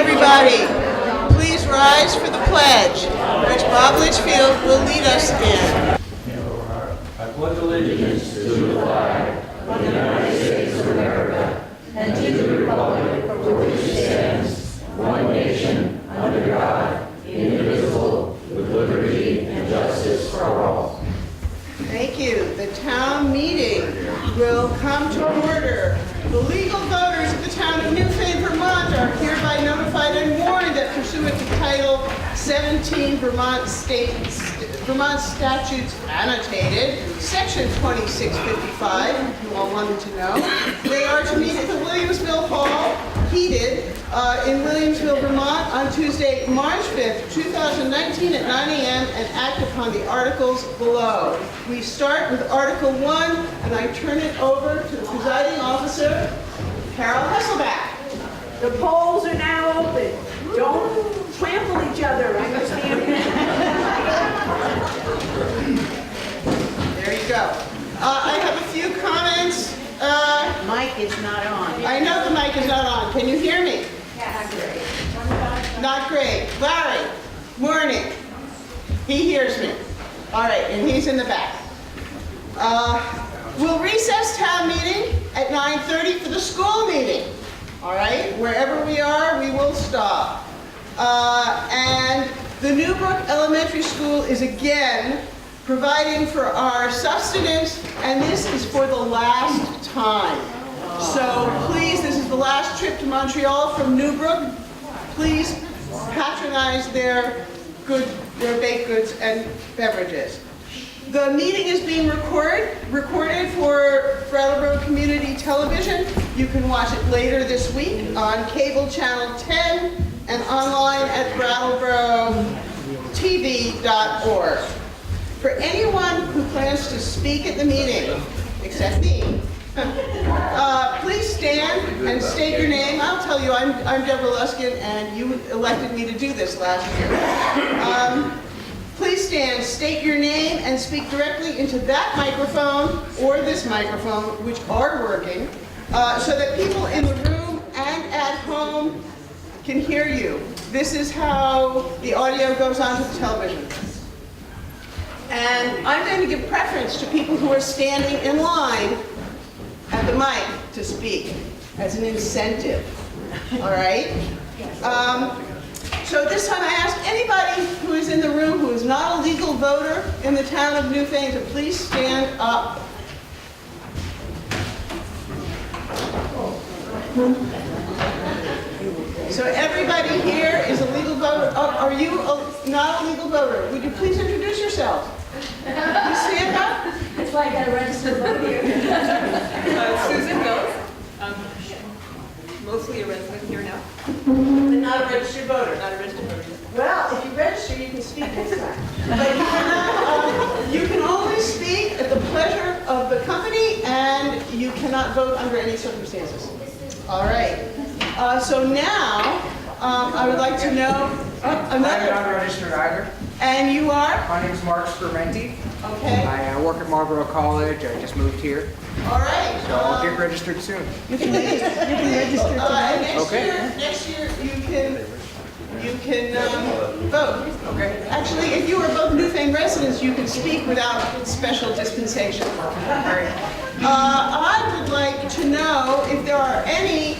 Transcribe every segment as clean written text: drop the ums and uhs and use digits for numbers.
everybody. Please rise for the pledge, which Bob Litchfield will lead us in. I pledge allegiance to the flag of the United States of America and to the republic for which it stands, one nation, under God, indivisible, with liberty and justice for all. Thank you. The town meeting will come to order. The legal voters of the town of Newfane, Vermont are hereby notified and warned that pursuant to Title 17 Vermont Statutes Annotated, Section 2655, you all wanted to know, they are to meet at the Williamsville Hall, heated, in Williamsville, Vermont, on Tuesday, March 5th, 2019 at 9 a.m. and act upon the articles below. We start with Article 1, and I turn it over to the presiding officer, Carol Hesselback. The polls are now open. Don't trample each other, understand? There you go. I have a few comments. Mic is not on. I know the mic is not on. Can you hear me? Not great. Larry, morning. He hears me. All right, and he's in the back. We'll recess town meeting at 9:30 for the school meeting. All right, wherever we are, we will stop. And the NewBrook Elementary School is again providing for our sustenance, and this is for the last time. So please, this is the last trip to Montreal from NewBrook. Please patronize their baked goods and beverages. The meeting is being recorded for Brattleboro Community Television. You can watch it later this week on cable channel 10 and online at brattleboro.tv.org. For anyone who plans to speak at the meeting, except me, please stand and state your name. I'll tell you, I'm Deborah Luskin, and you elected me to do this last year. Please stand, state your name, and speak directly into that microphone or this microphone, which are working, so that people in the room and at home can hear you. This is how the audio goes onto the television. And I'm going to give preference to people who are standing in line at the mic to speak as an incentive. All right? So this time I ask anybody who is in the room who is not a legal voter in the town of Newfane to please stand up. So everybody here is a legal voter. Oh, are you not a legal voter? Would you please introduce yourself? You stand up? That's why I got a registered vote here. Susan Mills. Mostly a resident here now. But not a registered voter. Not a registered voter. Well, if you register, you can speak next time. But you can only speak at the pleasure of the company, and you cannot vote under any circumstances. All right. So now, I would like to know I'm not registered either. And you are? My name is Mark Spermenti. Okay. I work at Marlboro College. I just moved here. All right. So I'll get registered soon. You can register tonight. Okay. Next year you can vote. Okay. Actually, if you are both Newfane residents, you can speak without special dispensation. I would like to know if there are any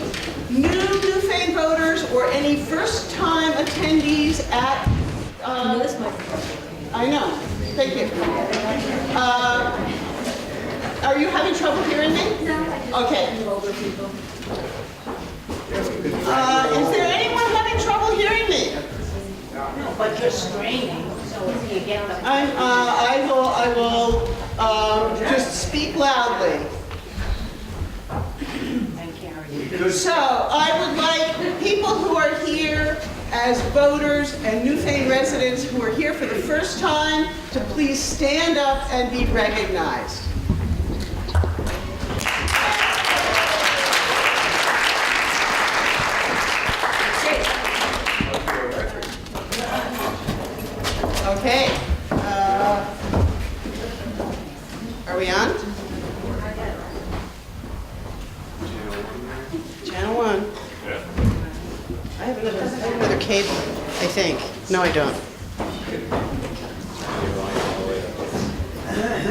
new Newfane voters or any first-time attendees at. I know. Thank you. Are you having trouble hearing me? No. Okay. Is there anyone having trouble hearing me? No, but you're straining, so if you get them. I will just speak loudly. So I would like people who are here as voters and Newfane residents who are here for the first time to please stand up and be recognized. Okay. Are we on? Channel 1. I have another cable, I think. No, I don't.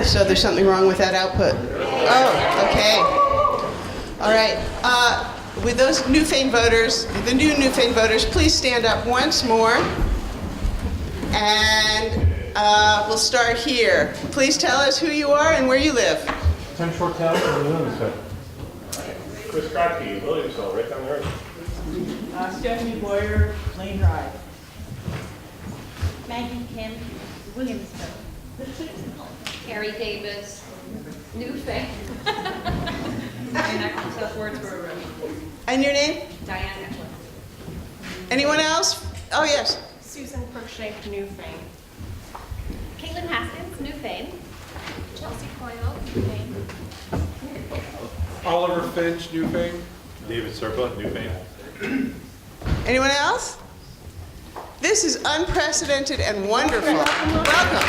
So there's something wrong with that output. Oh, okay. All right. With those Newfane voters, the new Newfane voters, please stand up once more. And we'll start here. Please tell us who you are and where you live. 10 short towns in Leland. Chris Kratky, Williamsville, right down the road. Stephanie Boyer, Lane Drive. Maggie Kim, Williamsville. Carrie Davis, Newfane. And Eccles, South Wardsboro Road. And your name? Diane Eccles. Anyone else? Oh, yes. Susan Cruikshank, Newfane. Caitlin Haskins, Newfane. Chelsea Coyle, Newfane. Oliver Finch, Newfane. David Serpa, Newfane. Anyone else? This is unprecedented and wonderful. Welcome.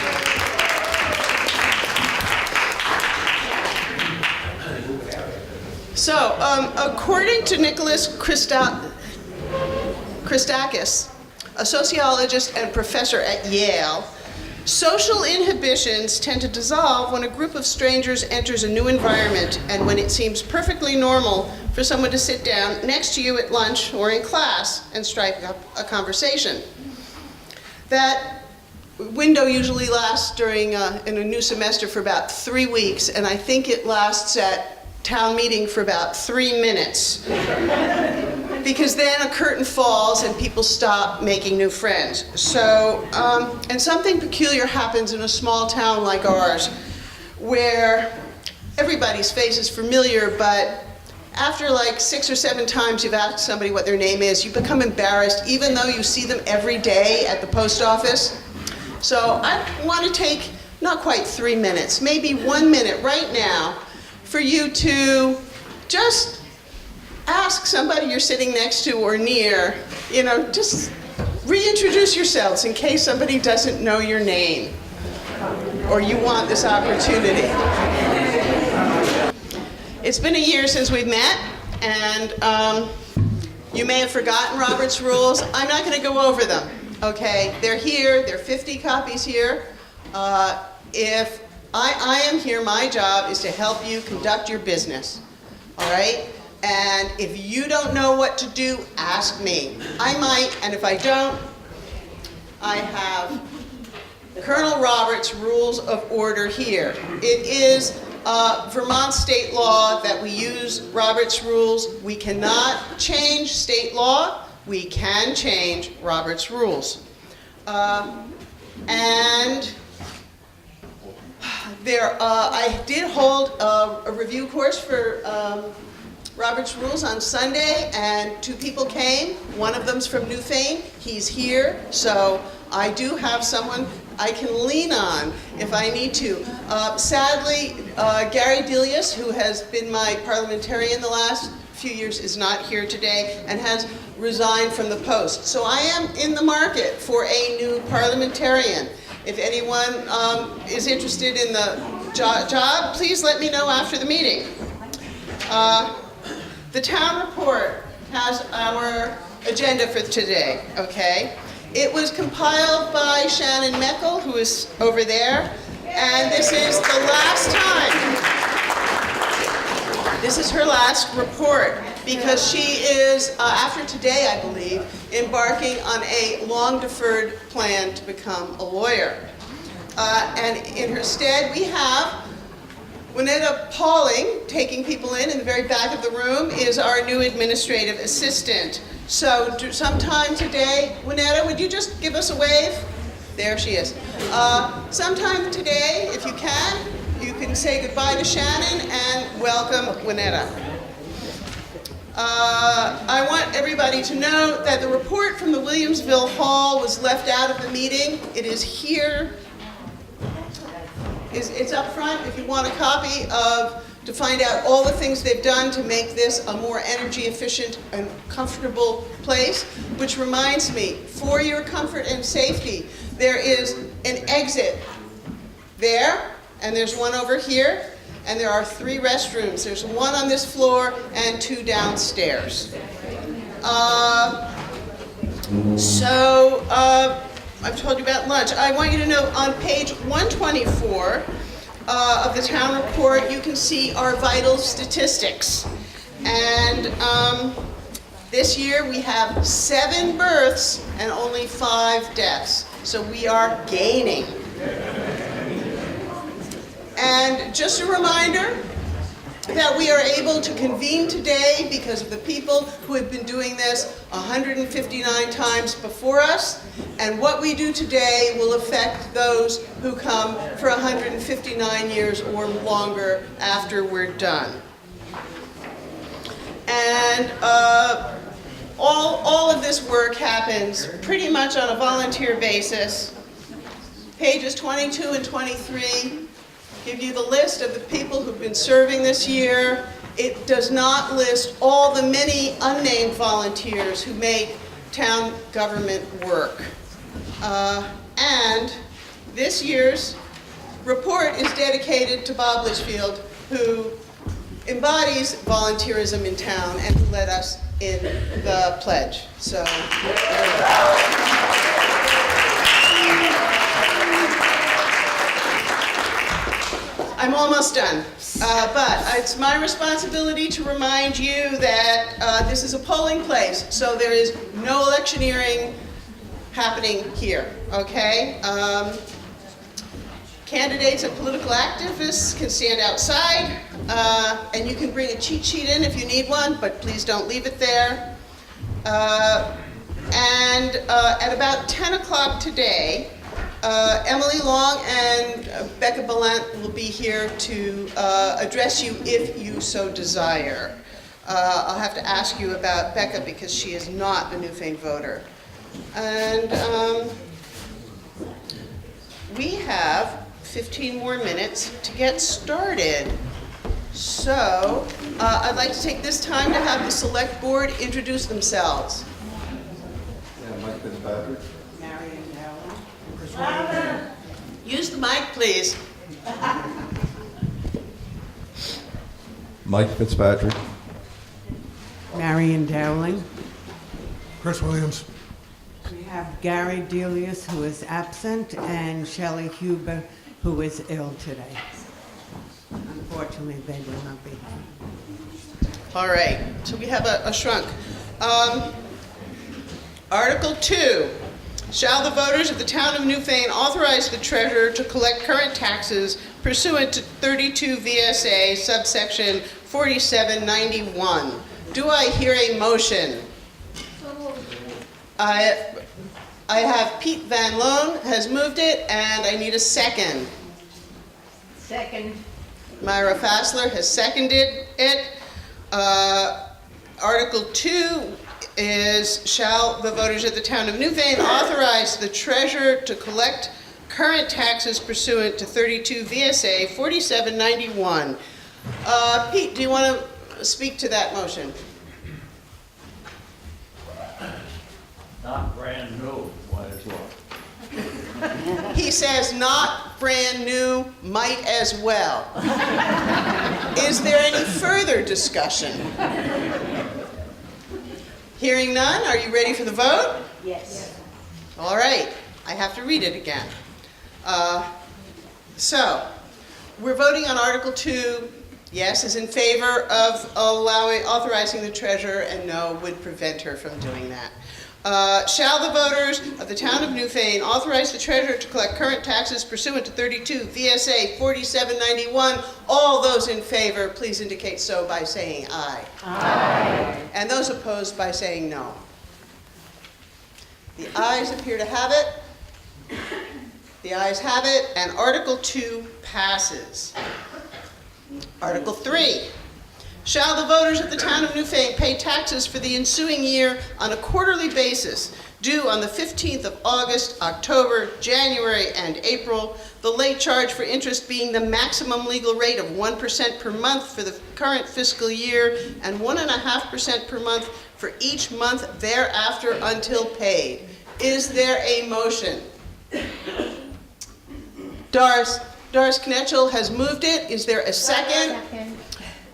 So, according to Nicholas Christakis, a sociologist and professor at Yale, social inhibitions tend to dissolve when a group of strangers enters a new environment and when it seems perfectly normal for someone to sit down next to you at lunch or in class and strike up a conversation. That window usually lasts during in a new semester for about 3 weeks, and I think it lasts at town meeting for about 3 minutes. Because then a curtain falls and people stop making new friends. So, and something peculiar happens in a small town like ours, where everybody's face is familiar, but after like 6 or 7 times you've asked somebody what their name is, you become embarrassed, even though you see them every day at the post office. So I want to take not quite 3 minutes, maybe 1 minute right now, for you to just ask somebody you're sitting next to or near, you know, just reintroduce yourselves in case somebody doesn't know your name or you want this opportunity. It's been a year since we've met, and you may have forgotten Robert's rules. I'm not going to go over them, okay? They're here. There are 50 copies here. If I am here, my job is to help you conduct your business, all right? And if you don't know what to do, ask me. I might, and if I don't, I have Colonel Roberts' Rules of Order here. It is Vermont state law that we use Roberts' rules. We cannot change state law. We can change Roberts' rules. And I did hold a review course for Robert's Rules on Sunday, and 2 people came. One of them's from Newfane. He's here, so I do have someone I can lean on if I need to. Sadly, Gary Delius, who has been my parliamentarian the last few years, is not here today and has resigned from the post. So I am in the market for a new parliamentarian. If anyone is interested in the job, please let me know after the meeting. The town report has our agenda for today, okay? It was compiled by Shannon Meckel, who is over there, and this is the last time. This is her last report, because she is, after today, I believe, embarking on a long-deferred plan to become a lawyer. And in her stead, we have Winetta Pauling, taking people in the very back of the room, is our new administrative assistant. So sometime today, Winetta, would you just give us a wave? There she is. Sometime today, if you can say goodbye to Shannon and welcome Winetta. I want everybody to know that the report from the Williamsville Hall was left out of the meeting. It is here. It's up front if you want a copy to find out all the things they've done to make this a more energy efficient and comfortable place. Which reminds me, for your comfort and safety, there is an exit there, and there's one over here, and there are 3 restrooms. There's one on this floor and 2 downstairs. So, I've told you about lunch. I want you to know on page 124 of the town report, you can see our vital statistics. And this year we have 7 births and only 5 deaths. So we are gaining. And just a reminder that we are able to convene today because of the people who have been doing this 159 times before us, and what we do today will affect those who come for 159 years or longer after we're done. And all of this work happens pretty much on a volunteer basis. Pages 22 and 23 give you the list of the people who've been serving this year. It does not list all the many unnamed volunteers who make town government work. And this year's report is dedicated to Bob Litchfield, who embodies volunteerism in town and who led us in the pledge. So. I'm almost done, but it's my responsibility to remind you that this is a polling place, so there is no electioneering happening here, okay? Candidates and political activists can stand outside, and you can bring a cheat sheet in if you need one, but please don't leave it there. And at about 10 o'clock today, Emily Long and Becca Ballant will be here to address you if you so desire. I'll have to ask you about Becca because she is not a Newfane voter. And we have 15 more minutes to get started. So I'd like to take this time to have the select board introduce themselves. Yeah, Mike Fitzpatrick. Use the mic, please. Mike Fitzpatrick. Marion Dowling. Chris Williams. We have Gary Delius, who is absent, and Shelley Huber, who is ill today. Unfortunately, they will not be here. All right, so we have a shrunk. Article 2. Shall the voters of the Town of Newfane authorize the treasurer to collect current taxes pursuant to 32 VSA subsection 4791? Do I hear a motion? I have Pete Van Loan has moved it, and I need a second. Second. Myra Fassler has seconded it. Article 2 is, shall the voters of the Town of Newfane authorize the treasurer to collect current taxes pursuant to 32 VSA 4791? Pete, do you want to speak to that motion? Not brand new, might as well. He says not brand new, might as well. Is there any further discussion? Hearing none, are you ready for the vote? Yes. All right, I have to read it again. So, we're voting on Article 2. Yes is in favor of authorizing the treasurer, and no would prevent her from doing that. Shall the voters of the Town of Newfane authorize the treasurer to collect current taxes pursuant to 32 VSA 4791? All those in favor, please indicate so by saying aye. Aye. And those opposed by saying no. The ayes appear to have it. The ayes have it, and Article 2 passes. Article 3. Shall the voters of the Town of Newfane pay taxes for the ensuing year on a quarterly basis, due on the 15th of August, October, January, and April, the late charge for interest being the maximum legal rate of 1% per month for the current fiscal year and 1.5% per month for each month thereafter until paid? Is there a motion? Doris Knetchell has moved it. Is there a second? Second.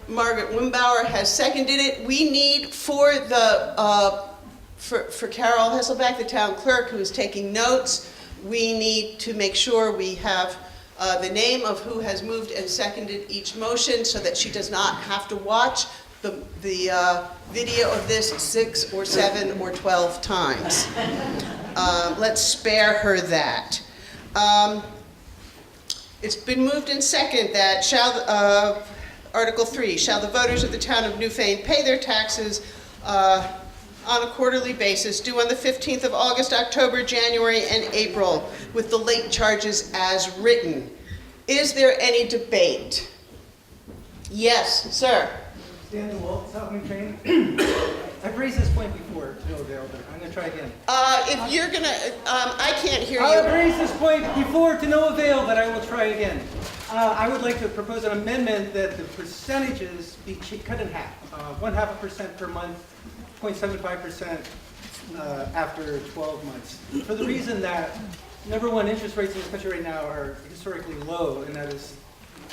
Margaret Wimbauer has seconded it. We need, for the for Carol Hesselback, the town clerk, who is taking notes, we need to make sure we have the name of who has moved and seconded each motion so that she does not have to watch the video of this 6 or 7 or 12 times. Let's spare her that. It's been moved and seconded that Article 3, shall the voters of the town of Newfane pay their taxes on a quarterly basis due on the 15th of August, October, January, and April with the late charges as written. Is there any debate? Yes, sir. Dan DeWalt, South Newfane. I've raised this point before to no avail, but I'm going to try again. If you're gonna, I can't hear you. I've raised this point before to no avail, but I will try again. I would like to propose an amendment that the percentages be cut in half. 0.5% per month, 0.75% after 12 months. For the reason that, number one, interest rates in this country right now are historically low, and that is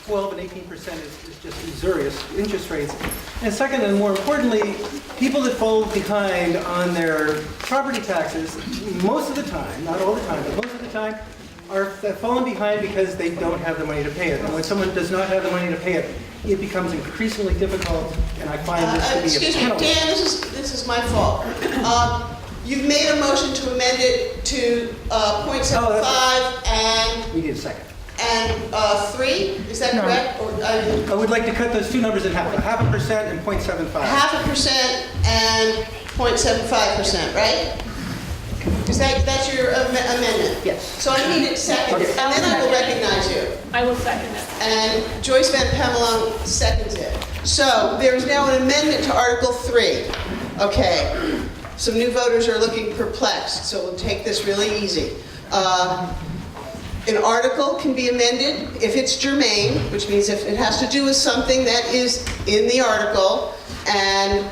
12 and 18% is just usurious interest rates. And second, and more importantly, people that fall behind on their property taxes, most of the time, not all the time, but most of the time, have fallen behind because they don't have the money to pay it. And when someone does not have the money to pay it, it becomes increasingly difficult, and I find this to be a excuse me, penalty. Dan, this is my fault. You've made a motion to amend it to 0.75 and... We need a second. And 3, is that correct? Or, I would like to cut those two numbers in half, 0.5% and 0.75. 0.5% and 0.75%, right? Is that's your amendment? Yes. So I need it seconded, Okay. and then I will recognize you. I will second it. And Joyce Van Pamela seconds it. So there is now an amendment to Article 3. Okay. Some new voters are looking perplexed, so we'll take this really easy. An article can be amended if it's germane, which means if it has to do with something that is in the article, and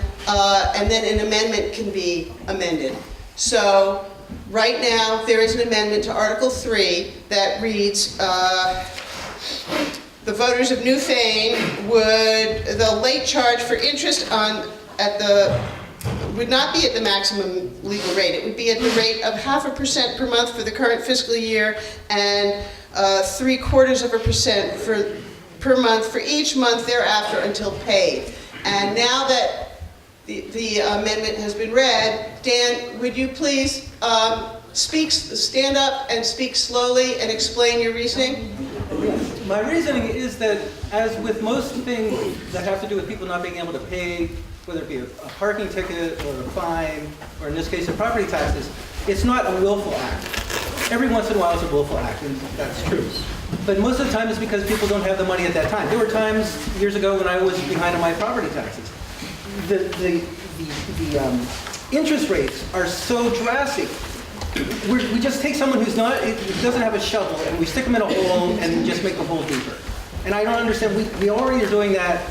then an amendment can be amended. So right now, there is an amendment to Article 3 that reads, the voters of Newfane the late charge for interest would not be at the maximum legal rate. It would be at the rate of 0.5% per month for the current fiscal year and 0.75% per month for each month thereafter until paid. And now that the amendment has been read, Dan, would you please stand up and speak slowly and explain your reasoning? My reasoning is that, as with most things that have to do with people not being able to pay, whether it be a parking ticket or a fine, or in this case, a property taxes, it's not a willful act. Every once in a while it's a willful act, and that's true. But most of the time it's because people don't have the money at that time. There were times years ago when I was behind on my property taxes. The interest rates are so drastic. We just take someone who doesn't have a shovel, and we stick them in a hole and just make the hole deeper. And I don't understand. We already are doing that.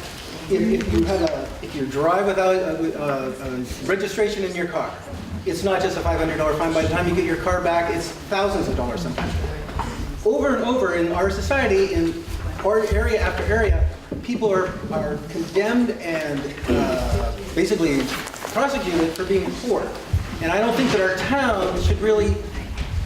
If you drive without a registration in your car, it's not just a $500 fine. By the time you get your car back, it's thousands of dollars sometimes. Over and over in our society, in our area after area, people are condemned and basically prosecuted for being poor. And I don't think that our town should really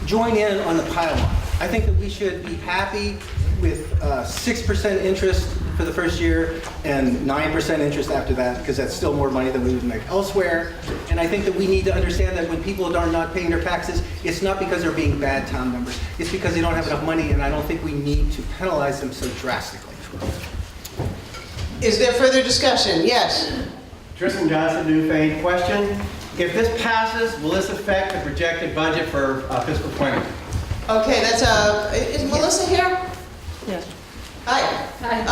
join in on the pile-on. I think that we should be happy with 6% interest for the first year and 9% interest after that, because that's still more money than we would make elsewhere. And I think that we need to understand that when people are not paying their taxes, it's not because they're being bad town members. It's because they don't have enough money, and I don't think we need to penalize them so drastically. Is there further discussion? Yes. Tristan Johnson, Newfane. Question: if this passes, will this affect the projected budget for fiscal 20? Okay, is Melissa here? Yes. Hi. Hi.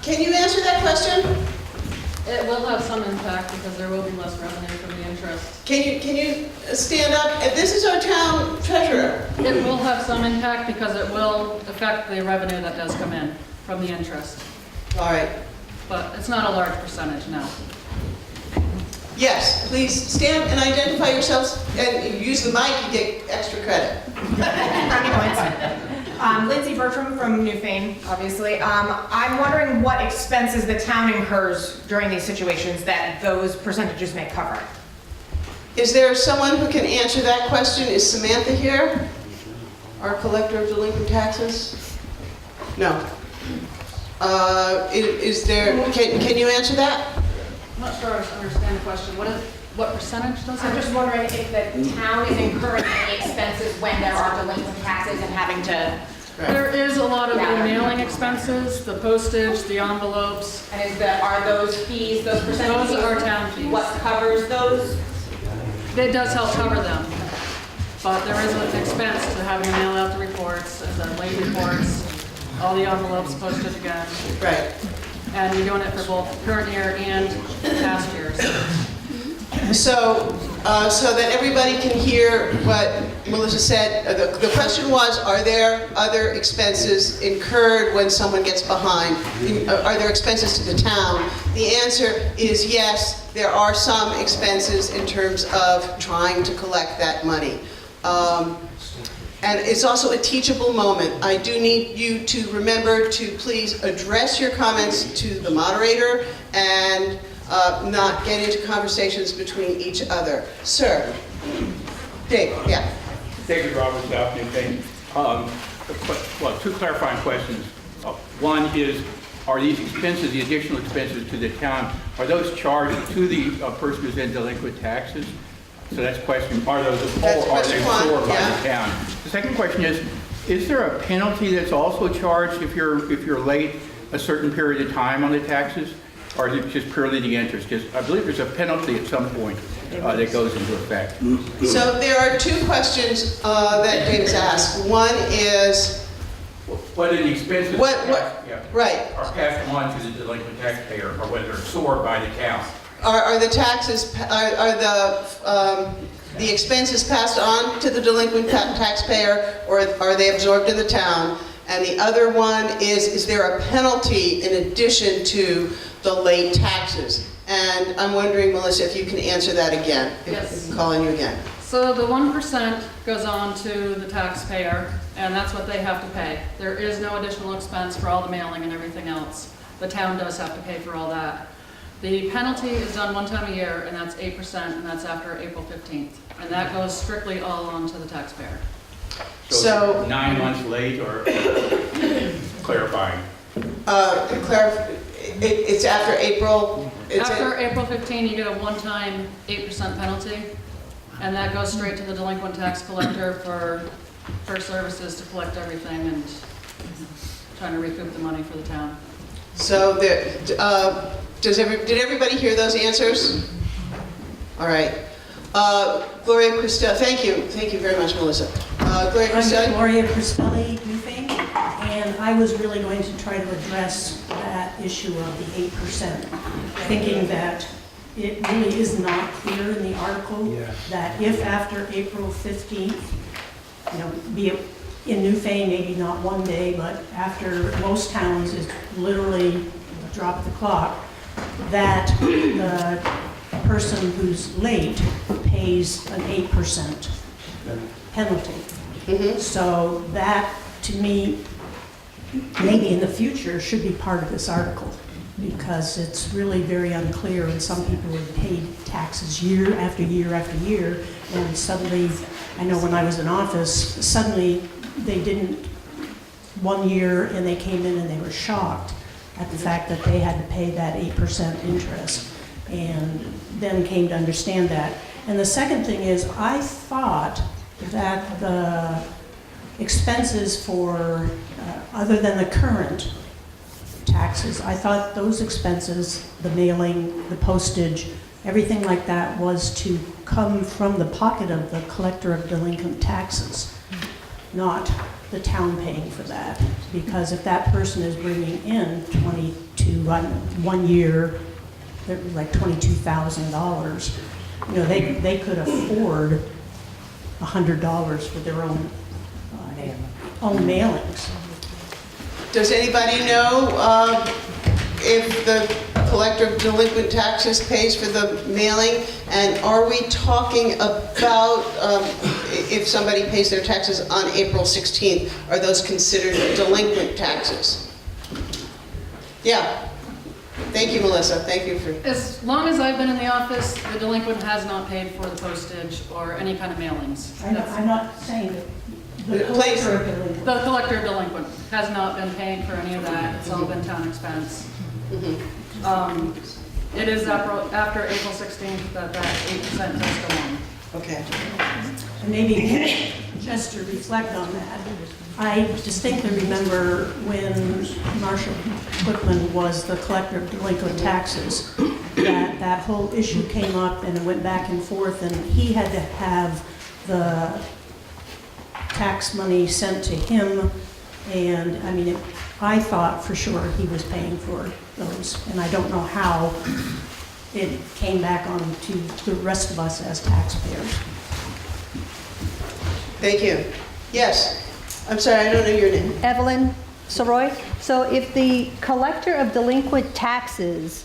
Can you answer that question? It will have some impact because there will be less revenue from the interest. Can you stand up? This is our town treasurer. It will have some impact because it will affect the revenue that does come in from the interest. All right. But it's not a large percentage, no. Yes, please stand and identify yourselves and use the mic, you get extra credit. Lindsay Bertram from Newfane, obviously. I'm wondering what expenses the town incurs during these situations that those percentages may cover. Is there someone who can answer that question? Is Samantha here? Our collector of delinquent taxes? No. Is there, can you answer that? I'm not sure I understand the question. What percentage does I'm it? just wondering if the town is incurring any expenses when there are delinquent taxes and having to, There is a lot of the mailing expenses, the postage, the envelopes. and are those fees, those percentage fees? Those are town fees. What covers those? It does help cover them. But there is an expense to having to mail out the reports, the late reports, all the envelopes posted again. Right. And you're doing it for both current year and past years. So, so that everybody can hear what Melissa said, the question was, are there other expenses incurred when someone gets behind? Are there expenses to the town? The answer is yes, there are some expenses in terms of trying to collect that money. And it's also a teachable moment. I do need you to remember to please address your comments to the moderator and not get into conversations between each other. Sir. Dave, yeah. David Roberts, South Newfane. Well, two clarifying questions. One is, are these expenses, the additional expenses to the town, are those charged to the person who's in delinquent taxes? So that's question, are those, or are they absorbed by the town? The second question is there a penalty that's also charged if you're late a certain period of time on the taxes? Or is it just purely the interest? Because I believe there's a penalty at some point that goes into effect. So there are two questions that Dave's asked. One is, whether the expenses right. are passed on to the delinquent taxpayer, or whether they're absorbed by the town. Are the taxes, are the expenses passed on to the delinquent taxpayer, or are they absorbed in the town? And the other one is there a penalty in addition to the late taxes? And I'm wondering, Melissa, if you can answer that again. Yes. I'm calling you again. So the 1% goes on to the taxpayer, and that's what they have to pay. There is no additional expense for all the mailing and everything else. The town does have to pay for all that. The penalty is done one time a year, and that's 8%, and that's after April 15th. And that goes strictly all on to the taxpayer. So 9 months late, or clarifying? It's after April? After April 15, you get a one-time 8% penalty, and that goes straight to the delinquent tax collector for services to collect everything and trying to recoup the money for the town. So did everybody hear those answers? All right. Gloria Christel, thank you very much, Melissa. Gloria Christel. I'm Gloria Cristelli, Newfane, and I was really going to try to address that issue of the 8%, thinking that it really is not clear in the article that if after April 15th, be it in Newfane, maybe not one day, but after most towns is literally a drop of the clock, that the person who's late pays an 8% penalty. So that, to me, maybe in the future should be part of this article, because it's really very unclear, and some people have paid taxes year after year after year, and suddenly, I know when I was in office, suddenly they didn't one year, and they came in and they were shocked at the fact that they had to pay that 8% interest, and then came to understand that. And the second thing is, I thought that the expenses for, other than the current taxes, I thought those expenses, the mailing, the postage, everything like that, was to come from the pocket of the collector of delinquent taxes, not the town paying for that. Because if that person is bringing in 1 year, like $22,000, they could afford $100 for their own mailings. Does anybody know if the collector of delinquent taxes pays for the mailing? And are we talking about if somebody pays their taxes on April 16th, are those considered delinquent taxes? Yeah. Thank you, Melissa. Thank you for, As long as I've been in the office, the delinquent has not paid for the postage or any kind of mailings. I'm not saying that the Please. collector of delinquent. The collector of delinquent has not been paying for any of that. It's all been town expense. It is after April 16th that 8% does go on. okay. And maybe just to reflect on that, I distinctly remember when Marshall Quickman was the collector of delinquent taxes, that whole issue came up and it went back and forth, and he had to have the tax money sent to him. And I mean, I thought for sure he was paying for those, and I don't know how it came back on to the rest of us as taxpayers. Thank you. Yes. I'm sorry, I don't know your name. Evelyn Soroy. So if the collector of delinquent taxes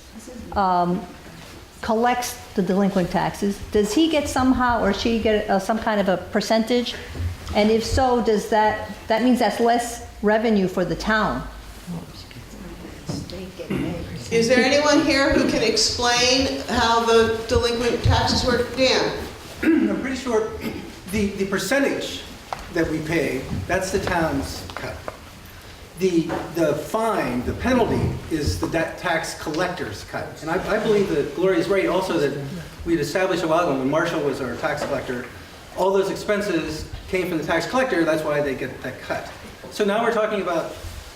collects the delinquent taxes, does he get somehow or she get some kind of a percentage? And if so, does that means that's less revenue for the town? Is there anyone here who can explain how the delinquent taxes work? Dan? I'm pretty sure the percentage that we pay, that's the town's cut. The fine, the penalty, is the tax collector's cut. And I believe that Gloria's right also that we'd established a while ago when Marshall was our tax collector, all those expenses came from the tax collector, that's why they get that cut. So now we're talking about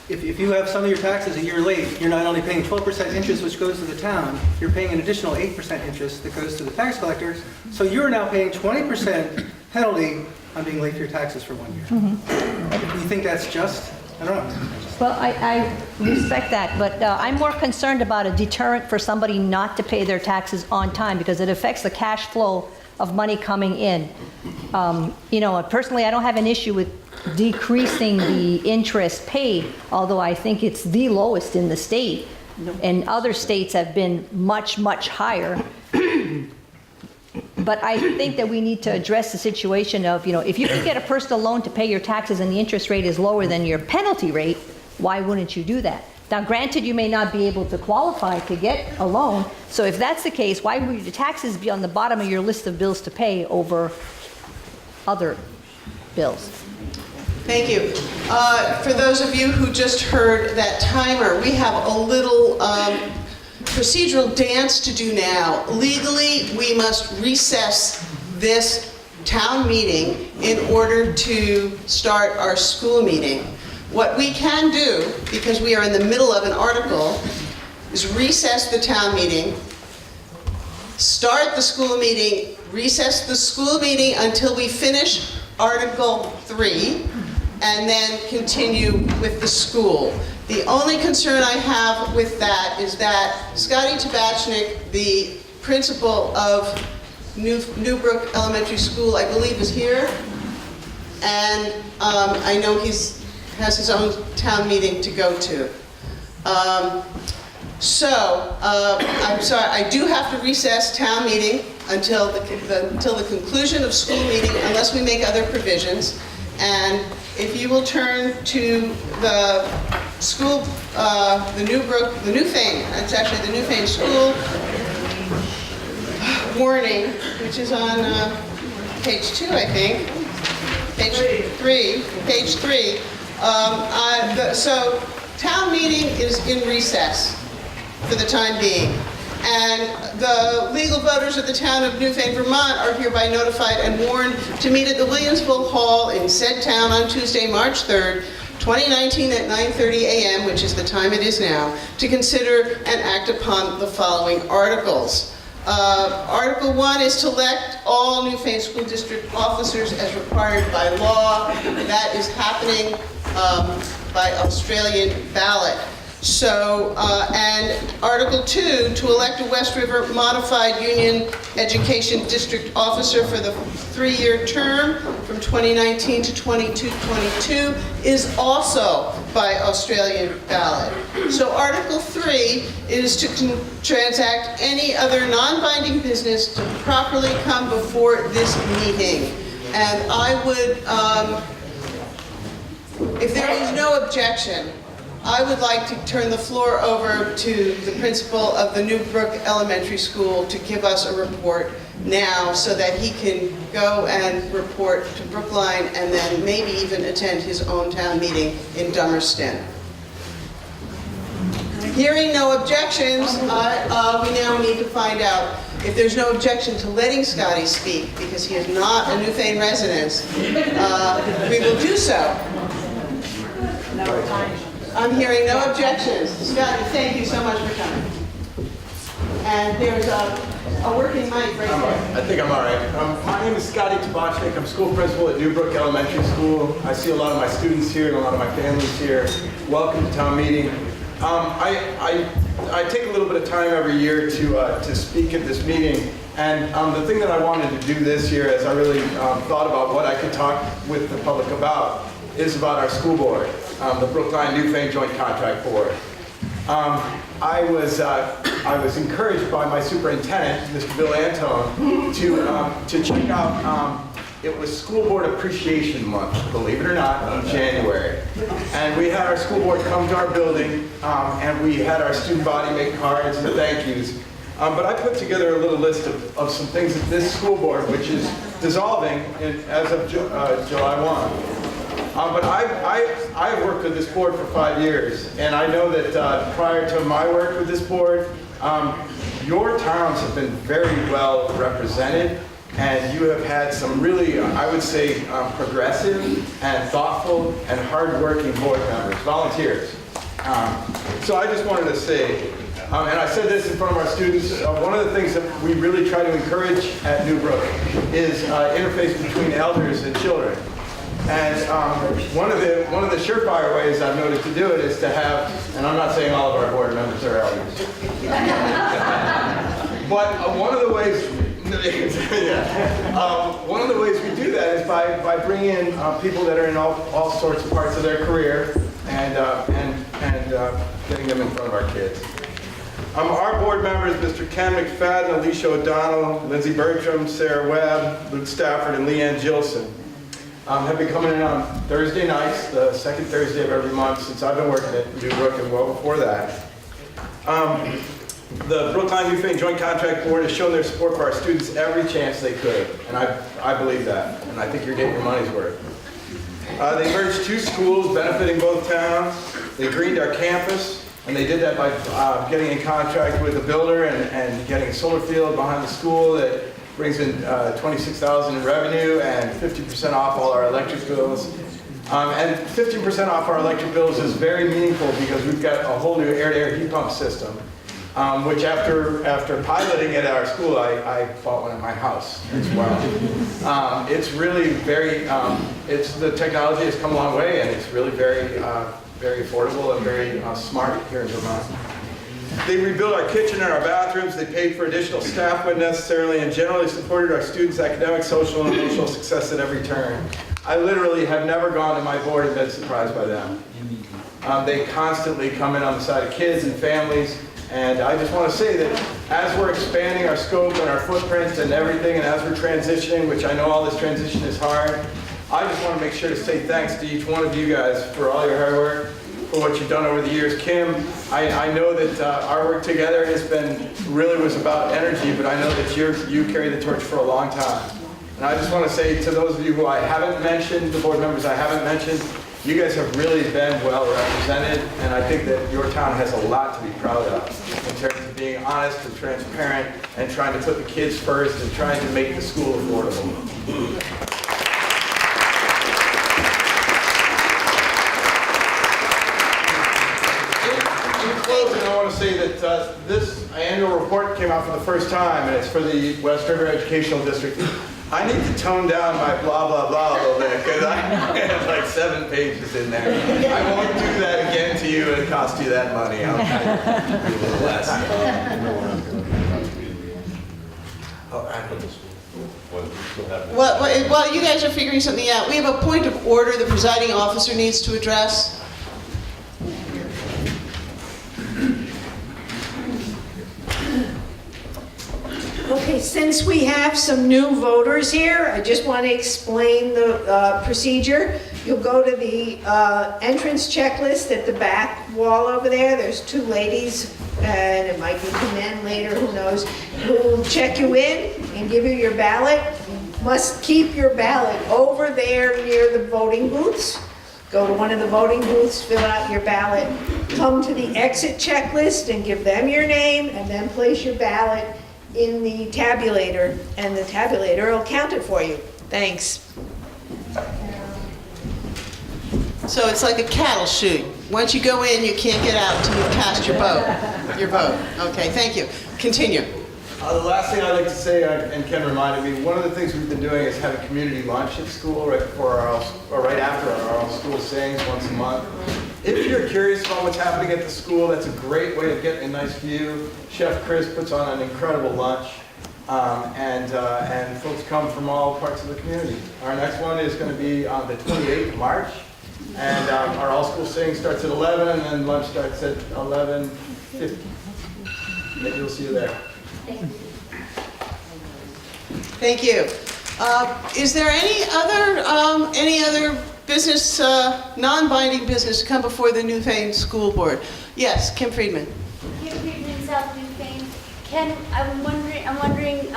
if you have some of your taxes a year late, you're not only paying 12% interest, which goes to the town, you're paying an additional 8% interest that goes to the tax collector. So you're now paying 20% penalty on being late for your taxes for 1 year. Do you think that's just? I don't know. Well, I respect that, but I'm more concerned about a deterrent for somebody not to pay their taxes on time because it affects the cash flow of money coming in. You know, personally, I don't have an issue with decreasing the interest paid, although I think it's the lowest in the state, and other states have been much, much higher. But I think that we need to address the situation of, you know, if you can get a personal loan to pay your taxes and the interest rate is lower than your penalty rate, why wouldn't you do that? Now, granted, you may not be able to qualify to get a loan, so if that's the case, why would your taxes be on the bottom of your list of bills to pay over other bills? Thank you. For those of you who just heard that timer, we have a little procedural dance to do now. Legally, we must recess this town meeting in order to start our school meeting. What we can do, because we are in the middle of an article, is recess the town meeting, start the school meeting, recess the school meeting until we finish Article 3, and then continue with the school. The only concern I have with that is that Scotty Tabachnik, the principal of NewBrook Elementary School, I believe is here, and I know he has his own town meeting to go to. I'm sorry, I do have to recess town meeting until the conclusion of school meeting, unless we make other provisions. And if you will turn to the school, the Newfane, that's actually the Newfane School warning, which is on page 2, I think. Page 3. So town meeting is in recess for the time being. And the legal voters of the town of Newfane, Vermont are hereby notified and warned to meet at the Williamsville Hall in said town on Tuesday, March 3rd, 2019 at 9:30 a.m., which is the time it is now, to consider and act upon the following articles. Article 1 is to elect all Newfane School District Officers as required by law. That is happening by Australian Ballot. So, and Article 2, to elect a West River Modified Union Education District Officer for the 3-year term from 2019 to 22, is also by Australian Ballot. So Article 3 is to transact any other non-binding business to properly come before this meeting. And I would, if there is no objection, I would like to turn the floor over to the principal of the NewBrook Elementary School to give us a report now so that he can go and report to Brookline and then maybe even attend his own town meeting in Dummerston. Hearing no objections, we now need to find out if there's no objection to letting Scotty speak, because he is not a Newfane resident. We will do so. I'm hearing no objections. Scotty, thank you so much for coming. And there's a working mic right there. I think I'm all right. My name is Scotty Tabachnik. I'm school principal at NewBrook Elementary School. I see a lot of my students here and a lot of my families here. Welcome to town meeting. I take a little bit of time every year to speak at this meeting, and the thing that I wanted to do this year, as I really thought about what I could talk with the public about, is about our school board, the Brookline Newfane Joint Contract Board. I was encouraged by my superintendent, Mr. Bill Antone, to check out. It was School Board Appreciation Month, believe it or not, in January. And we had our school board come to our building, and we had our student body make cards and thank yous. But I put together a little list of some things that this school board, which is dissolving as of July 1. But I've worked with this board for 5 years, and I know that prior to my work with this board, your towns have been very well represented. And you have had some really, I would say, progressive and thoughtful and hardworking board members, volunteers. So I just wanted to say, and I said this in front of our students, one of the things that we really try to encourage at NewBrook is interface between elders and children. And one of the surefire ways I've noticed to do it is to have, and I'm not saying all of our board members are elders, but one of the ways. One of the ways we do that is by bringing in people that are in all sorts of parts of their career and getting them in front of our kids. Our board members, Mr. Ken McFadden, Alicia O'Donnell, Lindsay Bertram, Sarah Webb, Luke Stafford, and Leanne Gilson, have been coming in on Thursday nights, the second Thursday of every month since I've been working at NewBrook and well before that. The Brookline Newfane Joint Contract Board has shown their support for our students every chance they could, and I believe that, and I think you're getting your money's worth. They merged 2 schools benefiting both towns. They greened our campus, and they did that by getting in contract with a builder and getting a solar field behind the school that brings in $26,000 in revenue and 50% off all our electric bills. And 15% off our electric bills is very meaningful because we've got a whole new air-to-air heat pump system. Which after piloting it at our school, I bought one at my house as well. It's really very, the technology has come a long way, and it's really very affordable and very smart here in Vermont. They rebuilt our kitchen and our bathrooms. They paid for additional staff when necessary, and generally supported our students' academic, social, and emotional success at every turn. I literally have never gone to my board and been surprised by them. They constantly come in on the side of kids and families. And I just want to say that as we're expanding our scope and our footprint and everything, and as we're transitioning, which I know all this transition is hard, I just want to make sure to say thanks to each one of you guys for all your hard work, for what you've done over the years. Kim, I know that our work together was about energy, but I know that you carry the torch for a long time. And I just want to say to those of you who I haven't mentioned, the board members I haven't mentioned, you guys have really been well represented, and I think that your town has a lot to be proud of in terms of being honest and transparent and trying to put the kids first and trying to make the school affordable. In closing, I want to say that this annual report came out for the first time, and it's for the West River Educational District. I need to tone down my blah, blah, blah a little bit, because I have like 7 pages in there. I won't do that again to you and cost you that money. I'll try to do a little less. Well, you guys are figuring something out. We have a point of order the presiding officer needs to address. Okay, since we have some new voters here, I just want to explain the procedure. You'll go to the entrance checklist at the back wall over there. There's two ladies, and it might be two men later, who knows, who will check you in and give you your ballot. You must keep your ballot over there near the voting booths. Go to one of the voting booths, fill out your ballot, come to the exit checklist and give them your name, and then place your ballot in the tabulator, and the tabulator will count it for you. Thanks. So it's like a cattle chute. Once you go in, you can't get out until you've cast your vote. Your vote. Okay, thank you. Continue. The last thing I'd like to say, and Ken reminded me, one of the things we've been doing is having community lunch at school right before or right after our school sayings once a month. If you're curious about what's happening at the school, that's a great way of getting a nice view. Chef Chris puts on an incredible lunch, and folks come from all parts of the community. Our next one is going to be on the 28th of March, and our all-school saying starts at 11, and then lunch starts at 11:50. Maybe we'll see you there. Thank you. Is there any other business, non-binding business to come before the Newfane School Board? Yes, Kim Friedman. Kim Friedman, South Newfane. Ken, I'm wondering,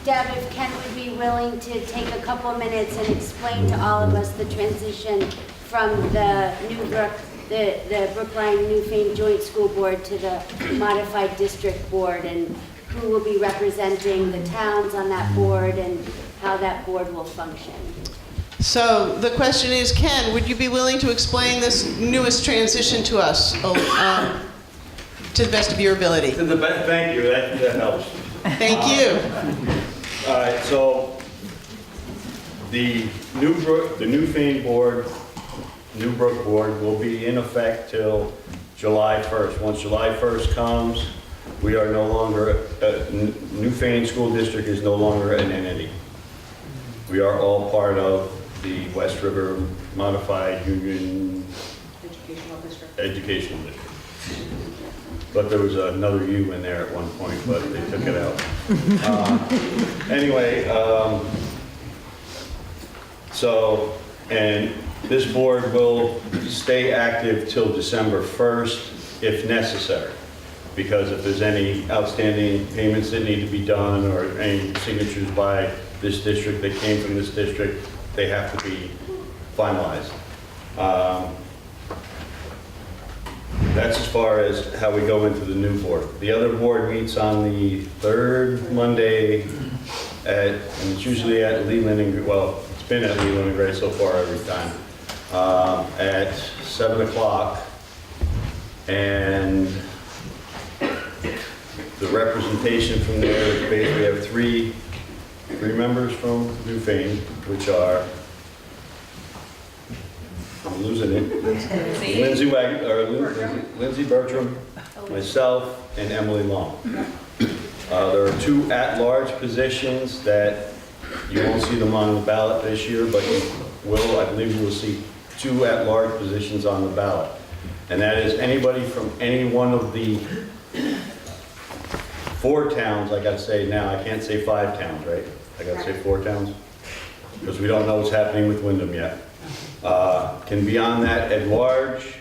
Deb, if Ken would be willing to take a couple of minutes and explain to all of us the transition from the NewBrook, the Brookline Newfane Joint School Board to the Modified District Board, and who will be representing the towns on that board and how that board will function. So the question is, Ken, would you be willing to explain this newest transition to us to the best of your ability? Thank you, that helps. Thank you. All right, so the Newfane board, NewBrook board will be in effect till July 1st. Once July 1st comes, we are no longer, Newfane School District is no longer an entity. We are all part of the West River Modified Union Educational District. But there was another U in there at one point, but they took it out. Anyway, and this board will stay active till December 1st if necessary. Because if there's any outstanding payments that need to be done or any signatures by this district that came from this district, they have to be finalized. That's as far as how we go into the new board. The other board meets on the third Monday and it's usually at Leland, well, it's been at Leland and Gray so far every time, at 7 o'clock. And the representation from there is basically, we have three members from Newfane, which are, I'm losing it, Lindsay Bertram, myself, and Emily Long. There are two at-large positions that you won't see them on the ballot this year, but you will, I believe you will see two at-large positions on the ballot. And that is anybody from any one of the 4 towns, I gotta say now, I can't say 5 towns, right? I gotta say 4 towns, because we don't know what's happening with Wyndham yet. Can be on that at large,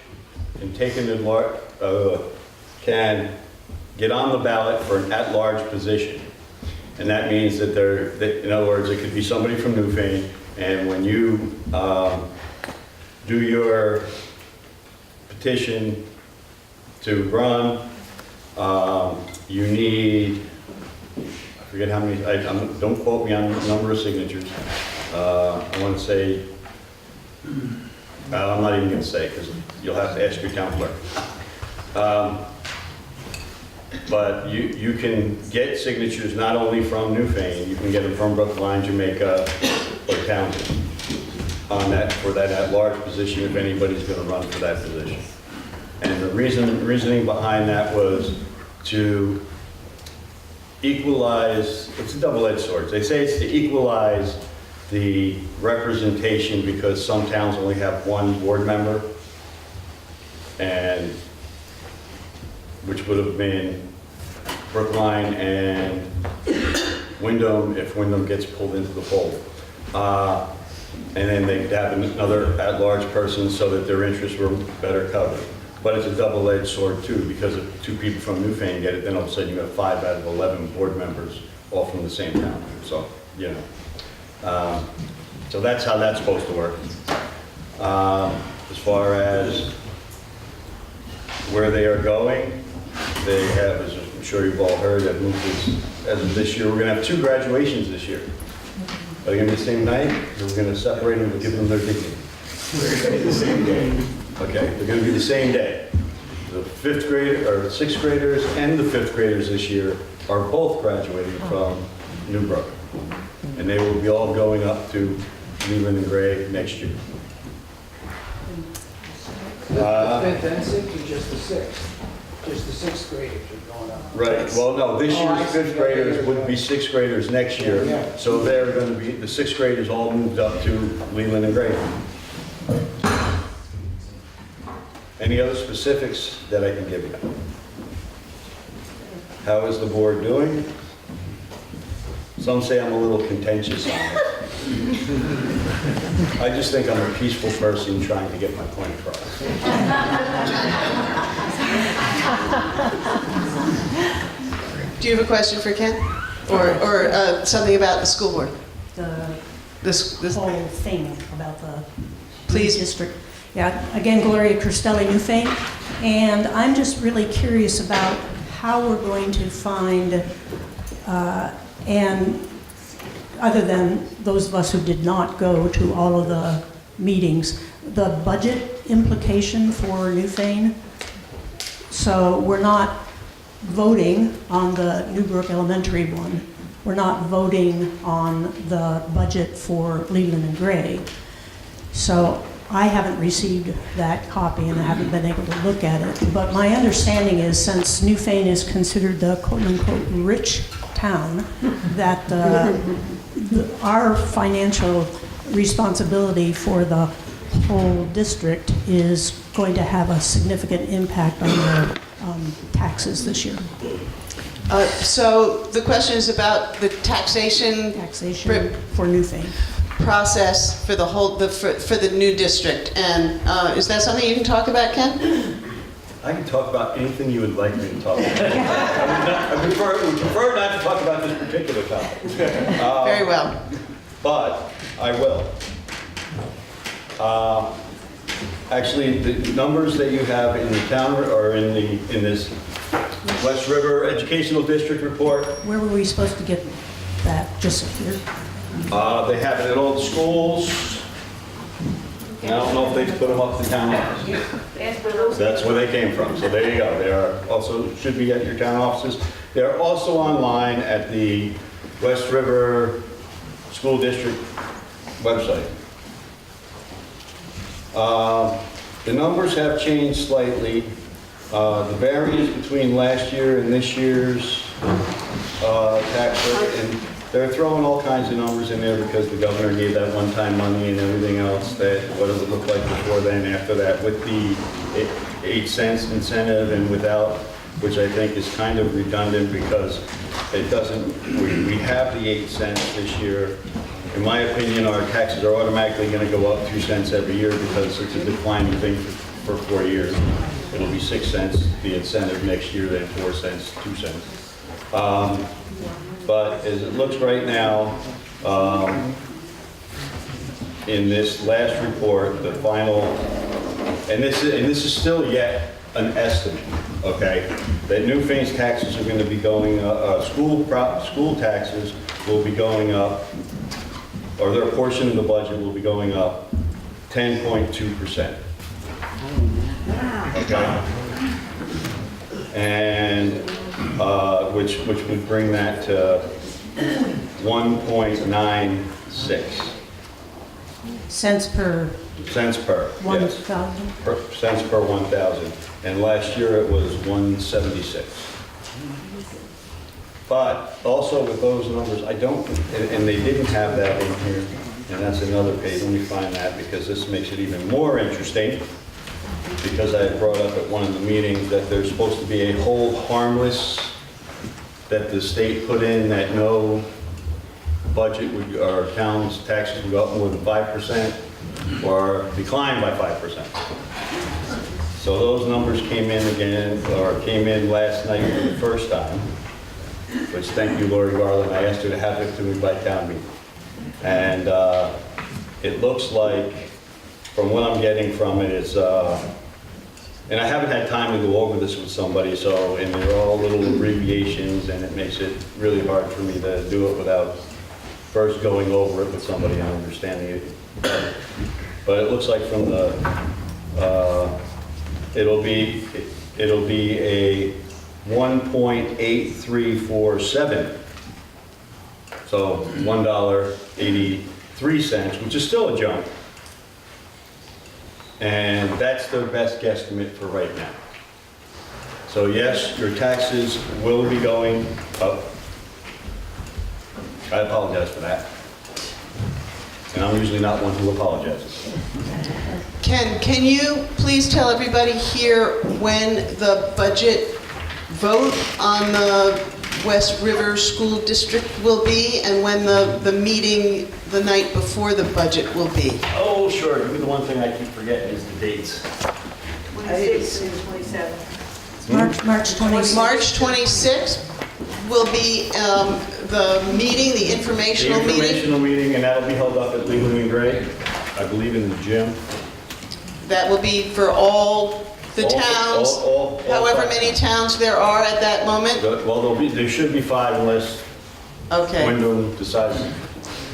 can take an at large, can get on the ballot for an at-large position. And that means that in other words, it could be somebody from Newfane, and when you do your petition to run, you need, I forget how many, don't quote me on the number of signatures. I want to say, I'm not even going to say because you'll have to ask your town clerk. But you can get signatures not only from Newfane, you can get them from Brookline, Jamaica, or Townsend on that, for that at-large position if anybody's going to run for that position. And the reasoning behind that was to equalize, it's a double-edged sword. They say it's to equalize the representation because some towns only have 1 board member, and which would have been Brookline and Wyndham if Wyndham gets pulled into the fold. And then they'd have another at-large person so that their interests were better covered. But it's a double-edged sword too, because if 2 people from Newfane get it, then all of a sudden you have 5 out of 11 board members all from the same town. So, you know. So that's how that's supposed to work. As far as where they are going, they have, as I'm sure you've all heard, that as of this year, we're going to have 2 graduations this year. Are they going to be the same night, or we're going to separate them and give them their dignity? They're going to be the same day. Okay, they're going to be the same day. The 5th grader, or 6th graders and the 5th graders this year are both graduating from NewBrook. And they will be all going up to Leland and Gray next year. The 5th and 6th, or just the 6th? Just the 6th graders are going up? Right, well, no, this year's 5th graders would be 6th graders next year. Yeah. So they're going to be, the 6th graders all moved up to Leland and Gray. Any other specifics that I can give you? How is the board doing? Some say I'm a little contentious on it. I just think I'm a peaceful person trying to get my point across. Do you have a question for Ken? Or something about the school board? This whole thing about the Please. district. Yeah, again, Gloria Cristelli, Newfane, and I'm just really curious about how we're going to find, and other than those of us who did not go to all of the meetings, the budget implication for Newfane. So we're not voting on the NewBrook Elementary one. We're not voting on the budget for Leland and Gray. So I haven't received that copy and I haven't been able to look at it. But my understanding is, since Newfane is considered the quote-unquote rich town, that our financial responsibility for the whole district is going to have a significant impact on their taxes this year. So the question is about the taxation for Newfane process for the whole for the new district, and is that something you can talk about, Ken? I can talk about anything you would like me to talk about. I would prefer not to talk about this particular topic. Very well. But I will. Actually, the numbers that you have in the town or in this West River Educational District report. Where were we supposed to get that? Just here? They have it at all the schools. I don't know if they put them up in town offices. That's where they came from. So there you go. They are also should be at your town offices. They are also online at the West River School District website. The numbers have changed slightly. The variance between last year and this year's tax rate, and they're throwing all kinds of numbers in there because the governor gave that one-time money and everything else, that what it would look like before then, after that, with the 8 cents incentive and without, which I think is kind of redundant because it doesn't, we have the 8 cents this year. In my opinion, our taxes are automatically going to go up 2 cents every year because it's a declining thing for 4 years. It'll be 6 cents, the incentive next year, then 4 cents, 2 cents. But as it looks right now, in this last report, the final, and this is still yet an estimate, okay? That Newfane's taxes are going to be going, school taxes will be going up, or their portion of the budget will be going up 10.2%. Okay? And which would bring that to 1.96 cents per 1,000. Yes. Cents per 1,000. And last year it was 176. But also with those numbers, I don't, and they didn't have that in here, and that's another page. Let me find that because this makes it even more interesting. Because I had brought up at one of the meetings that there's supposed to be a hold harmless that the state put in that no budget would, our town's taxes would go up more than 5% or decline by 5%. So those numbers came in again, or came in last night for the first time, which thank you, Lori Garland. I asked her to have it to me by town meeting. And it looks like, from what I'm getting from it, it's, and I haven't had time to go over this with somebody, so, and they're all little abbreviations, and it makes it really hard for me to do it without first going over it with somebody and understanding it. But it looks like from the, it'll be a 1.8347. So $1.83, which is still a jump. And that's their best guesstimate for right now. So yes, your taxes will be going up. I apologize for that. And I'm usually not one who apologizes. Ken, can you please tell everybody here when the budget vote on the West River School District will be, and when the meeting the night before the budget will be? Oh, sure. The one thing I keep forgetting is the dates. 26th and 27th. March 26th. March 26th will be the meeting, the informational meeting. The informational meeting, and that'll be held up at Leland and Gray, I believe in the gym. That will be for all the towns, however many towns there are at that moment? Well, there should be 5 unless Wyndham decides.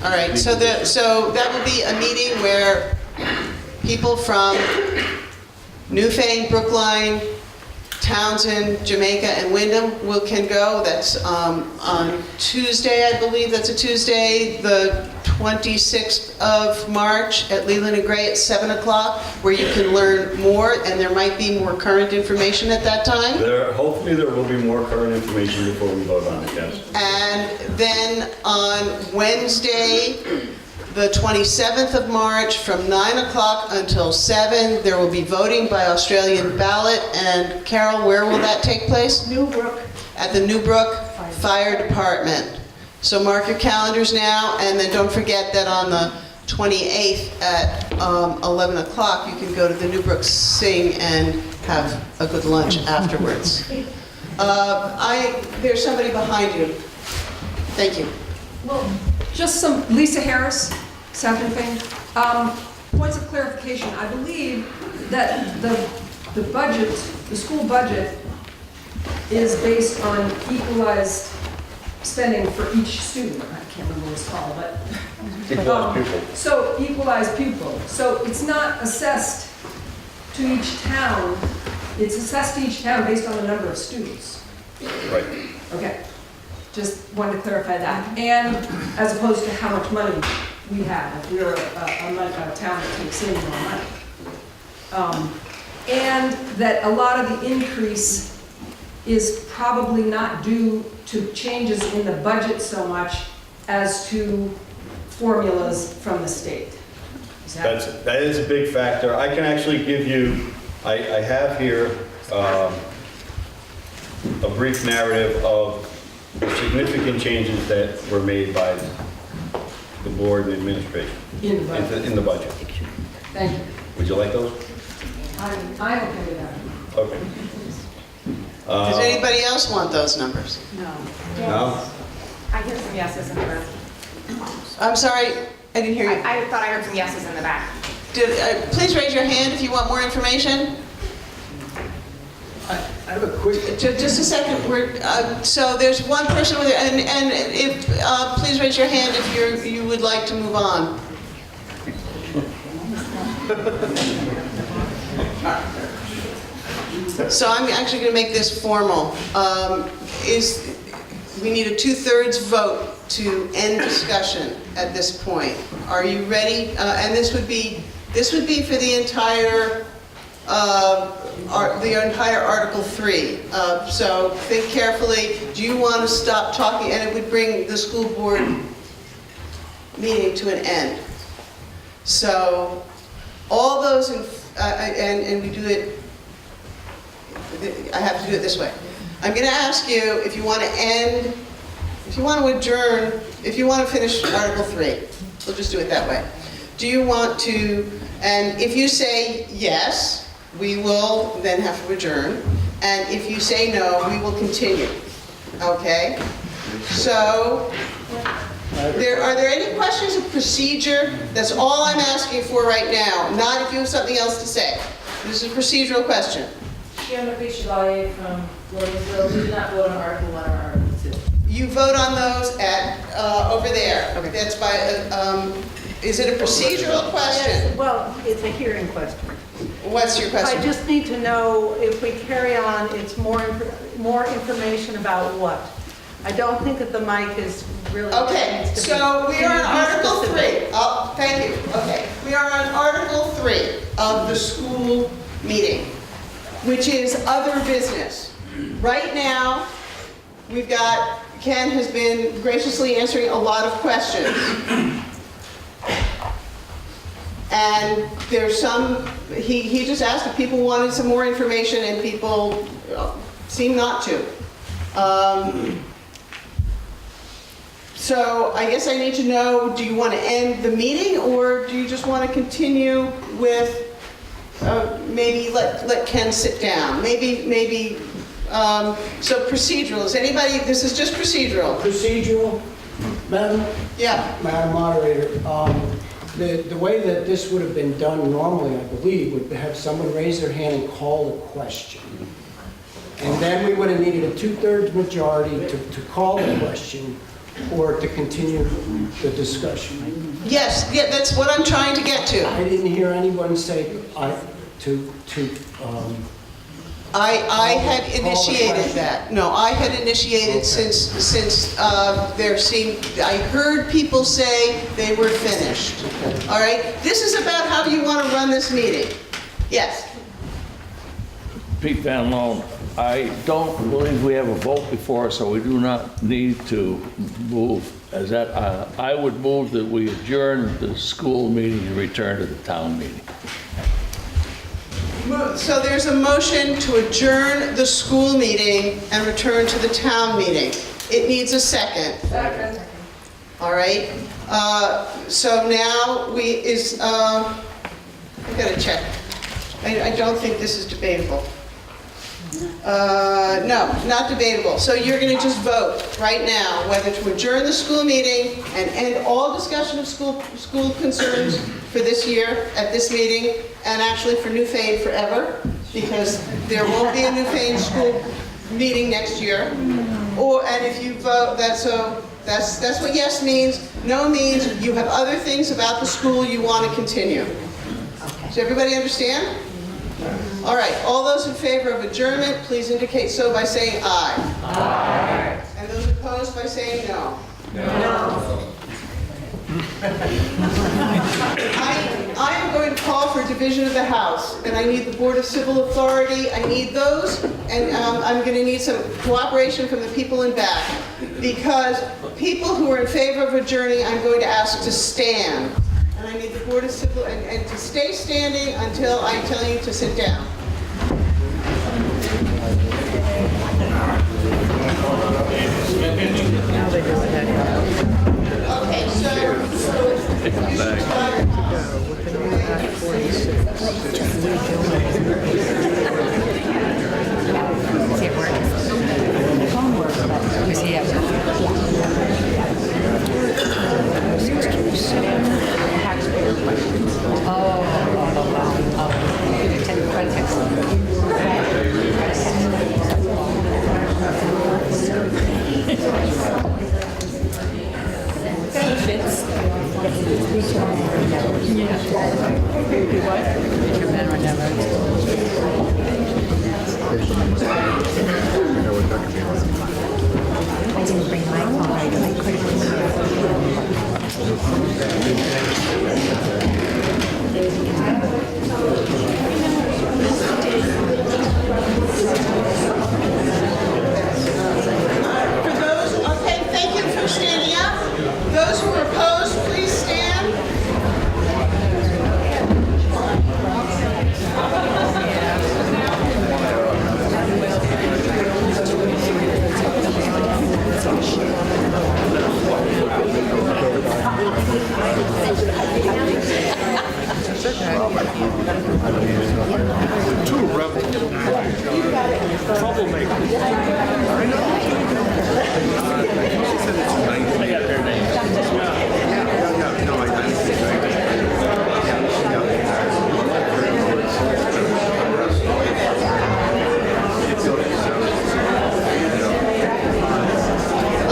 All right, so that will be a meeting where people from Newfane, Brookline, Townsend, Jamaica, and Wyndham can go. That's on Tuesday, I believe. That's a Tuesday, the 26th of March at Leland and Gray at 7 o'clock, where you can learn more, and there might be more current information at that time. Hopefully there will be more current information before we vote on it, yes. And then on Wednesday, the 27th of March, from 9 o'clock until 7, there will be voting by Australian Ballot. And Carol, where will that take place? NewBrook. At the NewBrook Fire Department. So mark your calendars now, and then don't forget that on the 28th at 11 o'clock, you can go to the NewBrook Sing and have a good lunch afterwards. There's somebody behind you. Thank you. Well, just some, Lisa Harris, South Newfane. Points of clarification. I believe that the budget, the school budget, is based on equalized spending for each student. I can't remember what it's called, but Equalized pupil. So equalized pupil. So it's not assessed to each town. It's assessed to each town based on the number of students. Right. Okay. Just wanted to clarify that. And as opposed to how much money we have. If we're a town that takes in more money. And that a lot of the increase is probably not due to changes in the budget so much as to formulas from the state. That is a big factor. I can actually give you, I have here a brief narrative of significant changes that were made by the board and administration In the budget. in the budget. Thank you. Would you like those? I'm okay with that. Okay. Does anybody else want those numbers? No. No? I hear some yeses in the back. I'm sorry, I didn't hear you. I thought I heard some yeses in the back. Please raise your hand if you want more information. I have a quick... Just a second. So there's one person with it, and if please raise your hand if you would like to move on. So I'm actually going to make this formal. We need a 2/3 vote to end discussion at this point. Are you ready? And this would be for the entire Article 3. So think carefully. Do you want to stop talking? And it would bring the school board meeting to an end. So all those and we do it. I have to do it this way. I'm going to ask you if you want to end if you want to adjourn, if you want to finish Article 3, we'll just do it that way. Do you want to, and if you say yes, we will then have to adjourn. And if you say no, we will continue. Okay? So, are there any questions of procedure? That's all I'm asking for right now, not if you have something else to say. This is a procedural question. Chairman Bishop from Louisville, we did not vote on Article 1 or Article 2. You vote on those at, over there. Okay. That's by, is it a procedural question? Yes, well, it's a hearing question. What's your question? I just need to know if we carry on, it's more information about what? I don't think that the mic is really. Okay, so we are on Article 3. Oh, thank you. Okay, we are on Article 3 of the school meeting, which is other business. Right now, we've got, Ken has been graciously answering a lot of questions. And there's some, he just asked if people wanted some more information, and people seem not to. So I guess I need to know, do you want to end the meeting, or do you just want to continue with, maybe let Ken sit down? Maybe, so procedural, is anybody, this is just procedural. Procedural, Madam? Yeah. Madam Moderator, the way that this would have been done normally, I believe, would have someone raise their hand and call a question. And then we would have needed a 2/3 majority to call the question or to continue the discussion. Yes, yeah, that's what I'm trying to get to. I didn't hear anyone say I had initiated that. No, I had initiated since there seemed, I heard people say they were finished. All right? This is about how you want to run this meeting. Yes? Pete Van Loan, I don't believe we have a vote before us, so we do not need to move. As that, I would move that we adjourn the school meeting and return to the town meeting. So there's a motion to adjourn the school meeting and return to the town meeting. It needs a second. Second. All right. So now I gotta check. I don't think this is debatable. No, not debatable. So you're going to just vote right now whether to adjourn the school meeting and end all discussion of school concerns for this year at this meeting, and actually for Newfane forever, because there won't be a Newfane school meeting next year. And if you vote, that's what yes means. No means you have other things about the school you want to continue. Does everybody understand? All right, all those in favor of adjournment, please indicate so by saying aye. Aye. And those opposed by saying no. No. I am going to call for division of the House, and I need the Board of Civil Authority. I need those, and I'm going to need some cooperation from the people in back, because people who are in favor of adjourning, I'm going to ask to stand. And I need the Board of Civil, and to stay standing until I tell you to sit down. Okay, so I didn't bring my phone, I for those, okay, thank you for standing up. Those who are opposed, please stand. Two rebels. Troublemakers. I got their names.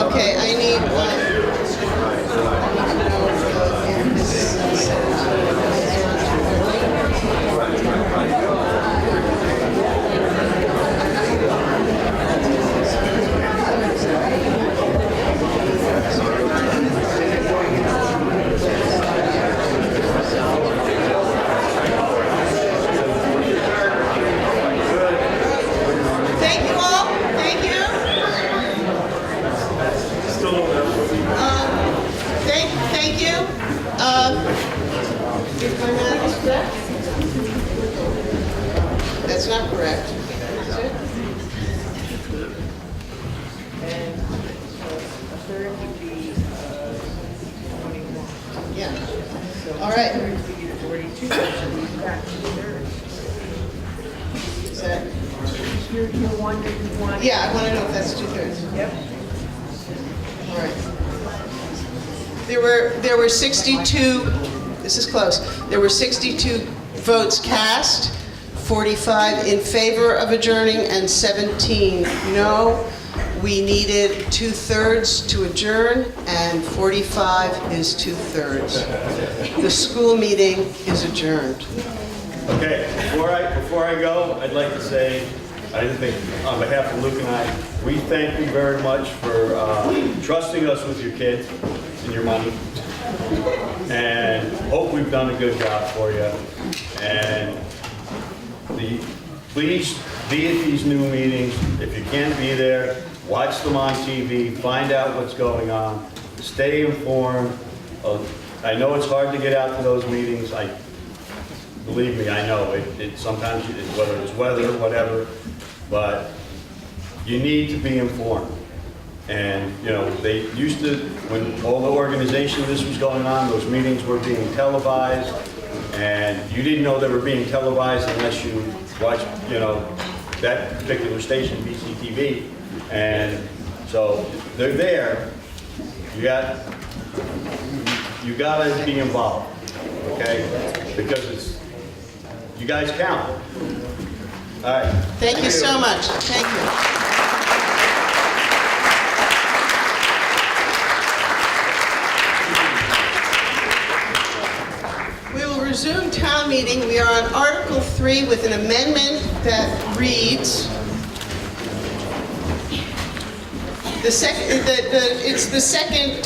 Okay, I need Thank you all. Thank you. Thank you. Is my math correct? That's not correct. Is it? Yeah. All right. Is that? Yeah, I want to know if that's 2/3. Yep. All right. There were 62, this is close, there were 62 votes cast, 45 in favor of adjourning and 17 no. We needed 2/3 to adjourn and 45 is 2/3. The school meeting is adjourned. Okay, before I go, I'd like to say, I think on behalf of Luke and I, we thank you very much for trusting us with your kids and your money. And hope we've done a good job for you. And please be at these new meetings. If you can't be there, watch them on TV, find out what's going on, stay informed. I know it's hard to get out to those meetings. Believe me, I know it sometimes, whether it's weather or whatever, but you need to be informed. And, you know, they used to, when all the organization of this was going on, those meetings were being televised, and you didn't know they were being televised unless you watched, you know, that particular station, BCTV. And so they're there. You gotta be involved, okay? Because you guys count. All right. Thank you so much. Thank you. We will resume town meeting. We are on Article 3 with an amendment that reads, it's the second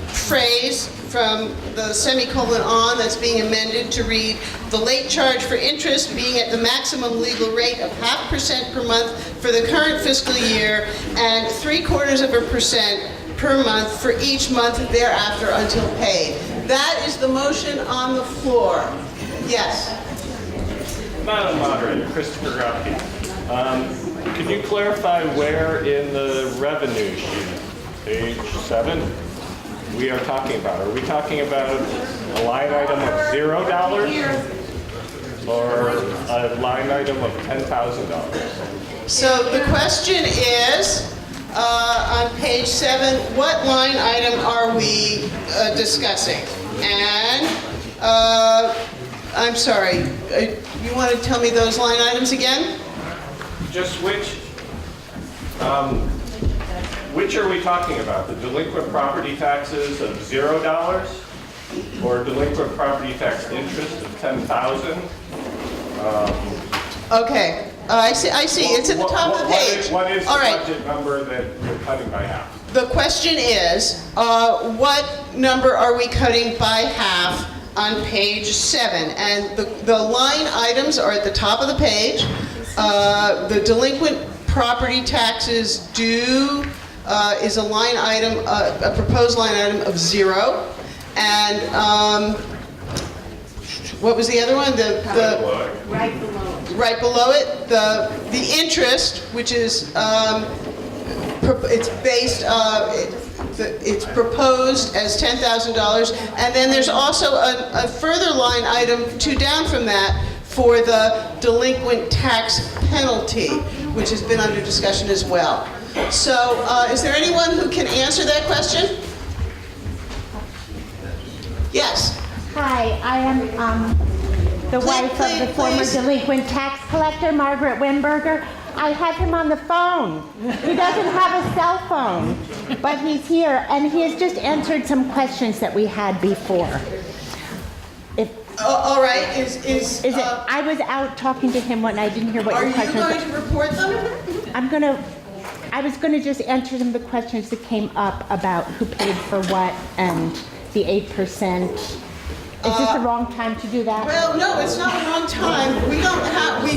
phrase from the semicolon on that's being amended to read, the late charge for interest being at the maximum legal rate of 0.5% per month for the current fiscal year and 0.75% per month for each month thereafter until paid. That is the motion on the floor. Yes. Madam Moderator, Christopher Grafke. Could you clarify where in the revenue sheet, page 7, we are talking about? Are we talking about a line item of $0 or a line item of $10,000? So the question is, on page 7, what line item are we discussing? And, I'm sorry, you want to tell me those line items again? Just which are we talking about? The delinquent property taxes of $0 or delinquent property tax interest of $10,000? Okay, I see. It's at the top of the page. What is the All right. budget number that you're cutting by half? The question is, what number are we cutting by half on page 7? And the line items are at the top of the page. The delinquent property taxes due is a line item, a proposed line item of 0. And what was the other one? Right below it. Right below it, the interest, which is it's based it's proposed as $10,000. And then there's also a further line item, 2 down from that, for the delinquent tax penalty, which has been under discussion as well. So is there anyone who can answer that question? Yes. Hi, I am the wife of the former delinquent tax collector, Margaret Wimberger. I have him on the phone. He doesn't have a cell phone, but he's here, and he has just answered some questions that we had before. All right, I was out talking to him when I didn't hear what your questions were. Are you going to report them? I was gonna just answer some of the questions that came up about who paid for what and the 8%. Is this the wrong time to do that? Well, no, it's not the wrong time. We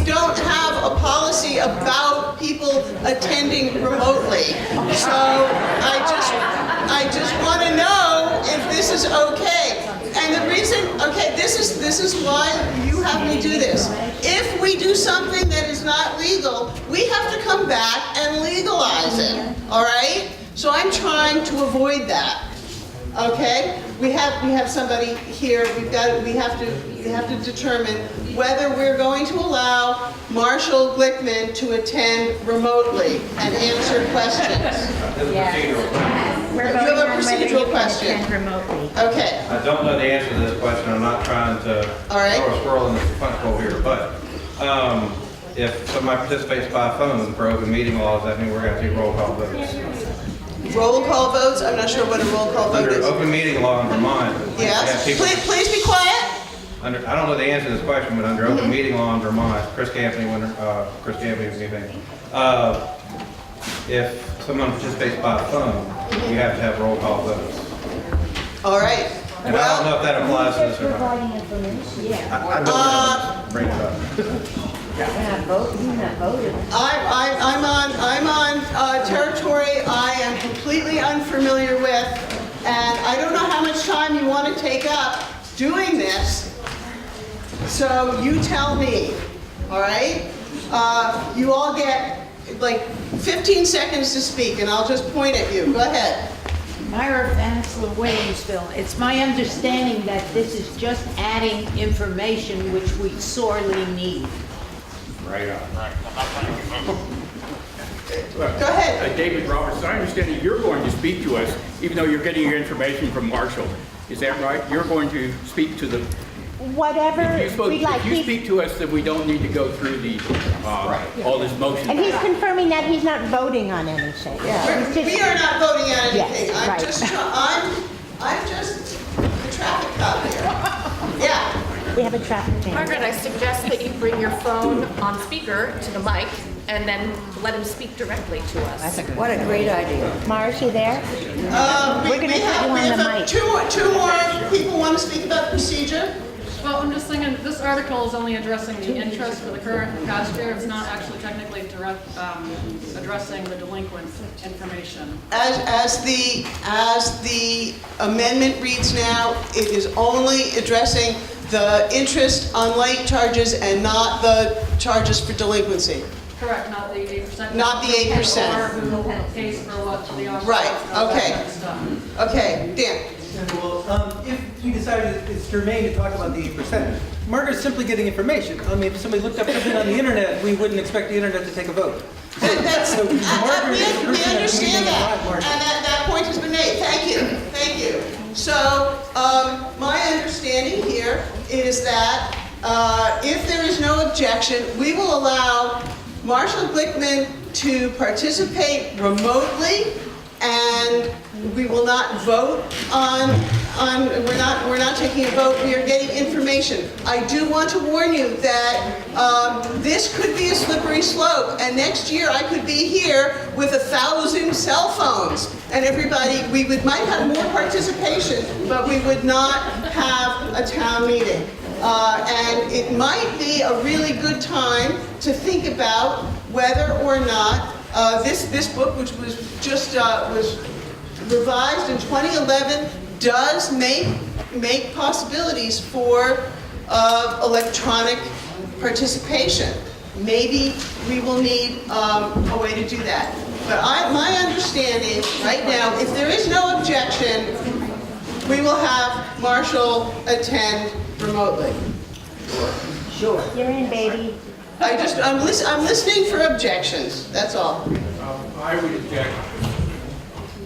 don't have a policy about people attending remotely. So I just want to know if this is okay. And the reason, okay, this is why you have me do this. If we do something that is not legal, we have to come back and legalize it. All right? So I'm trying to avoid that. Okay? We have somebody here. We have to determine whether we're going to allow Marshall Glickman to attend remotely and answer questions. We're You have voting a on whether procedural you can question. attend remotely. Okay. I don't know the answer to this question. I'm not trying to All right. throw a squirrel in the punch bowl here, but if somebody participates by phone for open meeting laws, that means we're going to do roll call votes. Roll call votes? I'm not sure what a roll call vote Under is. open meeting law in Vermont. Yes. Please be quiet. I don't know the answer to this question, but under open meeting law in Vermont, Chris Campany, if someone participates by phone, you have to have roll call votes. All right. And I don't know if that applies to this or not. Providing information. I don't know. Bring it up. I'm on territory I am completely unfamiliar with, and I don't know how much time you want to take up doing this. So you tell me, all right? You all get like 15 seconds to speak, and I'll just point at you. Go ahead. Myra Vansla, Williamsville. It's my understanding that this is just adding information which we sorely need. Right on. Go ahead. David Roberts, I understand that you're going to speak to us, even though you're getting your information from Marshall. Is that right? You're going to speak to the... Whatever we'd like. If you speak to us, then we don't need to go through the all this motion. And he's confirming that he's not voting on anything. We are not voting on anything. Yes, I'm right. just the traffic cop here. Yeah. We have a traffic jam. Margaret, I suggest that you bring your phone on speaker to the mic and then let him speak directly to us. What a great idea. Mara, you there? We're going to put you on the mic. Two more people want to speak about procedure. Well, I'm just thinking, this article is only addressing the interest for the current and past year. It's not actually technically addressing the delinquent information. As the amendment reads now, it is only addressing the interest on late charges and not the charges for delinquency. Correct, not the 8%. Not the 8%. Or who pays for what the officer. Right, okay. That kind of stuff. Okay, Dan. Well, if you decided it's germane to talk about the 8%, Margaret's simply getting information. I mean, if somebody looked up something on the internet, we wouldn't expect the internet to take a vote. We understand that, and that point has been made. Thank you. So, my understanding here is that if there is no objection, we will allow Marshall Glickman to participate remotely, and we will not vote on we're not taking a vote, we are getting information. I do want to warn you that this could be a slippery slope, and next year I could be here with 1,000 cell phones, and everybody, might have more participation, but we would not have a town meeting. And it might be a really good time to think about whether or not this book, which was just was revised in 2011, does make possibilities for electronic participation. Maybe we will need a way to do that. But my understanding right now, if there is no objection, we will have Marshall attend remotely. Sure. You're in, baby. I'm listening for objections, that's all. I would object.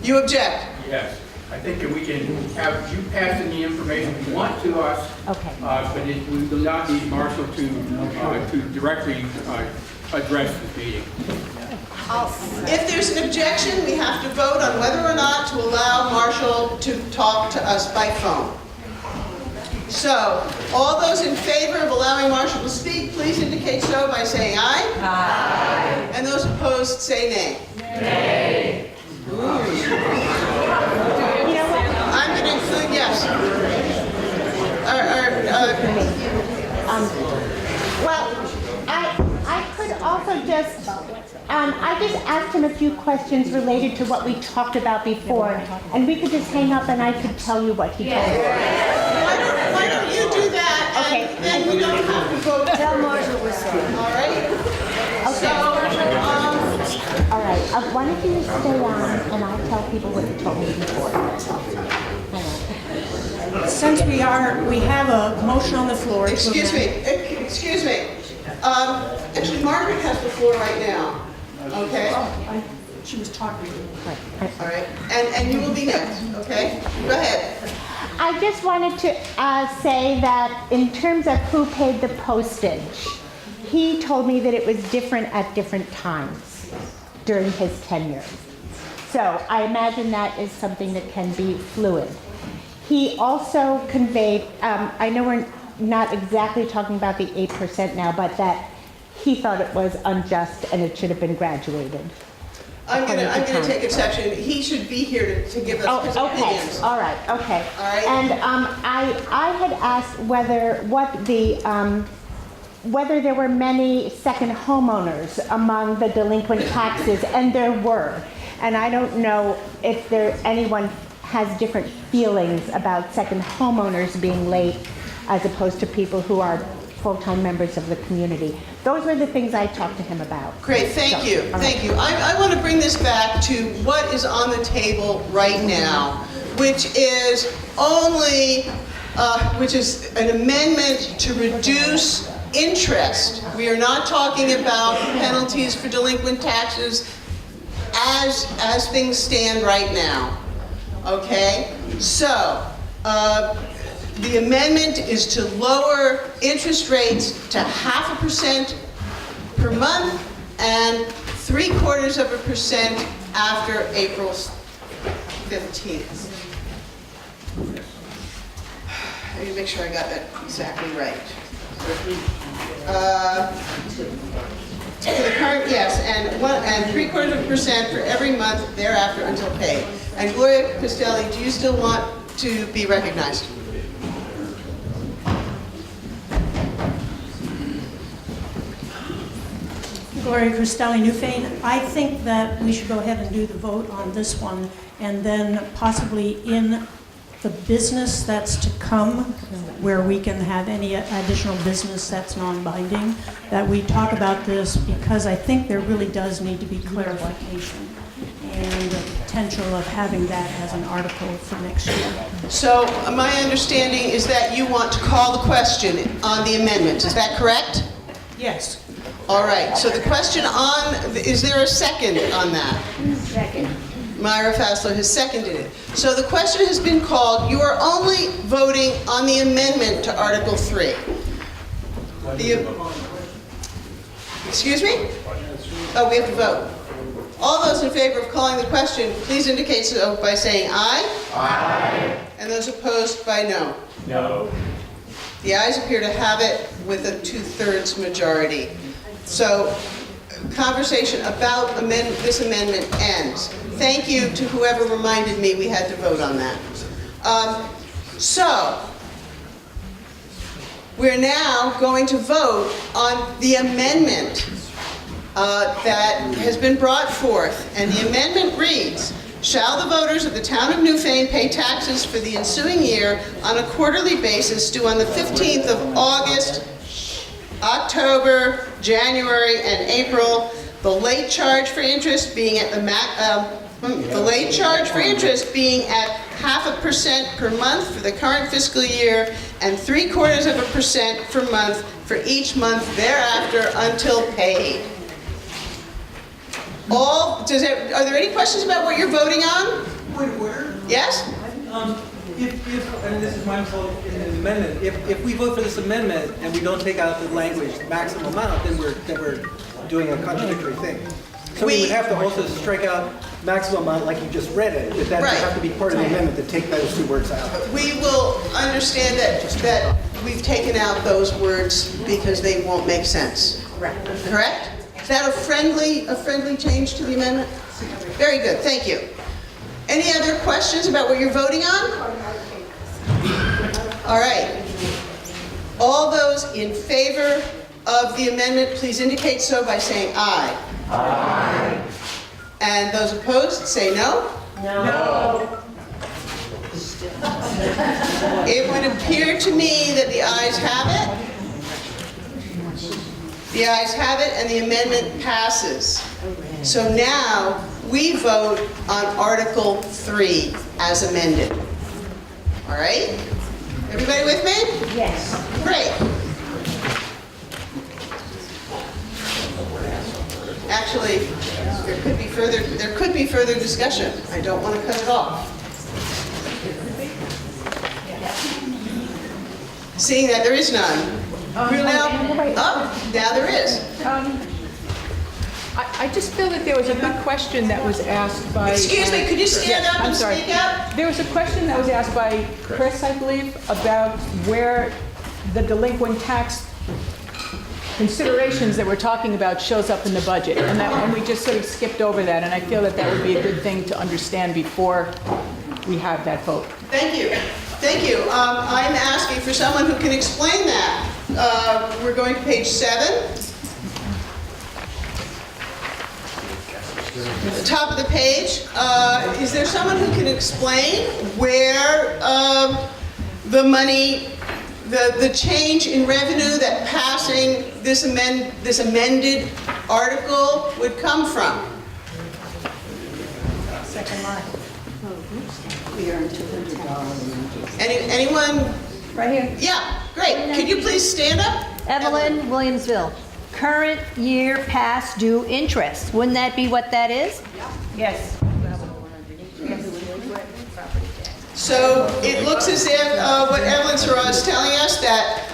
You object? Yes. I think that we can have you pass in the information you want to us. Okay. But we do not need Marshall to directly address the meeting. If there's an objection, we have to vote on whether or not to allow Marshall to talk to us by phone. So, all those in favor of allowing Marshall to speak, please indicate so by saying aye. Aye. And those opposed, say nay. Nay. I'm going to include yes. Well, I could also just, I just asked him a few questions related to what we talked about before, and we could just hang up and I could tell you what he told me. Why don't you do that, okay. And then we don't have to vote. Tell Marshall we're sorry. All right? Okay. All right, why don't you stay on and I'll tell people what you told me before. Since we have a motion on the floor. Excuse me. Actually, Margaret has the floor right now. Okay? She was talking. All right. And you will be next, okay? Go ahead. I just wanted to say that in terms of who paid the postage, he told me that it was different at different times during his tenure. So I imagine that is something that can be fluid. He also conveyed, I know we're not exactly talking about the 8% now, but that he thought it was unjust and it should have been graduated. I'm gonna take exception. He should be here to give us his opinions. All right, okay. All right. And I had asked whether there were many second homeowners among the delinquent taxes, and there were. And I don't know if anyone has different feelings about second homeowners being late as opposed to people who are full-time members of the community. Those were the things I talked to him about. Great, thank you. I want to bring this back to what is on the table right now, which is an amendment to reduce interest. We are not talking about penalties for delinquent taxes as things stand right now. Okay? So, the amendment is to lower interest rates to 0.5% per month and 0.75% after April 15th. Let me make sure I got that exactly right. For the current, yes, and 0.75% for every month thereafter until paid. And Gloria Costelli, do you still want to be recognized? Gloria Costelli, Newfane. I think that we should go ahead and do the vote on this one, and then possibly in the business that's to come, where we can have any additional business that's non-binding, that we talk about this, because I think there really does need to be clarification and the potential of having that as an article for next year. So my understanding is that you want to call the question on the amendment. Is that correct? Yes. All right. So the question is there a second on that? Second. Myra Fassler has seconded it. So the question has been called. You are only voting on the amendment to Article 3. Excuse me? Oh, we have to vote. All those in favor of calling the question, please indicate so by saying aye. Aye. And those opposed by no. No. The ayes appear to have it with a 2/3 majority. So conversation about this amendment ends. Thank you to whoever reminded me we had to vote on that. So we're now going to vote on the amendment that has been brought forth, and the amendment reads, shall the voters of the Town of Newfane pay taxes for the ensuing year on a quarterly basis due on the 15th of August, October, January, and April The late charge for interest being at the late charge for interest being at 0.5% per month for the current fiscal year and 0.75% per month for each month thereafter until paid. Are there any questions about what you're voting on? Point of order. Yes? If, and this is my fault in the amendment, if we vote for this amendment and we don't take out the language maximum amount, then we're doing a contradictory thing. So we would have to also strike out maximum amount like you just read it, but that would have to be part of the amendment to take those two words out. We will understand that we've taken out those words because they won't make sense. Correct? Is that a friendly change to the amendment? Very good, thank you. Any other questions about what you're voting on? All right. All those in favor of the amendment, please indicate so by saying aye. Aye. And those opposed, say no. No. It would appear to me that the ayes have it. The ayes have it, and the amendment passes. So now, we vote on Article 3 as amended. All right? Everybody with me? Yes. Great. Actually, there could be further discussion. I don't want to cut it off. Seeing that there is none. Now there is. I just feel that there was a good question that was asked by... Excuse me, could you stand up and speak up? There was a question that was asked by Chris, I believe, about where the delinquent tax considerations that we're talking about shows up in the budget. And we just sort of skipped over that, and I feel that that would be a good thing to understand before we have that vote. Thank you. Thank you. I'm asking for someone who can explain that. We're going to page 7. At the top of the page, is there someone who can explain where the money, the change in revenue that passing this amended article would come from? Second line. We earned $200. Anyone? Right here. Yeah, great. Could you please stand up? Evelyn Williamsville. Current year past due interest. Wouldn't that be what that is? Yes. So it looks as if what Evelyn Sarah is telling us that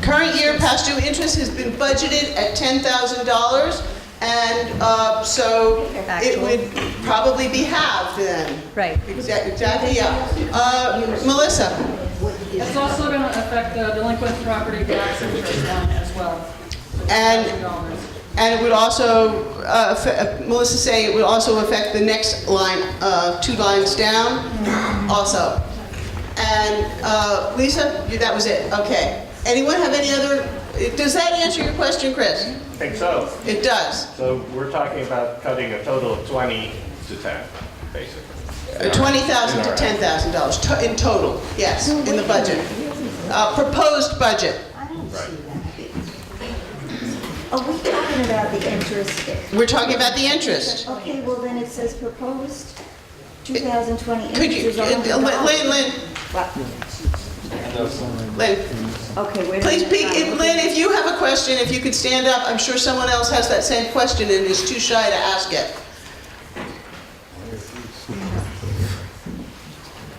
current year past due interest has been budgeted at $10,000, and so it would probably be halved then. Right. Exactly. Yeah. Melissa. It's also going to affect the delinquent property tax interest line as well. And it would also, Melissa's saying it would also affect the next line, 2 lines down, also. And Lisa, that was it. Okay. Anyone have any other? Does that answer your question, Chris? I think so. It does. So we're talking about cutting a total of 20 to 10, basically. $20,000 to $10,000 in total, yes, in the budget. Proposed budget. Right. Are we talking about the interest? We're talking about the interest. Okay, well then it says proposed 2020 Could you, interest is $100. Lynn. Okay, wait a Please, minute. Lynn, if you have a question, if you could stand up, I'm sure someone else has that same question and is too shy to ask it.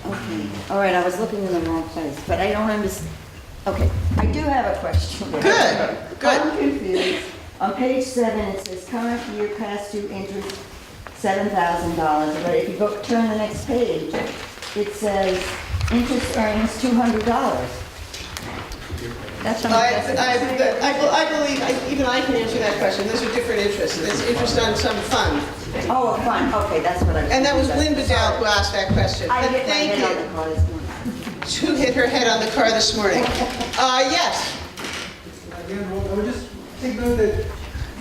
Okay, all right, I was looking in the wrong place, but I don't understand. Okay, I do have a question. Good. I'm confused. On page 7, it says current year past due interest, $7,000. But if you go turn the next page, it says interest earnings, $200. That's what I'm guessing. I believe, even I can answer that question. Those are different interests. There's interest on some fund. Oh, a fund, okay, that's what I was. And that was Lynn Bedell who asked that question. I hit my Thank head on you. the car this morning. Who hit her head on the car this morning? Yes. I would just take note that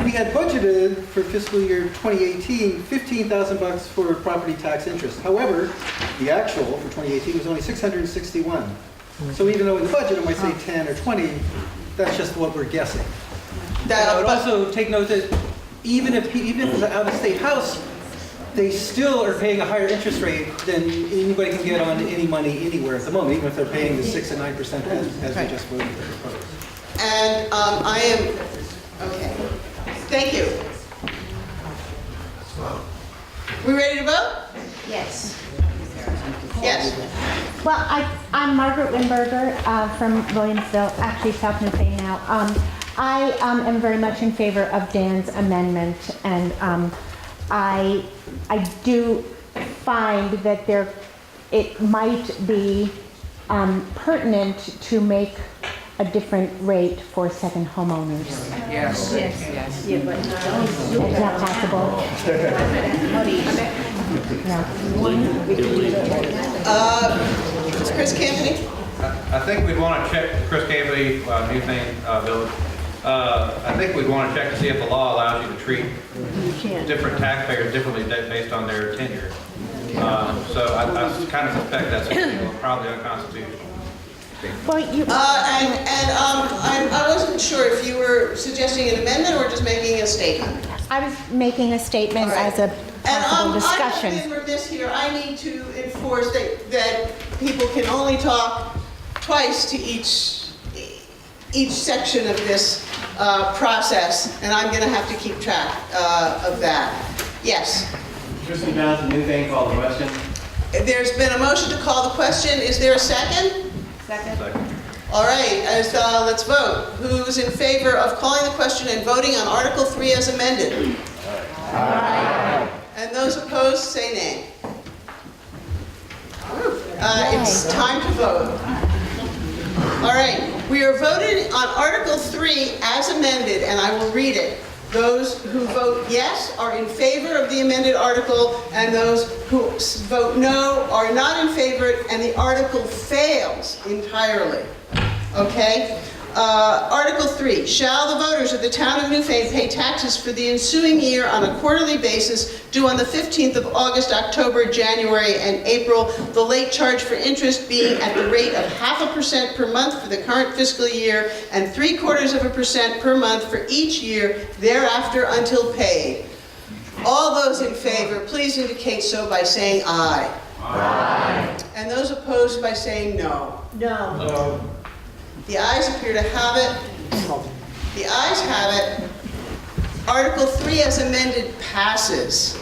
we had budgeted for fiscal year 2018, $15,000 for property tax interest. However, the actual for 2018 was only $661. So even though in the budget it might say 10 or 20, that's just what we're guessing. And I would also take note that even if it's an out-of-state house, they still are paying a higher interest rate than anybody can get on any money anywhere at the moment, even if they're paying the 6 and 9% as we just voted. And I am, okay, thank you. We ready to vote? Yes. Yes. Well, I'm Margaret Wimberger from Williamsville, actually South Newfane now. I am very much in favor of Dan's amendment, and I do find that it might be pertinent to make a different rate for second homeowners. Yes. Yeah, but It's not possible. Chris Campany? I think we'd want to check, Chris Campbell, Newfane Village. I think we'd want to check to see if the law allows you to treat different taxpayers differently based on their tenure. So I kind of suspect that's probably unconstitutional. Well, I wasn't sure if you were suggesting an amendment or just making a statement. I was making a statement as a possible discussion. I'm in favor of this here. I need to enforce that people can only talk twice to each section of this process, and I'm going to have to keep track of that. Yes? Trustee Johnson, Newfane, call the question. There's been a motion to call the question. Is there a second? Second. All right, let's vote. Who's in favor of calling the question and voting on Article 3 as amended? Aye. And those opposed, say nay. It's time to vote. All right, we are voting on Article 3 as amended, and I will read it. Those who vote yes are in favor of the amended article, and those who vote no are not in favor, and the article fails entirely. Okay? Article 3, shall the voters of the Town of Newfane pay taxes for the ensuing year on a quarterly basis due on the 15th of August, October, January, and April, the late charge for interest being at the rate of 0.5% per month for the current fiscal year and 0.75% per month for each year thereafter until paid. All those in favor, please indicate so by saying aye. Aye. And those opposed by saying no. No. The ayes appear to have it. The ayes have it. Article 3 as amended passes.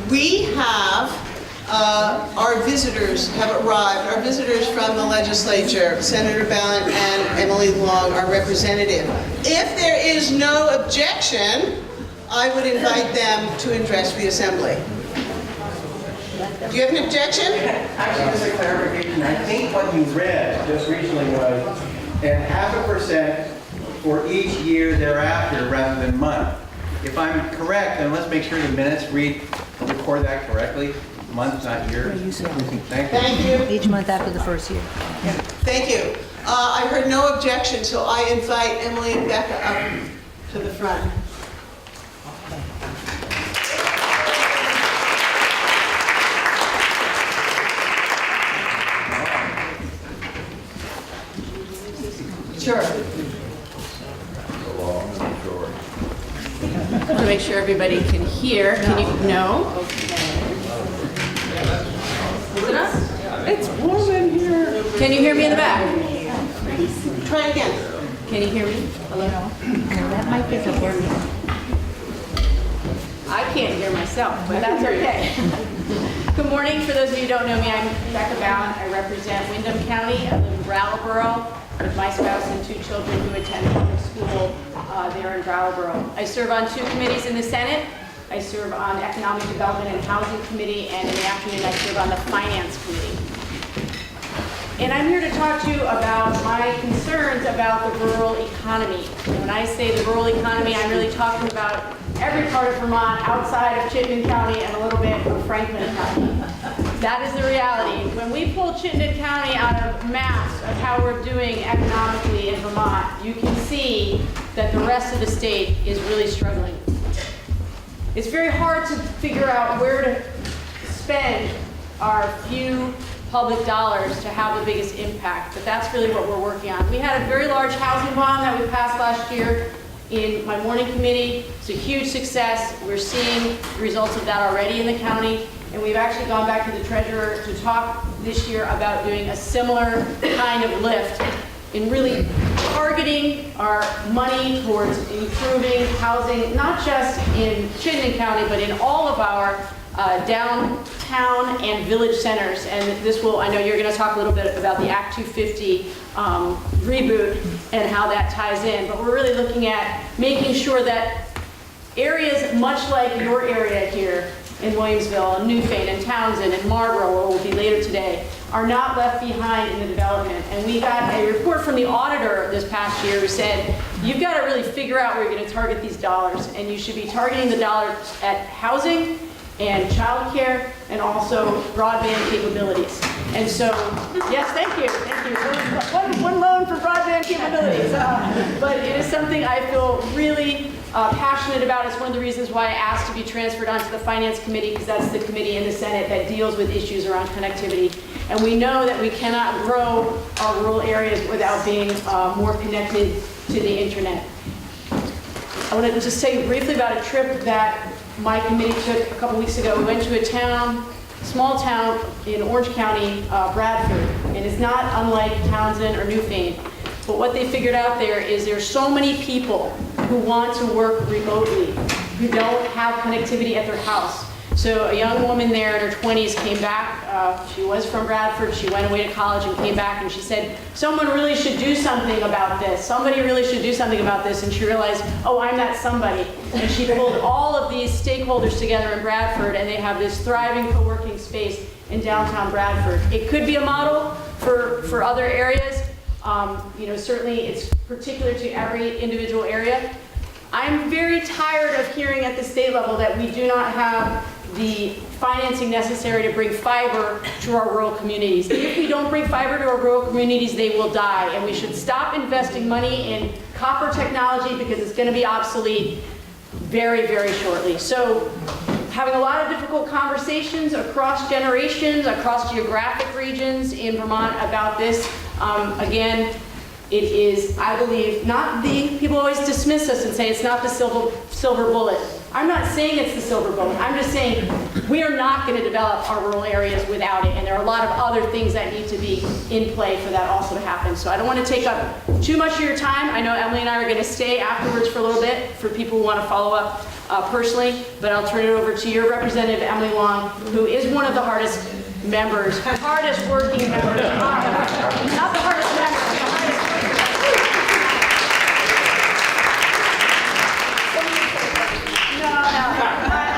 We have, our visitors have arrived. Our visitors from the legislature, Senator Ballot and Emily Long, our representative. If there is no objection, I would invite them to address the assembly. Do you have an objection? Actually, just a clarification. I think what you read just recently was, and 0.5% for each year thereafter rather than month. If I'm correct, then let's make sure the minutes record that correctly. Month, not year. Thank you. Thank you. Each month after the first year. Thank you. I heard no objection, so I invite Emily and Becca up to the front. Sure. To make sure everybody can hear. Can you? No? Okay. Is it us? It's warm in here. Can you hear me in the back? Try again. Can you hear me? Hello? That might be working. I can't hear myself, but that's okay. Good morning. For those of you who don't know me, I'm Rebecca Ballot. I represent Windham County. I live in Brattleboro with my spouse and 2 children who attend public school there in Brattleboro. I serve on 2 committees in the Senate. I serve on Economic Development and Housing Committee, and in the afternoon I serve on the Finance Committee. And I'm here to talk to you about my concerns about the rural economy. And when I say the rural economy, I'm really talking about every part of Vermont outside of Chittenden County and a little bit of Franklin County. That is the reality. When we pull Chittenden County out of maps of how we're doing economically in Vermont, you can see that the rest of the state is really struggling. It's very hard to figure out where to spend our few public dollars to have the biggest impact, but that's really what we're working on. We had a very large housing bond that we passed last year in my morning committee. It's a huge success. We're seeing the results of that already in the county, and we've actually gone back to the treasurer to talk this year about doing a similar kind of lift in really targeting our money towards improving housing, not just in Chittenden County, but in all of our downtown and village centers. And this will, I know you're going to talk a little bit about the Act 250 reboot and how that ties in, but we're really looking at making sure that areas much like your area here in Williamsville, and Newfane, and Townsend, and Marlborough, where we'll be later today, are not left behind in the development. And we got a report from the auditor this past year who said, you've got to really figure out where you're going to target these dollars, and you should be targeting the dollars at housing and childcare and also broadband capabilities. And so, yes, thank you. One loan for broadband capabilities. But it is something I feel really passionate about. It's one of the reasons why I asked to be transferred onto the Finance Committee, because that's the committee in the Senate that deals with issues around connectivity. And we know that we cannot grow our rural areas without being more connected to the internet. I want to just say briefly about a trip that my committee took a couple weeks ago. We went to a town, small town in Orange County, Bradford, and it's not unlike Townsend or Newfane. But what they figured out there is there's so many people who want to work remotely, who don't have connectivity at their house. So a young woman there in her 20s came back. She was from Bradford. She went away to college and came back, and she said, someone really should do something about this. Somebody really should do something about this. And she realized, oh, I'm that somebody. And she pulled all of these stakeholders together in Bradford, and they have this thriving co-working space in downtown Bradford. It could be a model for other areas. Certainly it's particular to every individual area. I'm very tired of hearing at the state level that we do not have the financing necessary to bring fiber to our rural communities. If we don't bring fiber to our rural communities, they will die, and we should stop investing money in copper technology because it's going to be obsolete very, very shortly. So having a lot of difficult conversations across generations, across geographic regions in Vermont about this. Again, it is, I believe, not the, people always dismiss us and say it's not the silver bullet. I'm not saying it's the silver bullet. I'm just saying we are not going to develop our rural areas without it, and there are a lot of other things that need to be in play for that also to happen. So I don't want to take up too much of your time. I know Emily and I are going to stay afterwards for a little bit for people who want to follow up personally, but I'll turn it over to your representative, Emily Long, who is one of the hardest members, hardest working members, not the hardest member, the hardest working member. I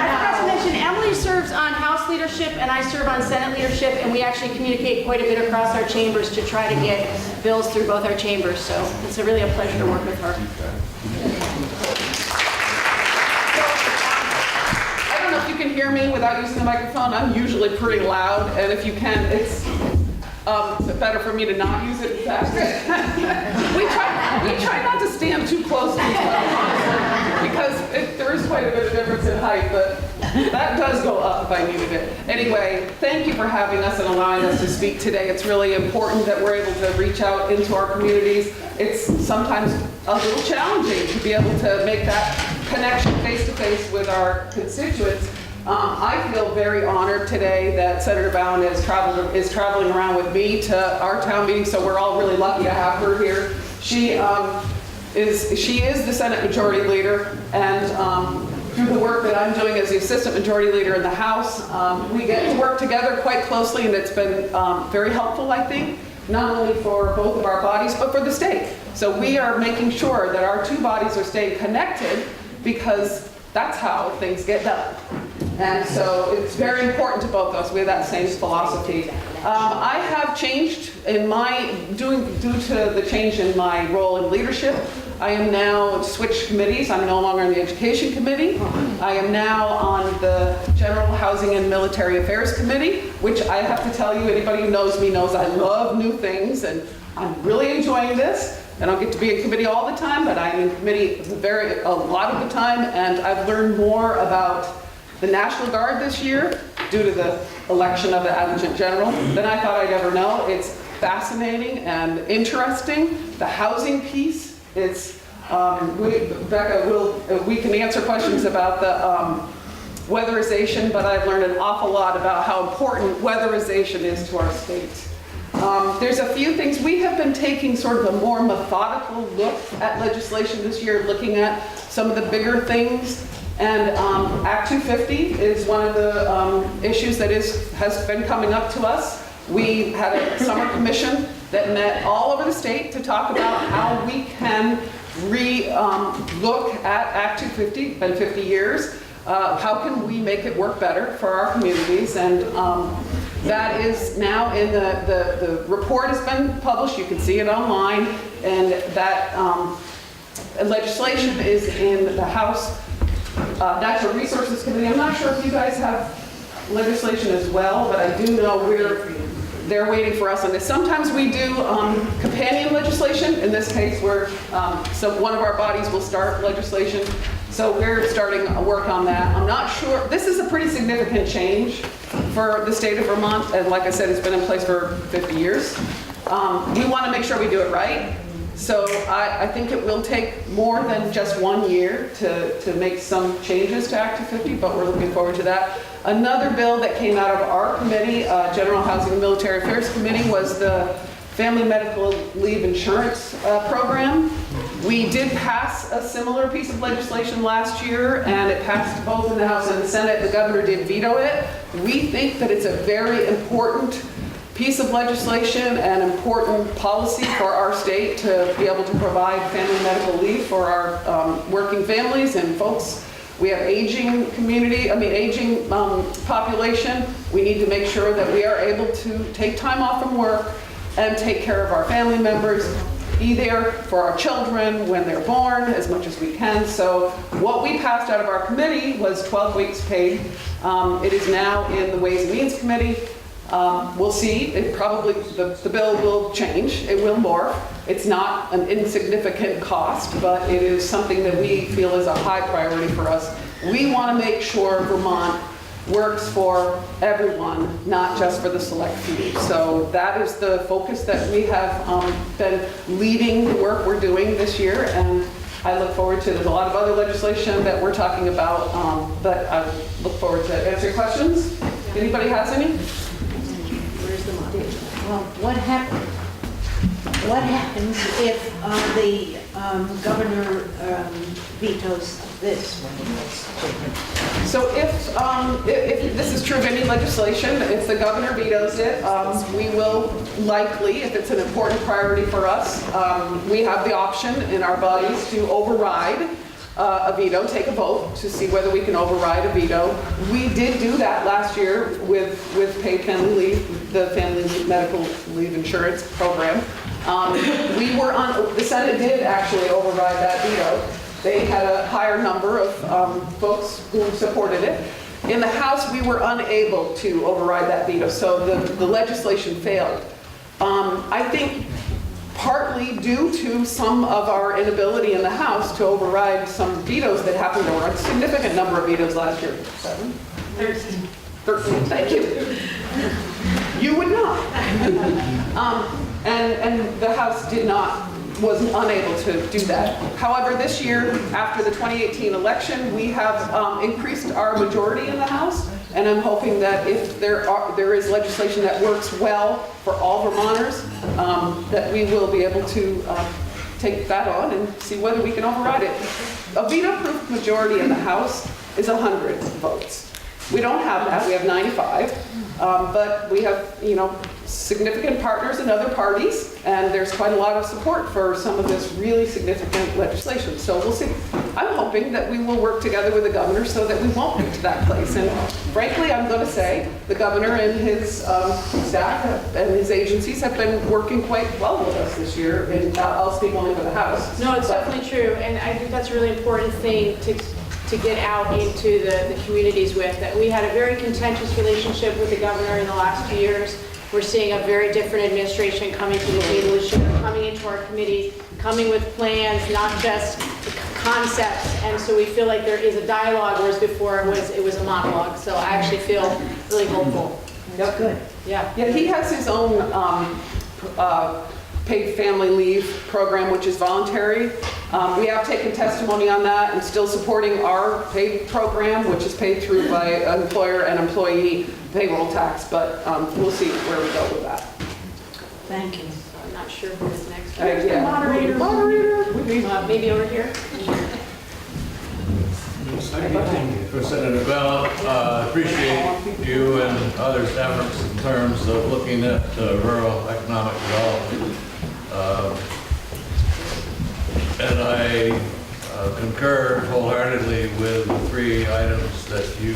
forgot to mention, Emily serves on House leadership and I serve on Senate leadership, and we actually communicate quite a bit across our chambers to try to get bills through both our chambers, so it's really a pleasure to work with her. I don't know if you can hear me without using the microphone. I'm usually pretty loud, and if you can, it's better for me to not use it. we try not to stand too close to each other because there is quite a bit of difference in height, but that does go up if I needed it. Anyway, thank you for having us and allowing us to speak today. It's really important that we're able to reach out into our communities. It's sometimes a little challenging to be able to make that connection face-to-face with our constituents. I feel very honored today that Senator Bowen is traveling around with me to our town meeting, so we're all really lucky to have her here. She is the Senate Majority Leader, and through the work that I'm doing as the Assistant Majority Leader in the House, we get to work together quite closely, and it's been very helpful, I think, not only for both of our bodies, but for the state. So we are making sure that our two bodies are staying connected, because that's how things get done. And so it's very important to both of us. We have that same philosophy. I have changed in due to the change in my role in leadership. I am now switched committees. I'm no longer in the Education Committee. I am now on the General Housing and Military Affairs Committee, which I have to tell you, anybody who knows me knows I love new things, and I'm really enjoying this. I don't get to be in committee all the time, but I'm in committee a lot of the time, and I've learned more about the National Guard this year due to the election of the Adjutant General than I thought I'd ever know. It's fascinating and interesting. The housing piece, it's, Becca, we can answer questions about the weatherization, but I've learned an awful lot about how important weatherization is to our state. There's a few things. We have been taking sort of a more methodical look at legislation this year, looking at some of the bigger things. And Act 250 is one of the issues that has been coming up to us. We had a summer commission that met all over the state to talk about how we can look at Act 250. It's been 50 years. How can we make it work better for our communities? And that is now in the report has been published. You can see it online. And that legislation is in the House Natural Resources Committee. I'm not sure if you guys have legislation as well, but I do know they're waiting for us on this. Sometimes we do companion legislation. In this case, one of our bodies will start legislation. So we're starting work on that. I'm not sure. This is a pretty significant change for the state of Vermont. And like I said, it's been in place for 50 years. We want to make sure we do it right. So I think it will take more than just 1 year to make some changes to Act 250, but we're looking forward to that. Another bill that came out of our committee, General Housing and Military Affairs Committee, was the Family Medical Leave Insurance Program. We did pass a similar piece of legislation last year, and it passed both in the House and the Senate. The governor did veto it. We think that it's a very important piece of legislation and important policy for our state to be able to provide family medical leave for our working families and folks. We have aging population. We need to make sure that we are able to take time off from work and take care of our family members, be there for our children when they're born as much as we can. So what we passed out of our committee was 12 weeks paid. It is now in the Ways and Means Committee. We'll see. It probably, the bill will change. It will morph. It's not an insignificant cost, but it is something that we feel is a high priority for us. We want to make sure Vermont works for everyone, not just for the select few. So that is the focus that we have been leading the work we're doing this year, and I look forward to, there's a lot of other legislation that we're talking about, but I look forward to answering questions. Anybody has any? Well, what happens if the governor vetoes this one? So if this is true of any legislation, if the governor vetoes it, we will likely, if it's an important priority for us, we have the option in our bodies to override a veto, take a vote to see whether we can override a veto. We did do that last year with paid family leave, the Family Medical Leave Insurance Program. The Senate did actually override that veto. They had a higher number of folks who supported it. In the House, we were unable to override that veto, so the legislation failed. I think partly due to some of our inability in the House to override some vetoes that happened. There were a significant number of vetoes last year. 7? 13. 13, thank you. You would not. And the House was unable to do that. However, this year, after the 2018 election, we have increased our majority in the House, and I'm hoping that if there is legislation that works well for all Vermonters, that we will be able to take that on and see whether we can override it. A veto-proof majority in the House is 100 votes. We don't have that. We have 95, but we have, significant partners in other parties, and there's quite a lot of support for some of this really significant legislation. So we'll see. I'm hoping that we will work together with the governor so that we won't get to that place. And frankly, I'm going to say the governor and his staff and his agencies have been working quite well with us this year, and I'll speak only for the House. No, it's definitely true, and I think that's a really important thing to get out into the communities with, that we had a very contentious relationship with the governor in the last 2 years. We're seeing a very different administration coming to the table this year, coming into our committee, coming with plans, not just concepts, and so we feel like there is a dialogue, whereas before it was a monologue. So I actually feel really hopeful. Yep. Good. Yeah. Yeah, he has his own paid family leave program, which is voluntary. We have taken testimony on that and still supporting our paid program, which is paid through by employer and employee payroll tax, but we'll see where we go with that. Thank you. I'm not sure who's next. Yeah. Moderator. Maybe over here. Senator Ballot, appreciate you and others' efforts in terms of looking at rural economic development. And I concur wholeheartedly with the 3 items that you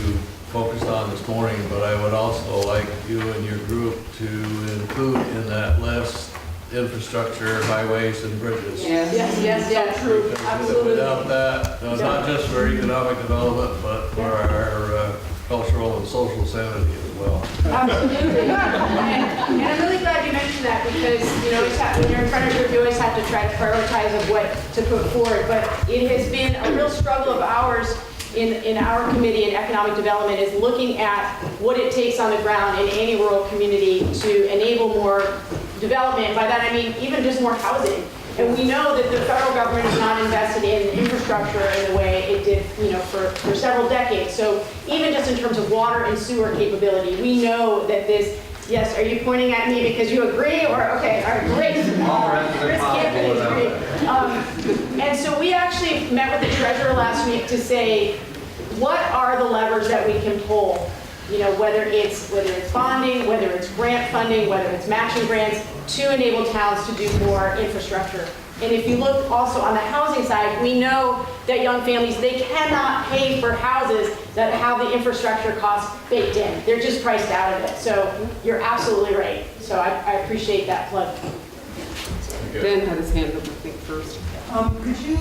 focused on this morning, but I would also like you and your group to include in that list infrastructure, highways, and bridges. Yes, true. Because Absolutely. without that, not just for economic development, but for our cultural and social sanity as well. Absolutely. And I'm really glad you mentioned that because, you know, when you're in front of a group, you always have to try to prioritize of what to put forward. But it has been a real struggle of ours in our committee in economic development is looking at what it takes on the ground in any rural community to enable more development. By that I mean even just more housing. And we know that the federal government has not invested in infrastructure in the way it did, you know, for several decades. So even just in terms of water and sewer capability, we know that this. Yes, are you pointing at me because you agree, or okay? All right, great. Chris can't agree. And so we actually met with the treasurer last week to say, what are the levers that we can pull? You know, whether it's bonding, whether it's grant funding, whether it's matching grants, to enable towns to do more infrastructure. And if you look also on the housing side, we know that young families, they cannot pay for houses that have the infrastructure costs baked in. They're just priced out of it. So you're absolutely right. So I appreciate that plug. Ben had his hand up, I think, first. Could you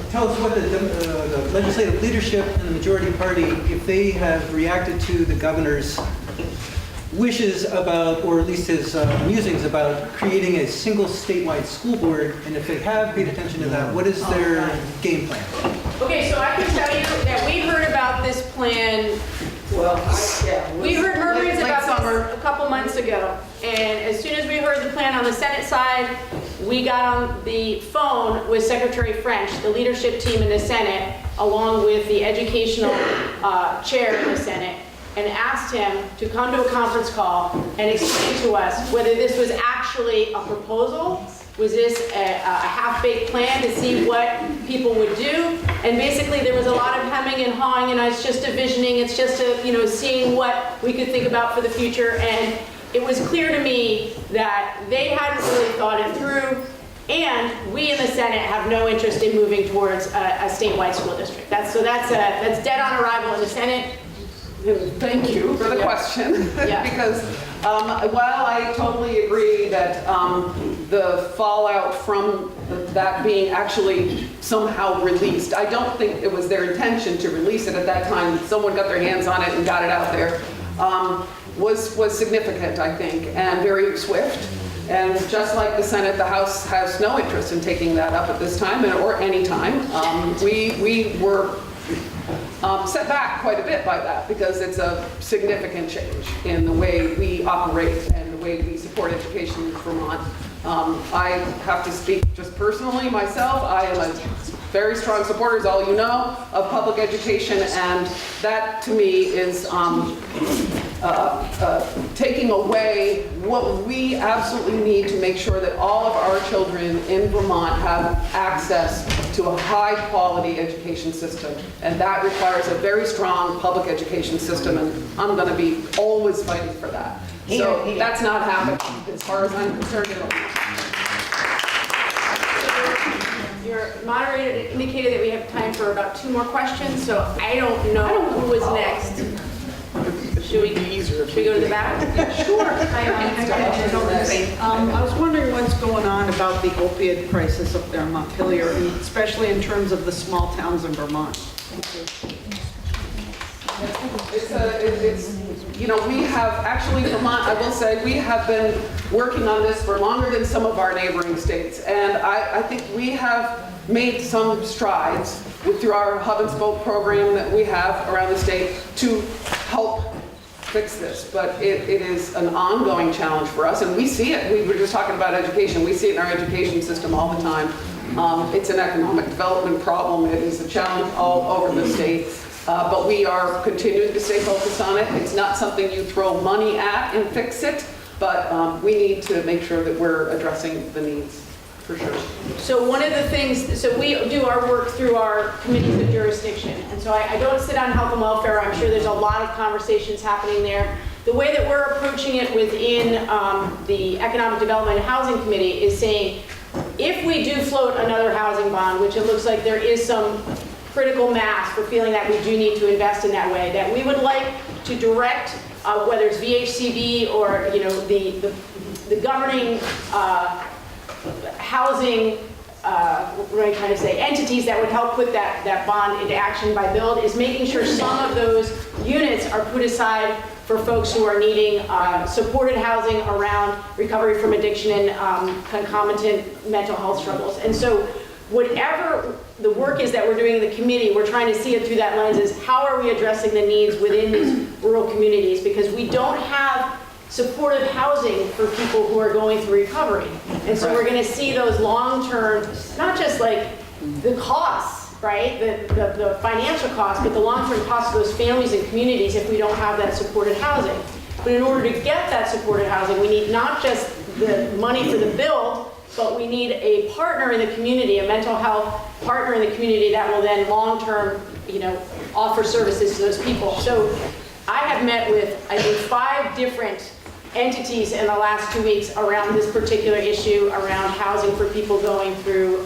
tell us what the legislative leadership and the majority party, if they have reacted to the governor's wishes about, or at least his musings about creating a single statewide school board, and if they have paid attention to that, what is their game plan? Okay, so I can tell you that we heard about this plan. Well, we heard murmurings late about summer. this a couple months ago. And as soon as we heard the plan on the Senate side, we got on the phone with Secretary French, the leadership team in the Senate, along with the educational chair in the Senate, and asked him to come to a conference call and explain to us whether this was actually a proposal, was this a half-baked plan to see what people would do, and basically there was a lot of hemming and hawing, and it's just a visioning, it's just a, you know, seeing what we could think about for the future, and it was clear to me that they hadn't really thought it through, and we in the Senate have no interest in moving towards a statewide school district. That's dead on arrival in the Senate. Thank you for the question. Yeah. Because while I totally agree that the fallout from that being actually somehow released, I don't think it was their intention to release it at that time. Someone got their hands on it and got it out there. Was significant, I think, and very swift. And just like the Senate, the House has no interest in taking that up at this time or any time. We were set back quite a bit by that because it's a significant change in the way we operate and the way we support education in Vermont. I have to speak just personally myself. I am a very strong supporter, as all you know, of public education, and that to me is taking away what we absolutely need to make sure that all of our children in Vermont have access to a high-quality education system. And that requires a very strong public education system, and I'm going to be always fighting for that. So that's not happening as far as I'm concerned at all. Your moderator indicated that we have time for about 2 more questions, so I don't know who was next. Should we go to the back? Sure. I was wondering what's going on about the opiate crisis up there in Montpelier, and especially in terms of the small towns in Vermont. You know, we have actually, Vermont, I will say, we have been working on this for longer than some of our neighboring states. And I think we have made some strides through our hub and spoke program that we have around the state to help fix this, but it is an ongoing challenge for us, and we see it. We were just talking about education. We see it in our education system all the time. It's an economic development problem. It is a challenge all over the state, but we are continuing to stay focused on it. It's not something you throw money at and fix it, but we need to make sure that we're addressing the needs, for sure. So one of the things, so we do our work through our committees of jurisdiction. And so I don't sit on health and welfare. I'm sure there's a lot of conversations happening there. The way that we're approaching it within the Economic Development and Housing Committee is saying, if we do float another housing bond, which it looks like there is some critical mass for feeling that we do need to invest in that way, that we would like to direct, whether it's VHCB or the governing housing, what am I trying to say, entities that would help put that bond into action by build, is making sure some of those units are put aside for folks who are needing supported housing around recovery from addiction and concomitant mental health struggles. And so whatever the work is that we're doing in the committee, we're trying to see it through that lens, is how are we addressing the needs within these rural communities? Because we don't have supportive housing for people who are going through recovery. And so we're gonna see those long-term, not just like the costs, right? The financial costs, but the long-term costs of those families and communities if we don't have that supported housing. But in order to get that supported housing, we need not just the money for the build, but we need a partner in the community, a mental health partner in the community that will then long-term, offer services to those people. So I have met with, I think, 5 different entities in the last 2 weeks around this particular issue, around housing for people going through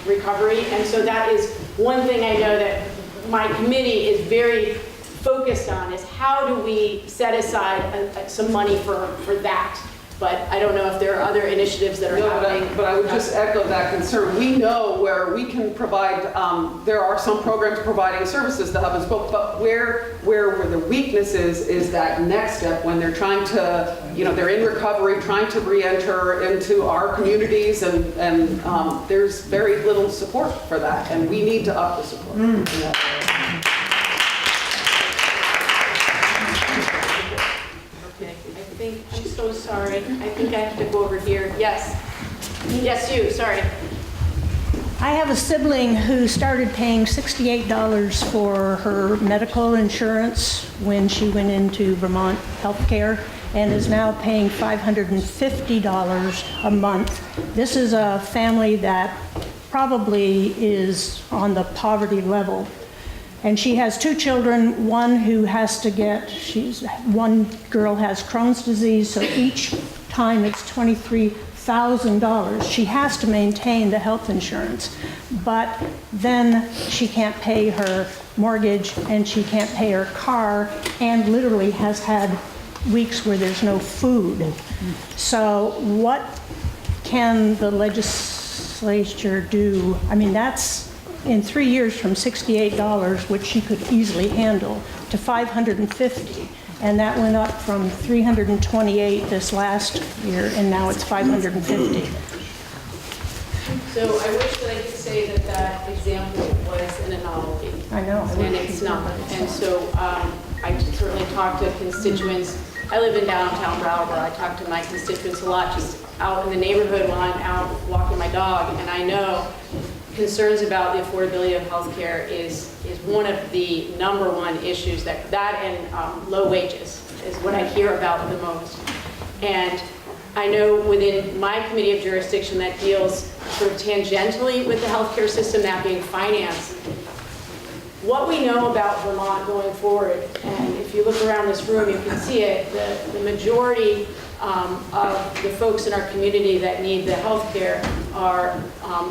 recovery. And so that is one thing I know that my committee is very focused on, is how do we set aside some money for that. But I don't know if there are other initiatives that are happening. But I would just echo that concern. We know where we can provide, there are some programs providing services to hub and spoke, but where the weakness is that next step when they're trying to, they're in recovery, trying to re-enter into our communities, and there's very little support for that, and we need to up the support. I'm so sorry. I think I have to go over here. Yes. Yes, you. Sorry. I have a sibling who started paying $68 for her medical insurance when she went into Vermont Healthcare, and is now paying $550 a month. This is a family that probably is on the poverty level. And she has 2 children, one who has to get, one girl has Crohn's disease, so each time it's $23,000. She has to maintain the health insurance, but then she can't pay her mortgage and she can't pay her car, and literally has had weeks where there's no food. So what can the legislature do? I mean, that's in 3 years from $68, which she could easily handle, to $550. And that went up from $328 this last year, and now it's $550. So I wish that I could say that that example was an anomaly. I know. And it's not. And so I certainly talk to constituents. I live in downtown Brattleboro. I talk to my constituents a lot, just out in the neighborhood when I'm out walking my dog, and I know concerns about the affordability of healthcare is one of the #1 issues, that and low wages is what I hear about the most. And I know within my committee of jurisdiction that deals sort of tangentially with the healthcare system, that being finance, what we know about Vermont going forward, and if you look around this room, you can see it, the majority of the folks in our community that need the health care are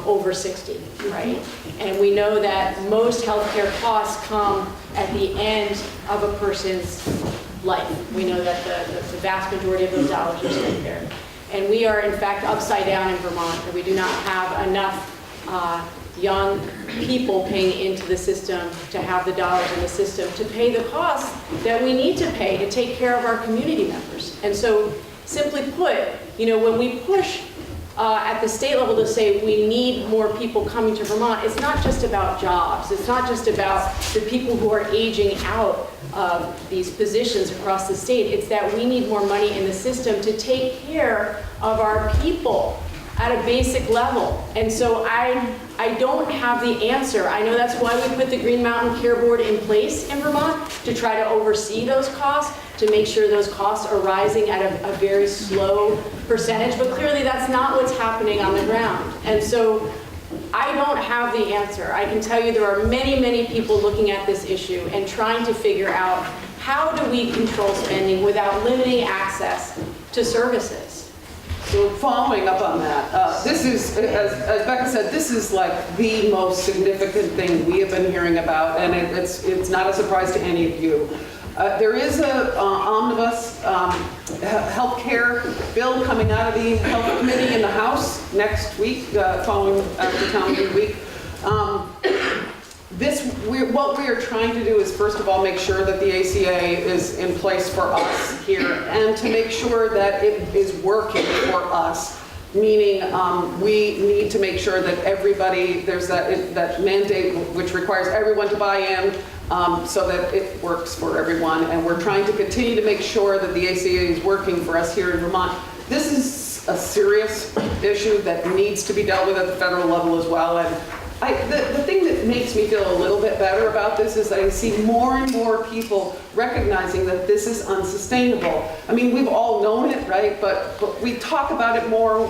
over 60, right? And we know that most healthcare costs come at the end of a person's life. We know that the vast majority of those dollars are spent there. And we are, in fact, upside down in Vermont, and we do not have enough young people paying into the system to have the dollars in the system to pay the costs that we need to pay to take care of our community members. And so, simply put, when we push at the state level to say we need more people coming to Vermont, it's not just about jobs. It's not just about the people who are aging out of these positions across the state. It's that we need more money in the system to take care of our people at a basic level. And so I don't have the answer. I know that's why we put the Green Mountain Care Board in place in Vermont, to try to oversee those costs, to make sure those costs are rising at a very slow percentage, but clearly that's not what's happening on the ground. And so I don't have the answer. I can tell you there are many, many people looking at this issue and trying to figure out how do we control spending without limiting access to services. So following up on that, this is, as Becca said, this is like the most significant thing we have been hearing about, and it's not a surprise to any of you. There is a omnibus healthcare bill coming out of the Health Committee in the House next week, following after town meeting week. What we are trying to do is, first of all, make sure that the ACA is in place for us here, and to make sure that it is working for us. Meaning, we need to make sure that everybody, there's that mandate which requires everyone to buy in, so that it works for everyone. And we're trying to continue to make sure that the ACA is working for us here in Vermont. This is a serious issue that needs to be dealt with at the federal level as well. And the thing that makes me feel a little bit better about this is I see more and more people recognizing that this is unsustainable. I mean, we've all known it, right? But we talk about it more.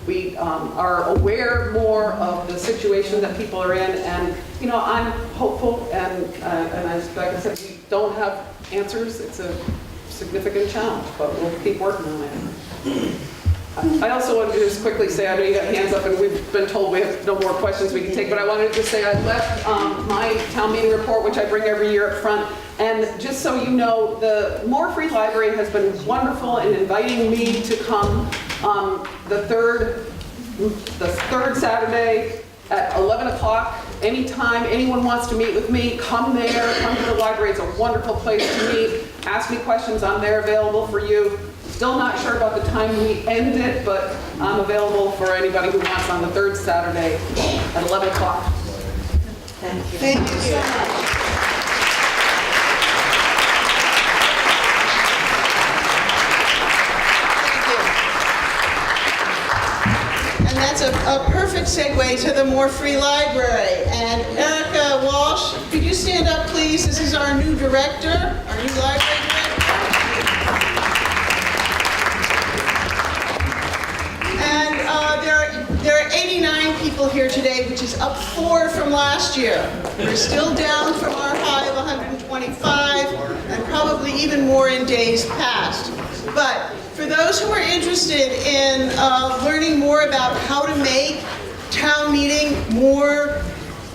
We are aware more of the situation that people are in. And, you know, I'm hopeful. And as Becca said, we don't have answers. It's a significant challenge, but we'll keep working on it. I also wanted to just quickly say, I know you got hands up and we've been told we have no more questions we can take, but I wanted to just say I left my town meeting report, which I bring every year up front. And just so you know, the More Free Library has been wonderful in inviting me to come the third Saturday at 11 o'clock. Anytime anyone wants to meet with me, come there, come to the library. It's a wonderful place to meet. Ask me questions, I'm there available for you. Still not sure about the time we end it, but I'm available for anybody who wants on the third Saturday at 11 o'clock. Thank you. Thank you so much. And that's a perfect segue to the More Free Library. And Erica Walsh, could you stand up, please? This is our new director, our new library director. There are 89 people here today, which is up 4 from last year. We're still down from our high of 125, and probably even more in days past. But for those who are interested in learning more about how to make town meeting more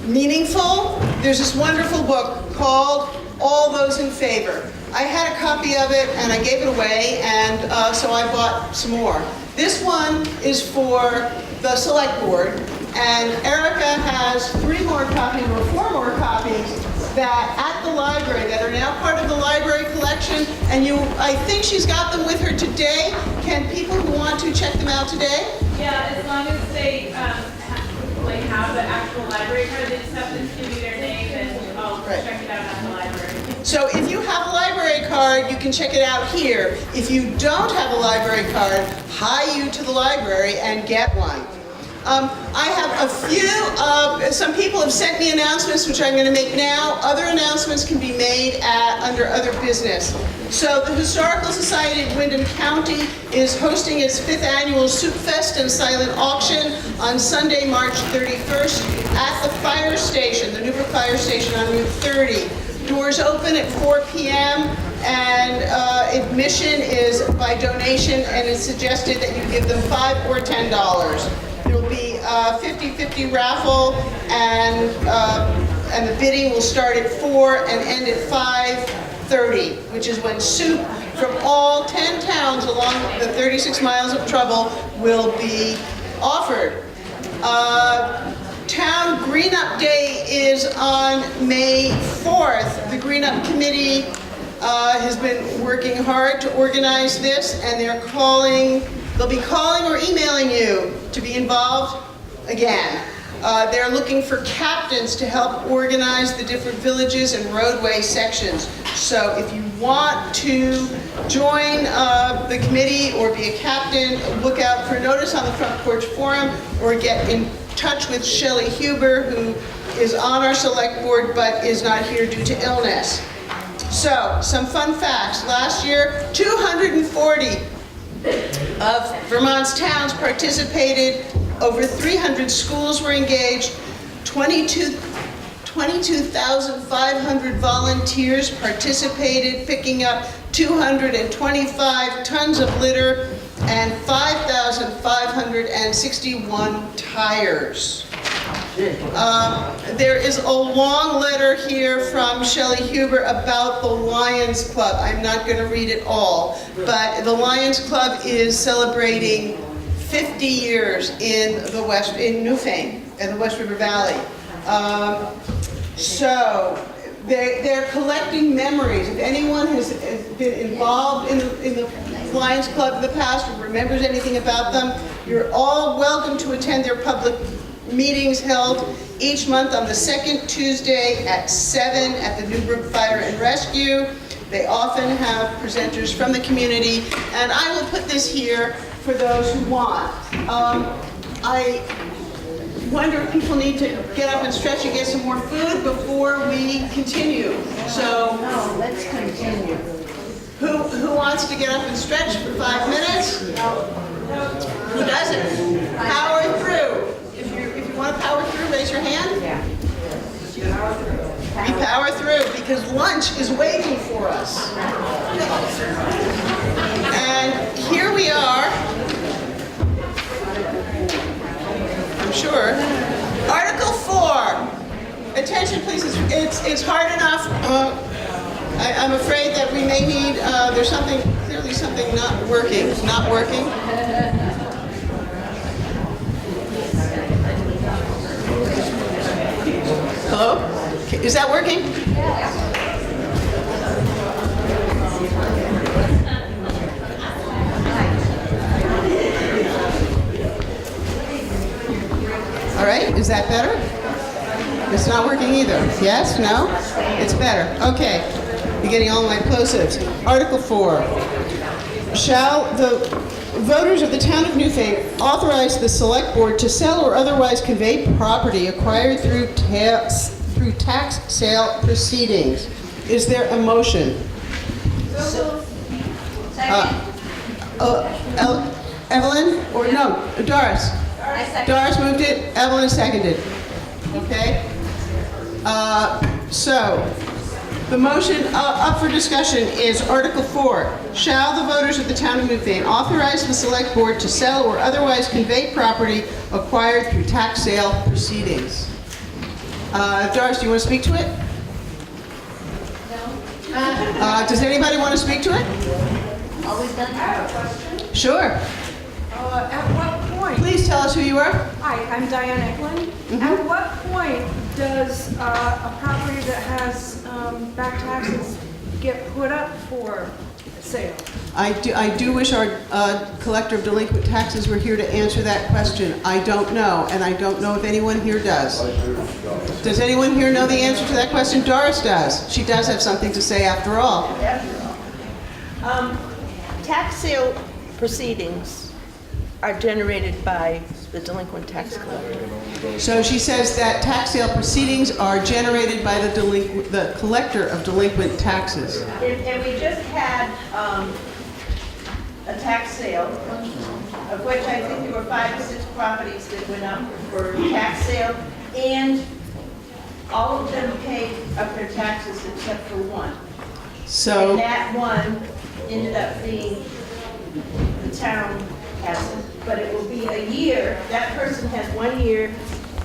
meaningful, there's this wonderful book called All Those in Favor. I had a copy of it and I gave it away, and so I bought some more. This one is for the Selectboard, and Erica has 3 more copies or 4 more copies that at the library that are now part of the library collection, and I think she's got them with her today. Can people who want to check them out today? Yeah, as long as they have the actual library card, they just have to give me their name and I'll check it out at the library. So if you have a library card, you can check it out here. If you don't have a library card, hie you to the library and get one. I have a few, some people have sent me announcements, which I'm going to make now. Other announcements can be made under other business. So the Historical Society of Windham County is hosting its 5th annual Soup Fest and Silent Auction on Sunday, March 31st at the fire station, the NewBrook Fire Station on Route 30. Doors open at 4 p.m. and admission is by donation, and it's suggested that you give them $5 or $10. There will be a 50-50 raffle, and the bidding will start at 4 and end at 5:30, which is when soup from all 10 towns along the 36 miles of trouble will be offered. Town Green Up Day is on May 4th. The Green Up Committee has been working hard to organize this, and they're calling They'll be calling or emailing you to be involved again. They're looking for captains to help organize the different villages and roadway sections. So if you want to join the committee or be a captain, look out for a notice on the Front Porch Forum or get in touch with Shelley Huber, who is on our select board but is not here due to illness. So, some fun facts. Last year, 240 of Vermont's towns participated. Over 300 schools were engaged. 22,500 volunteers participated, picking up 225 tons of litter and 5,561 tires. There is a long letter here from Shelley Huber about the Lions Club. I'm not going to read it all, but the Lions Club is celebrating 50 years in Newfane, in the West River Valley. So they're collecting memories. If anyone has been involved in the Lions Club in the past or remembers anything about them, you're all welcome to attend their public meetings held each month on the second Tuesday at 7 at the NewBrook Fire and Rescue. They often have presenters from the community, and I will put this here for those who want. I wonder if people need to get up and stretch and get some more food before we continue. So, No, let's continue. who wants to get up and stretch for 5 minutes? Who doesn't? Power through. If you want to power through, raise your hand. Yeah. We power through because lunch is waiting for us. And here we are. I'm sure. Article 4. Attention, please. It's hard enough. I'm afraid that we may need. There's clearly something not working. Not working. Hello? Is that working? All right, is that better? It's not working either. Yes? No? It's better. Okay. You're getting all my plosives. Article 4. Shall the voters of the Town of Newfane authorize the Select Board to sell or otherwise convey property acquired through tax sale proceedings? Is there a motion? Evelyn? Or no, Doris? Doris moved it, Evelyn seconded. Okay? So, the motion up for discussion is Article 4. Shall the voters of the Town of Newfane authorize the Select Board to sell or otherwise convey property acquired through tax sale proceedings? Doris, do you want to speak to it? No. Does anybody want to speak to it? Always done. I have a question. Sure. At what point? Please tell us who you are. Hi, I'm Diane Eklund. At what point does a property that has back taxes get put up for sale? I do wish our collector of delinquent taxes were here to answer that question. I don't know, and I don't know if anyone here does. Does anyone here know the answer to that question? Doris does. She does have something to say after all. Tax sale proceedings are generated by the delinquent tax collector. So she says that tax sale proceedings are generated by the collector of delinquent taxes. And we just had a tax sale, of which I think there were 5 or 6 properties that went up for tax sale, and all of them paid up their taxes except for one. So and that one ended up being the town asset. But it will be a year, that person has 1 year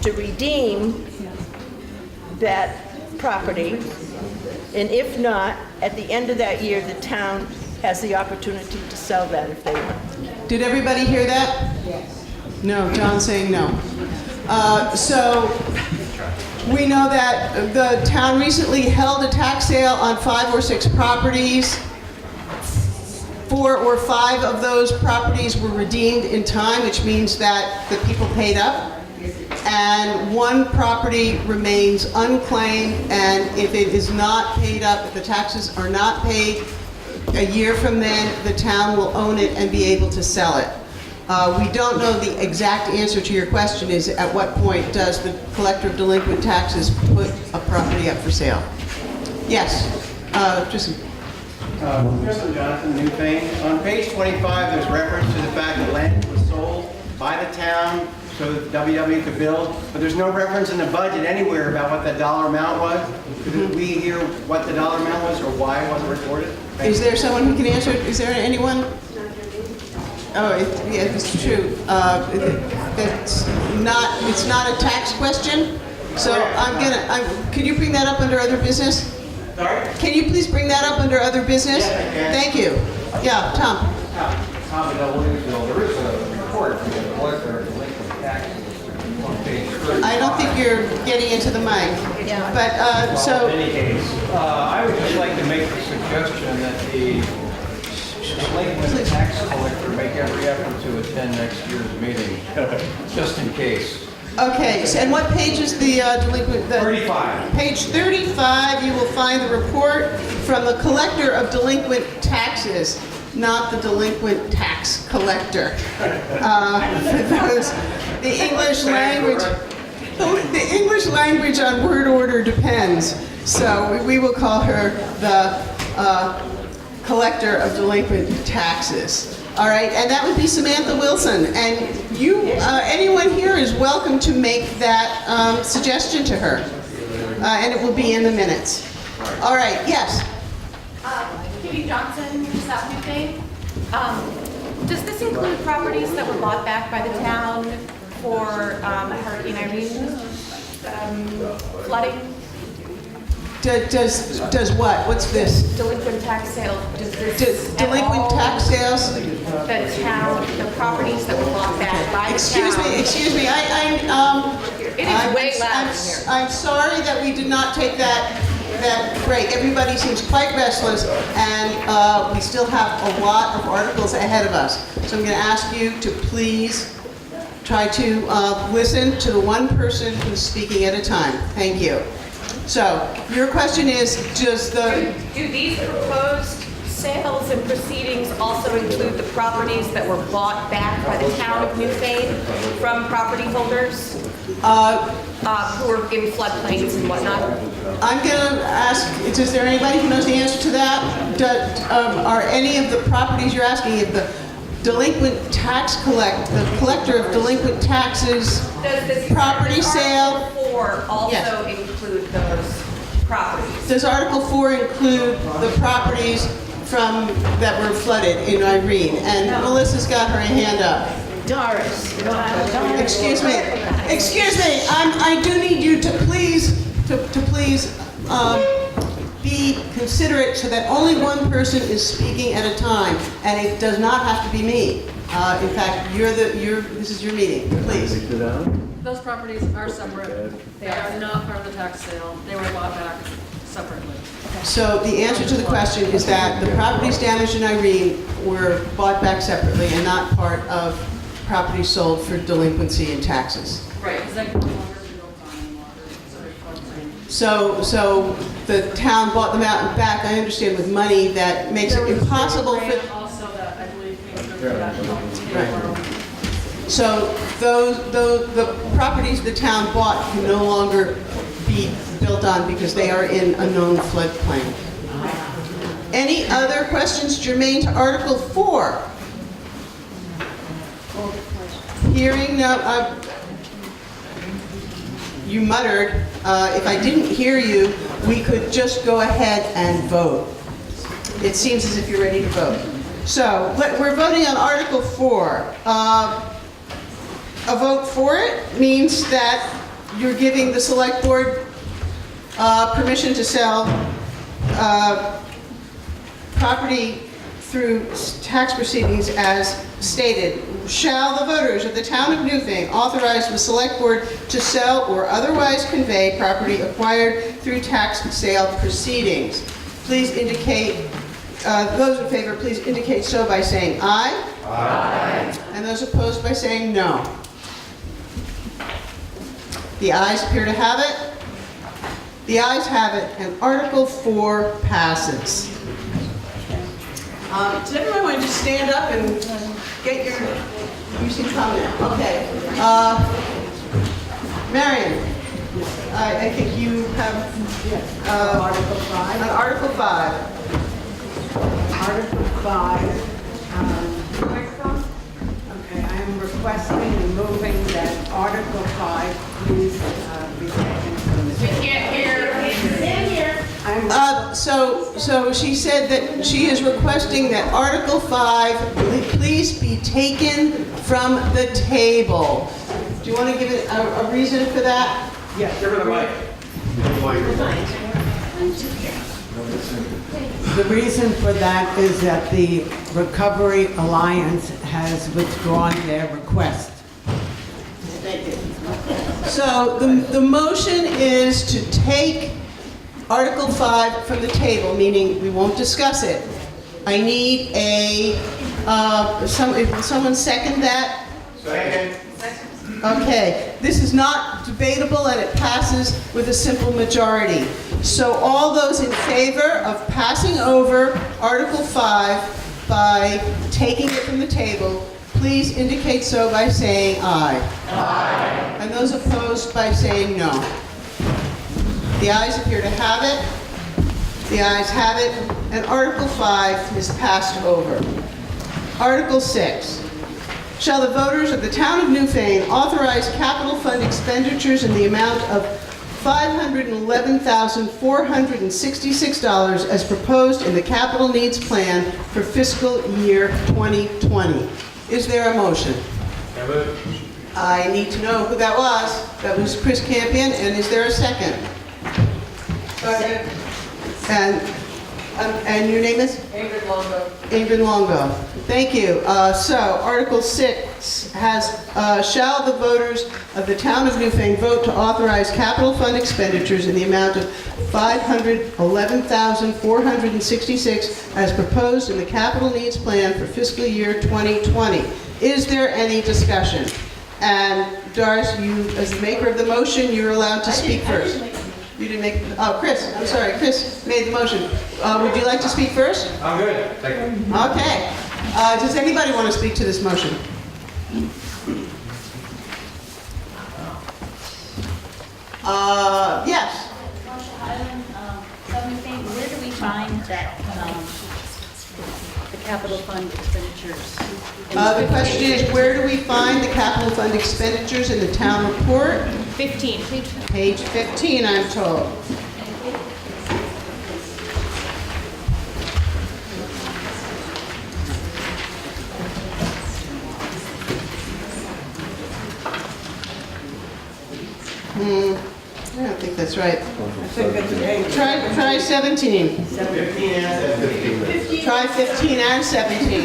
to redeem that property. And if not, at the end of that year, the town has the opportunity to sell that if they want. did everybody hear that? Yes. No, John's saying no. So we know that the town recently held a tax sale on 5 or 6 properties. 4 or 5 of those properties were redeemed in time, which means that the people paid up. And 1 property remains unclaimed, and if it is not paid up, if the taxes are not paid, a year from then, the town will own it and be able to sell it. We don't know the exact answer to your question is at what point does the collector of delinquent taxes put a property up for sale? Yes, Tristan. Tristan Johnson, Newfane. On page 25, there's reference to the fact that land was sold by the town so that WW could build, but there's no reference in the budget anywhere about what the dollar amount was. Did we hear what the dollar amount was or why it wasn't recorded? Is there someone who can answer? Is there anyone? Oh, yeah, it's true. It's not a tax question. So can you bring that up under other business? Sorry? Can you please bring that up under other business? Yes, I can. Thank you. Yeah, Tom. Tom, there is a report from the collector of delinquent taxes on page 30. I don't think you're getting into the mic. But, so... In any case, I would just like to make the suggestion that the delinquent tax collector make every effort to attend next year's meeting, just in case. Okay, so, and what page is the delinquent? 35. Page 35, you will find the report from the collector of delinquent taxes, not the delinquent tax collector. The English language, the English language on word order depends. So we will call her the collector of delinquent taxes. All right, and that would be Samantha Wilson. And you, anyone here is welcome to make that suggestion to her. And it will be in the minutes. All right, yes? Kitty Johnson, South Newfane. Does this include properties that were bought back by the town for Hurricane Irene flooding? Does what? What's this? Delinquent tax sale. Does this Delinquent tax sales? The town, the properties that were bought back by the Excuse town. me. It is way loud in here. I'm sorry that we did not take that break. Everybody seems quite restless, and we still have a lot of articles ahead of us. So I'm going to ask you to please try to listen to the one person who's speaking at a time. Thank you. So, your question is, Do these proposed sales and proceedings also include the properties that were bought back by the town of Newfane from property holders who are in floodplains and whatnot? I'm going to ask, is there anybody who knows the answer to that? Are any of the properties you're asking, if the delinquent tax the collector of delinquent taxes, Does this property sale? Article 4 also include those properties? Does Article 4 include the properties that were flooded in Irene? And Melissa's got her hand up. Doris. Excuse me. I do need you to please be considerate so that only one person is speaking at a time, and it does not have to be me. In fact, this is your meeting. Please. Those properties are separate. They are not part of the tax sale. They were bought back separately. So the answer to the question is that the properties damaged in Irene were bought back separately and not part of properties sold for delinquency and taxes. Right, because they can no longer be built on any longer. So the town bought them out and back, I understand, with money that makes it impossible for... Also that I believe came through that. Right. So the properties the town bought can no longer be built on because they are in a known floodplain. Any other questions germane to Article 4? Hearing no, you muttered. If I didn't hear you, we could just go ahead and vote. It seems as if you're ready to vote. So we're voting on Article 4. A vote for it means that you're giving the select board permission to sell property through tax proceedings as stated. Shall the voters of the town of Newfane authorize the select board to sell or otherwise convey property acquired through tax sale proceedings? Please indicate Those in favor, please indicate so by saying aye. Aye. And those opposed by saying no. The ayes appear to have it. The ayes have it, and Article 4 passes. Does everyone want to just stand up and get your, you seem confident. Okay. Marion, I think you have Article 5. Article 5. Article 5. Okay, I am requesting and moving that Article 5 please be taken from the... We can't hear. So she said that she is requesting that Article 5 please be taken from the table. Do you want to give it a reason for that? Yes. Give her the mic. The reason for that is that the Rekoverie Alliance has withdrawn their request. Thank you. So the motion is to take Article 5 from the table, meaning we won't discuss it. I need someone second that? Second. Okay, this is not debatable and it passes with a simple majority. So all those in favor of passing over Article 5 by taking it from the table, please indicate so by saying aye. Aye. And those opposed by saying no. The ayes appear to have it. The ayes have it, and Article 5 is passed over. Article 6. Shall the voters of the Town of Newfane authorize capital fund expenditures in the amount of $511,466 as proposed in the capital needs plan for fiscal year 2020? Is there a motion? I need to know who that was. That was Chris Campion, and is there a second? And your name is? Ingrid Longo. Ingrid Longo. Thank you. So Article 6 has, shall the voters of the Town of Newfane vote to authorize capital fund expenditures in the amount of $511,466 as proposed in the capital needs plan for fiscal year 2020. Is there any discussion? And Doris, you, as the maker of the motion, you're allowed to speak first. You didn't make, oh, Chris, I'm sorry, Chris made the motion. Would you like to speak first? I'm good, thank you. Okay. Does anybody want to speak to this motion? Yes. Where do we find that, the capital fund expenditures? The question is, where do we find the capital fund expenditures in the town report? 15. Page 15, I'm told. I don't think that's right. Try 17. 15 and 15. Try 15 and 17.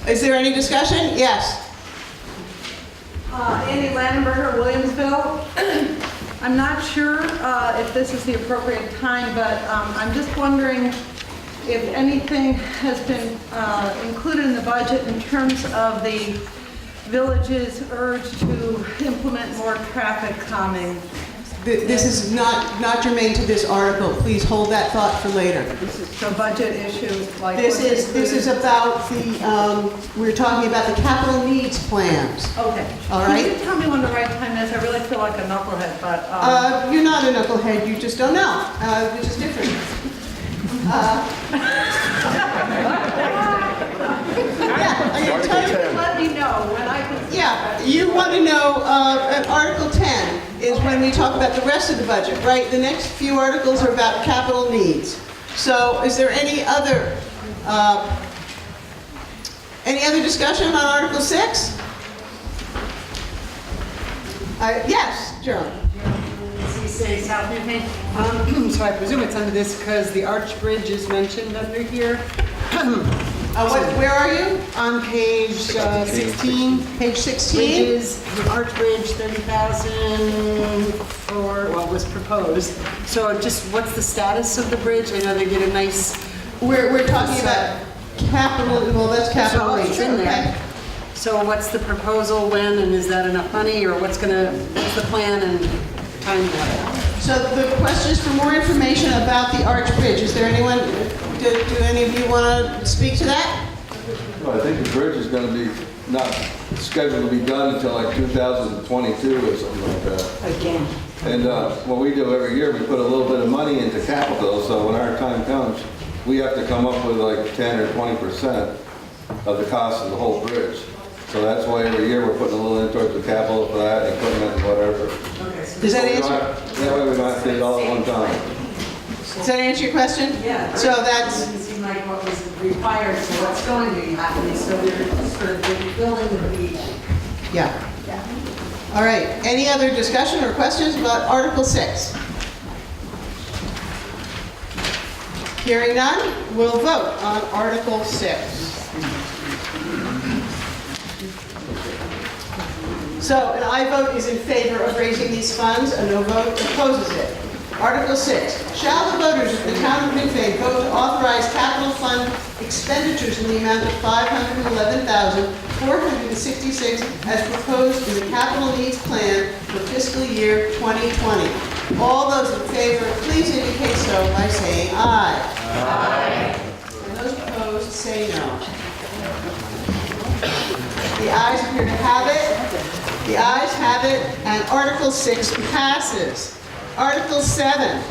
Is there any discussion? Yes. Andy Landenberger, Williamsville. I'm not sure if this is the appropriate time, but I'm just wondering if anything has been included in the budget in terms of the village's urge to implement more traffic calming. This is not germane to this article. Please hold that thought for later. This is a budget issue. Like This is about the, we're talking about the capital needs plans. Okay. All right. Can you tell me when the right time is? I really feel like a knucklehead, but. You're not a knucklehead, you just don't know, which is different. Let me know when I can. Yeah, you want to know, Article 10 is when we talk about the rest of the budget, right? The next few articles are about capital needs. So is there any other discussion on Article 6? Yes, Joan. Say South Newfane. So I presume it's under this because the Arch Bridge is mentioned under here. Where are you? On page 16? Page 16? Bridges, the Arch Bridge, 30,000 for, well, was proposed. So just, what's the status of the bridge? I know they did a nice. We're talking about capital, well, that's capital. So it's in there. So what's the proposal, when, and is that enough money, or what's the plan and timeline? So the question is for more information about the Arch Bridge. Is there anyone, do any of you want to speak to that? Well, I think the bridge is going to be not scheduled to be done until like 2022 or something like that. Again. And what we do every year, we put a little bit of money into capital, so when our time comes, we have to come up with like 10 or 20% of the cost of the whole bridge. So that's why every year we're putting a little in towards the capital for that, equipment and whatever. Does that answer? That way we don't have to do it all at one time. Does that answer your question? Yeah. So that's. It seemed like what was required for what's going to be happening, so they're sort of building the beach. Yeah. All right. Any other discussion or questions about Article 6? Hearing none, we'll vote on Article 6. So an aye vote is in favor of raising these funds, a no vote opposes it. Article 6, shall the voters of the Town of Newfane vote to authorize capital fund expenditures in the amount of $511,466 as proposed in the capital needs plan for fiscal year 2020. All those in favor, please indicate so by saying aye. Aye. And those opposed, say no. The ayes appear to have it. The ayes have it, and Article 6 passes. Article 7,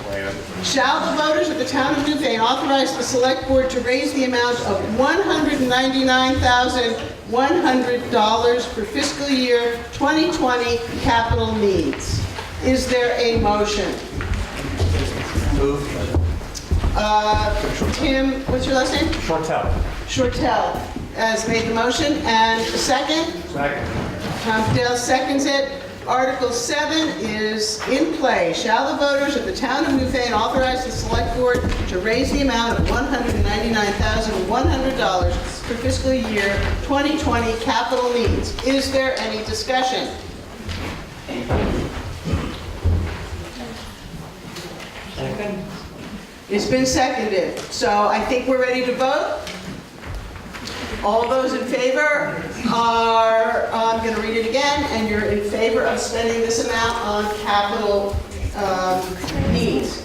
shall the voters of the Town of Newfane authorize the Select Board to raise the amount of $199,100 for fiscal year 2020 capital needs? Is there a motion? Move. Tim, what's your last name? Shortell. Shortell has made the motion, and a second? Second. Tom Dale seconds it. Article 7 is in play. Shall the voters of the Town of Newfane authorize the Select Board to raise the amount of $199,100 for fiscal year 2020 capital needs? Is there any discussion? Second. It's been seconded. So I think we're ready to vote. All those in favor are, I'm going to read it again, and you're in favor of spending this amount on capital needs.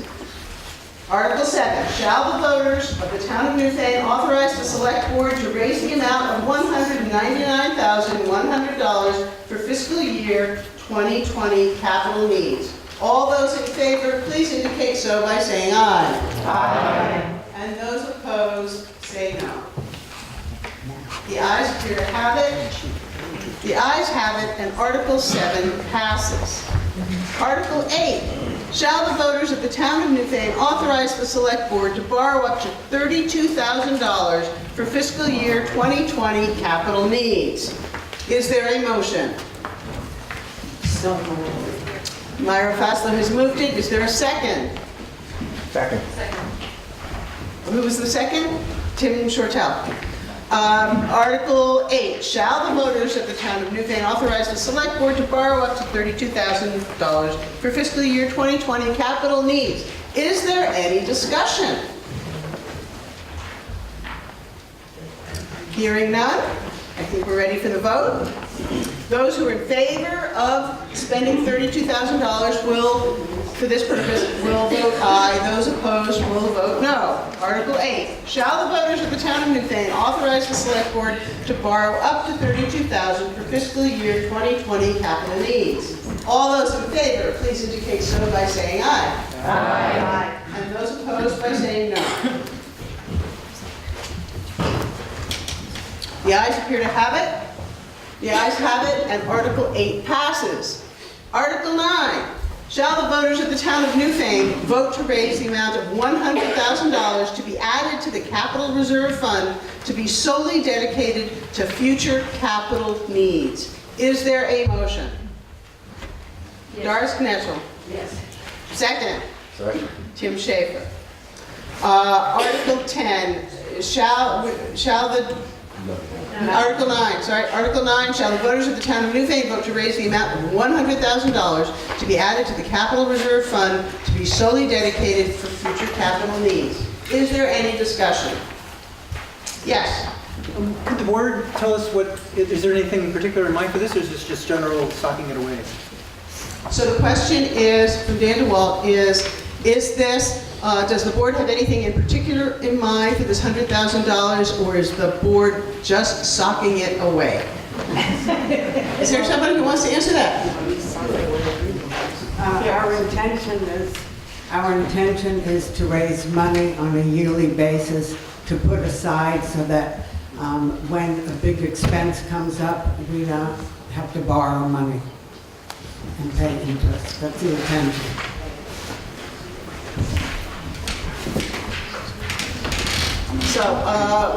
Article 7, shall the voters of the Town of Newfane authorize the Select Board to raise the amount of $199,100 for fiscal year 2020 capital needs? All those in favor, please indicate so by saying aye. Aye. And those opposed, say no. The ayes appear to have it. The ayes have it, and Article 7 passes. Article 8, shall the voters of the Town of Newfane authorize the Select Board to borrow up to $32,000 for fiscal year 2020 capital needs? Is there a motion? So moved. Myra Faslow has moved it. Is there a second? Second. Who was the second? Tim Shortell. Article 8, shall the voters of the Town of Newfane authorize the Select Board to borrow up to $32,000 for fiscal year 2020 capital needs? Is there any discussion? Hearing none, I think we're ready for the vote. Those who are in favor of spending $32,000 will, for this purpose, will vote aye. Those opposed will vote no. Article 8, shall the voters of the Town of Newfane authorize the Select Board to borrow up to $32,000 for fiscal year 2020 capital needs? All those in favor, please indicate so by saying aye. Aye. And those opposed by saying no. The ayes appear to have it. The ayes have it, and Article 8 passes. Article 9, shall the voters of the Town of Newfane vote to raise the amount of $100,000 to be added to the Capital Reserve Fund to be solely dedicated to future capital needs? Is there a motion? Yes. Doris Knetchel. Yes. Second. Second. Tim Schaefer. Article 10, Article 9, sorry, Article 9, shall the voters of the town of Newfane vote to raise the amount of $100,000 to be added to the capital reserve fund to be solely dedicated for future capital needs. Is there any discussion? Yes. Could the board tell us is there anything in particular in mind for this, or is this just general stocking it away? So the question is, from Dan DeWalt, is this, does the board have anything in particular in mind for this $100,000, or is the board just socking it away? Is there somebody who wants to answer that? Our intention is to raise money on a yearly basis to put aside so that when a big expense comes up, we don't have to borrow money and pay interest. That's the intention. So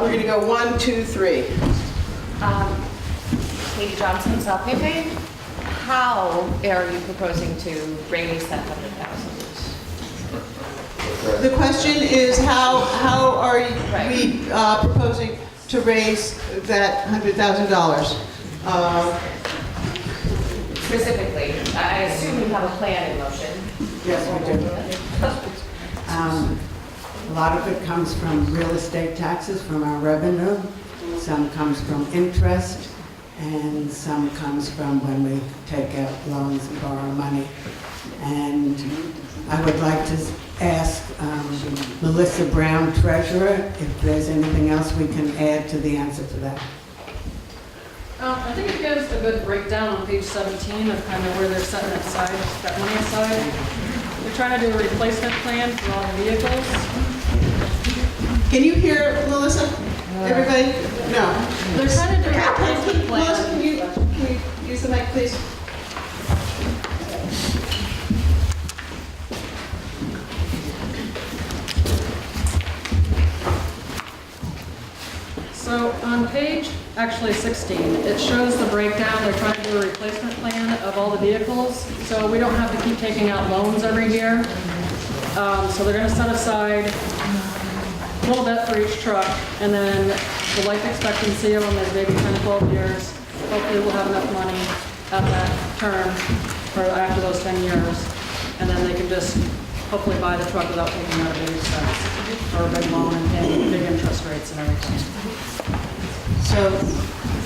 we're going to go 1, 2, 3. Katie Johnson, South Newfane. How are you proposing to raise that 100,000? The question is how are we proposing to raise that $100,000? Specifically, I assume you have a plan in motion. Yes, we do. A lot of it comes from real estate taxes, from our revenue. Some comes from interest, and some comes from when we take out loans and borrow money. And I would like to ask Melissa Brown, Treasurer, if there's anything else we can add to the answer to that. I think it gives a good breakdown on page 17 of kind of where they're setting aside that money aside. They're trying to do a replacement plan for all the vehicles. Can you hear Melissa? Everybody? No. They're trying to do a replacement plan. Melissa, can you use the mic, please? So on page, actually 16, it shows the breakdown. They're trying to do a replacement plan of all the vehicles, so we don't have to keep taking out loans every year. So they're going to set aside a little bit for each truck, and then the life expectancy of them is maybe 10 to 12 years. Hopefully we'll have enough money at that term, or after those 10 years, and then they can just hopefully buy the truck without taking out a big expense or a big loan and paying big interest rates and everything. So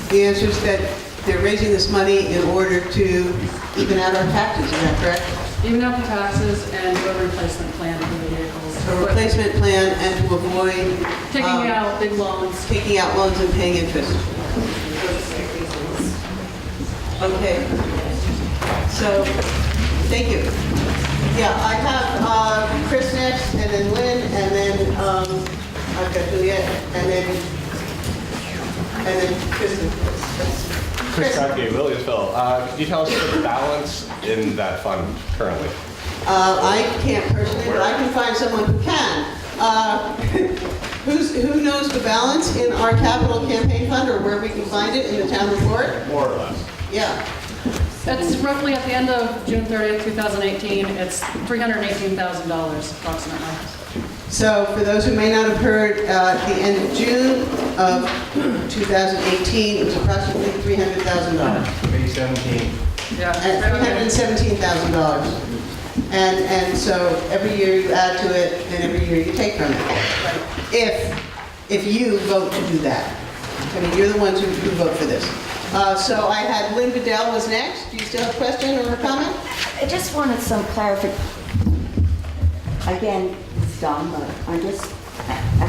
the answer is that they're raising this money in order to even out our taxes, is that correct? Even out the taxes and do a replacement plan for the vehicles. A replacement plan and to avoid Taking out big loans. taking out loans and paying interest. Okay. So, thank you. Yeah, I have Chris next, and then Lynn, and then I've got Juliet, and then Kristen. Chris Crockett, Williamsville. Could you tell us the balance in that fund currently? I can't personally, but I can find someone who can. Who knows the balance in our capital campaign fund, or where we can find it in the town report? More or less. Yeah. It's roughly at the end of June 30th, 2018, it's $318,000 approximately. So for those who may not have heard, at the end of June of 2018, it was approximately $300,000. 2017. Yeah. And $317,000. And so every year you add to it, and every year you take from it. If you vote to do that. I mean, you're the ones who vote for this. So I had Lynn Bedell was next. Do you still have a question or a comment? I just wanted some clarification. Again, it's dumb, but I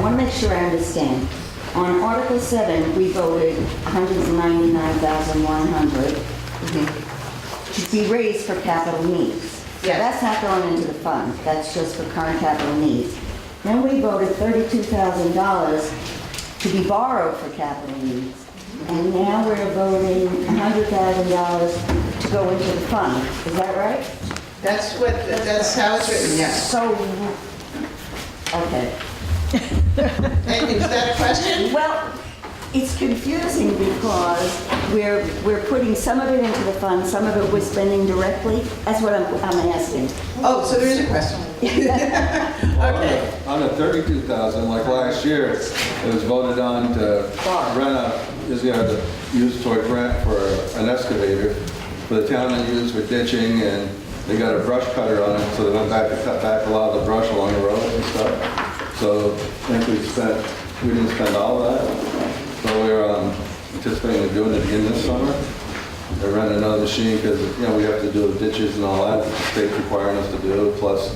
want to make sure I understand. On Article 7, we voted $199,100 to be raised for capital needs. So that's not going into the fund. That's just for current capital needs. Then we voted $32,000 to be borrowed for capital needs. And now we're voting $100,000 to go into the fund. Is that right? That's how it's written, yes. So, okay. And is that a question? Well, It's confusing because we're putting some of it into the fund, some of it we're spending directly. That's what I'm asking. Oh, so there is a question. Okay. On the 32,000, like last year, it was voted on to rent a, to use towards rent for an excavator for the town to use for ditching, and they got a brush cutter on it, so they went back to cut back a lot of the brush along the road and stuff. So I think we didn't spend all of that. So we're anticipating doing it again this summer. They're renting another machine because, we have to do the ditches and all that, that the state's requiring us to do. Plus,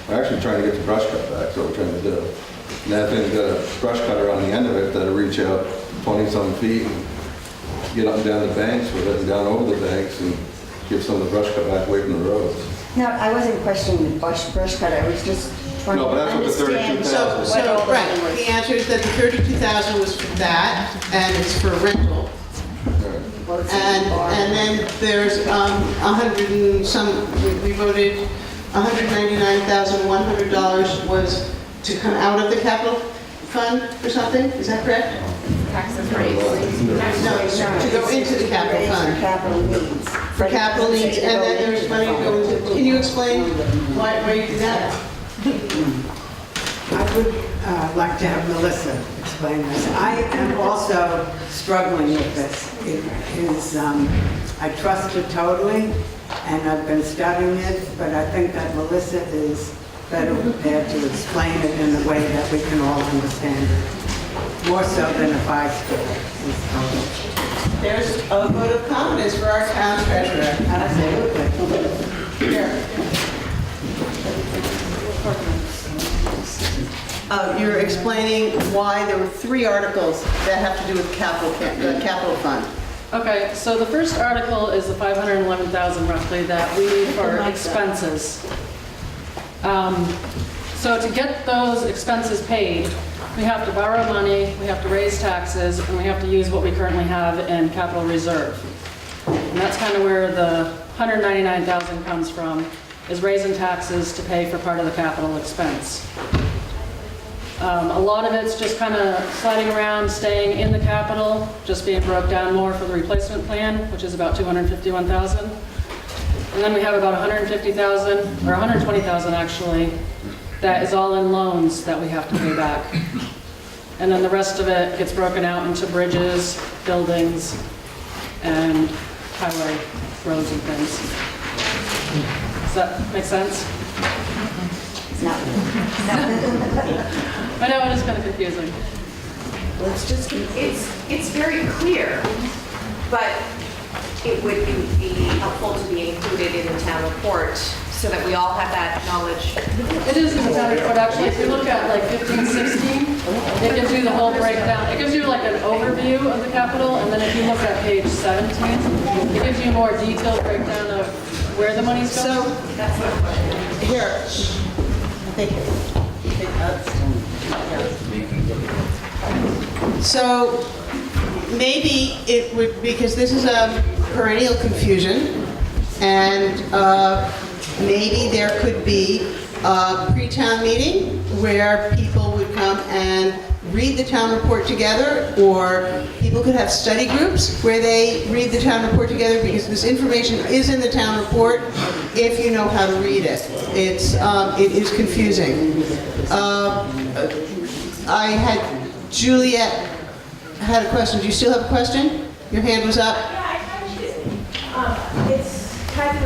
we're actually trying to get the brush cut back, so we're trying to do. And that thing's got a brush cutter on the end of it that'll reach out 20-some feet and get up and down the banks with it and down over the banks and give some of the brush cut back away from the roads. No, I wasn't questioning the brush cutter, I was just trying to No, but that's what the understand. 32,000 So, right, the answer is that the 32,000 was for that, and it's for rental. And then there's 100 and some, we voted $199,100 was to come out of the capital fund or something, is that correct? Taxes raised. No, to go into the capital fund. Capital needs. For capital needs, and then there's money to go into, can you explain why you do that? I would like to have Melissa explain this. I am also struggling with this. It is, I trust her totally, and I've been studying it, but I think that Melissa is better prepared to explain it in a way that we can all understand it, more so than if I could. There's a vote of confidence for our town treasurer. Absolutely. Here. You're explaining why there were 3 articles that have to do with the capital fund. Okay, so the first article is the 511,000 roughly that we need for expenses. So to get those expenses paid, we have to borrow money, we have to raise taxes, and we have to use what we currently have in capital reserve. And that's kind of where the 199,000 comes from, is raising taxes to pay for part of the capital expense. A lot of it's just kind of sliding around, staying in the capital, just being broke down more for the replacement plan, which is about 251,000. And then we have about 150,000, or 120,000 actually, that is all in loans that we have to pay back. And then the rest of it gets broken out into bridges, buildings, and highway roads and things. Does that make sense? No. I know, it is kind of confusing. Well, it's just, It's very clear, but it would be helpful to be included in the town report so that we all have that knowledge. It is in the town report, actually. If you look at like 15, 16, it gives you the whole breakdown. It gives you like an overview of the capital, and then if you look at page 17, it gives you a more detailed breakdown of where the money's going. So, here, thank you. So maybe it would, because this is a perennial confusion, and maybe there could be a pre-town meeting where people would come and read the town report together, or people could have study groups where they read the town report together, because this information is in the town report if you know how to read it. It is confusing. I had Juliet had a question. Do you still have a question? Your hand was up.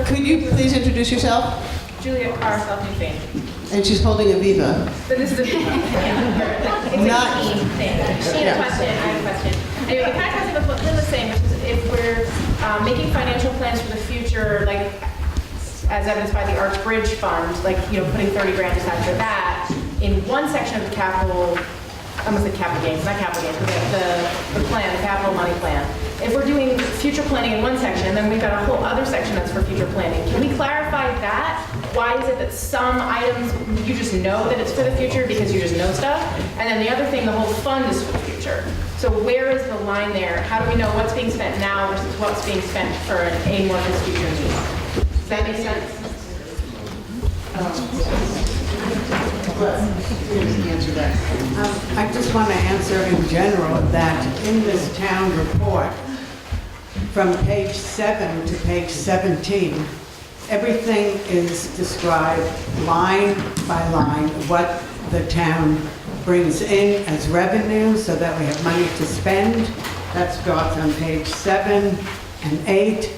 Could you please introduce yourself? Juliet Carr, South Newfane. And she's holding a Viva. But this is a it's Not- a key thing. She had a question. I have a question. Anyway, the kind of question was the same, which is if we're making financial plans for the future, like as evidenced by the Arts Bridge Fund, like putting 30 grand aside for that, in one section of the capital. I almost said capital gains, not capital gains, but the plan, the capital money plan. If we're doing future planning in one section, then we've got a whole other section that's for future planning. Can we clarify that? Why is it that some items, you just know that it's for the future because you just know stuff? And then the other thing, the whole fund is for the future. So where is the line there? How do we know what's being spent now versus what's being spent for an amorphous future need? Does that make sense? Answer that. I just want to answer in general that in this town report, from page 7 to page 17, everything is described line by line, what the town brings in as revenue so that we have money to spend. That starts on page 7 and 8.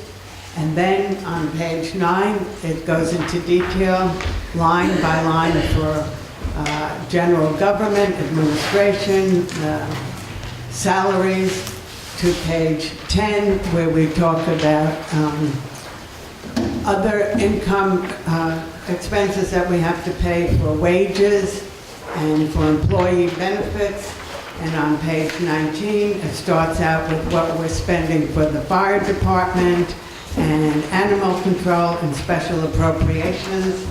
And then on page 9, it goes into detail, line by line for general government, administration, salaries, to page 10, where we talk about other income expenses that we have to pay for wages and for employee benefits. And on page 19, it starts out with what we're spending for the fire department and animal control and special appropriations.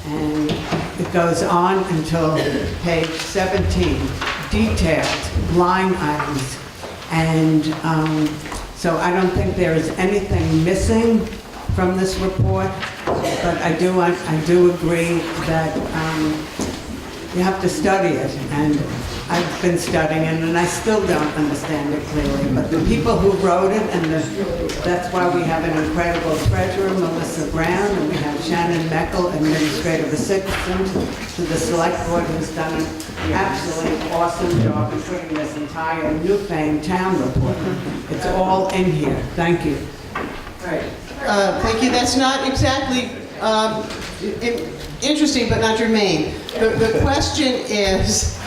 And it goes on until page 17, detailed line items. And so I don't think there is anything missing from this report, but I do agree that you have to study it, and I've been studying it, and I still don't understand it clearly. But the people who wrote it, and that's why we have an incredible treasurer, Melissa Brown, and we have Shannon Meckel, administrative assistant to the Selectboard, who's done an absolutely awesome job of putting this entire Newfane Town report. It's all in here. Thank you. Right. Thank you. That's not exactly interesting, but not germane. The question is,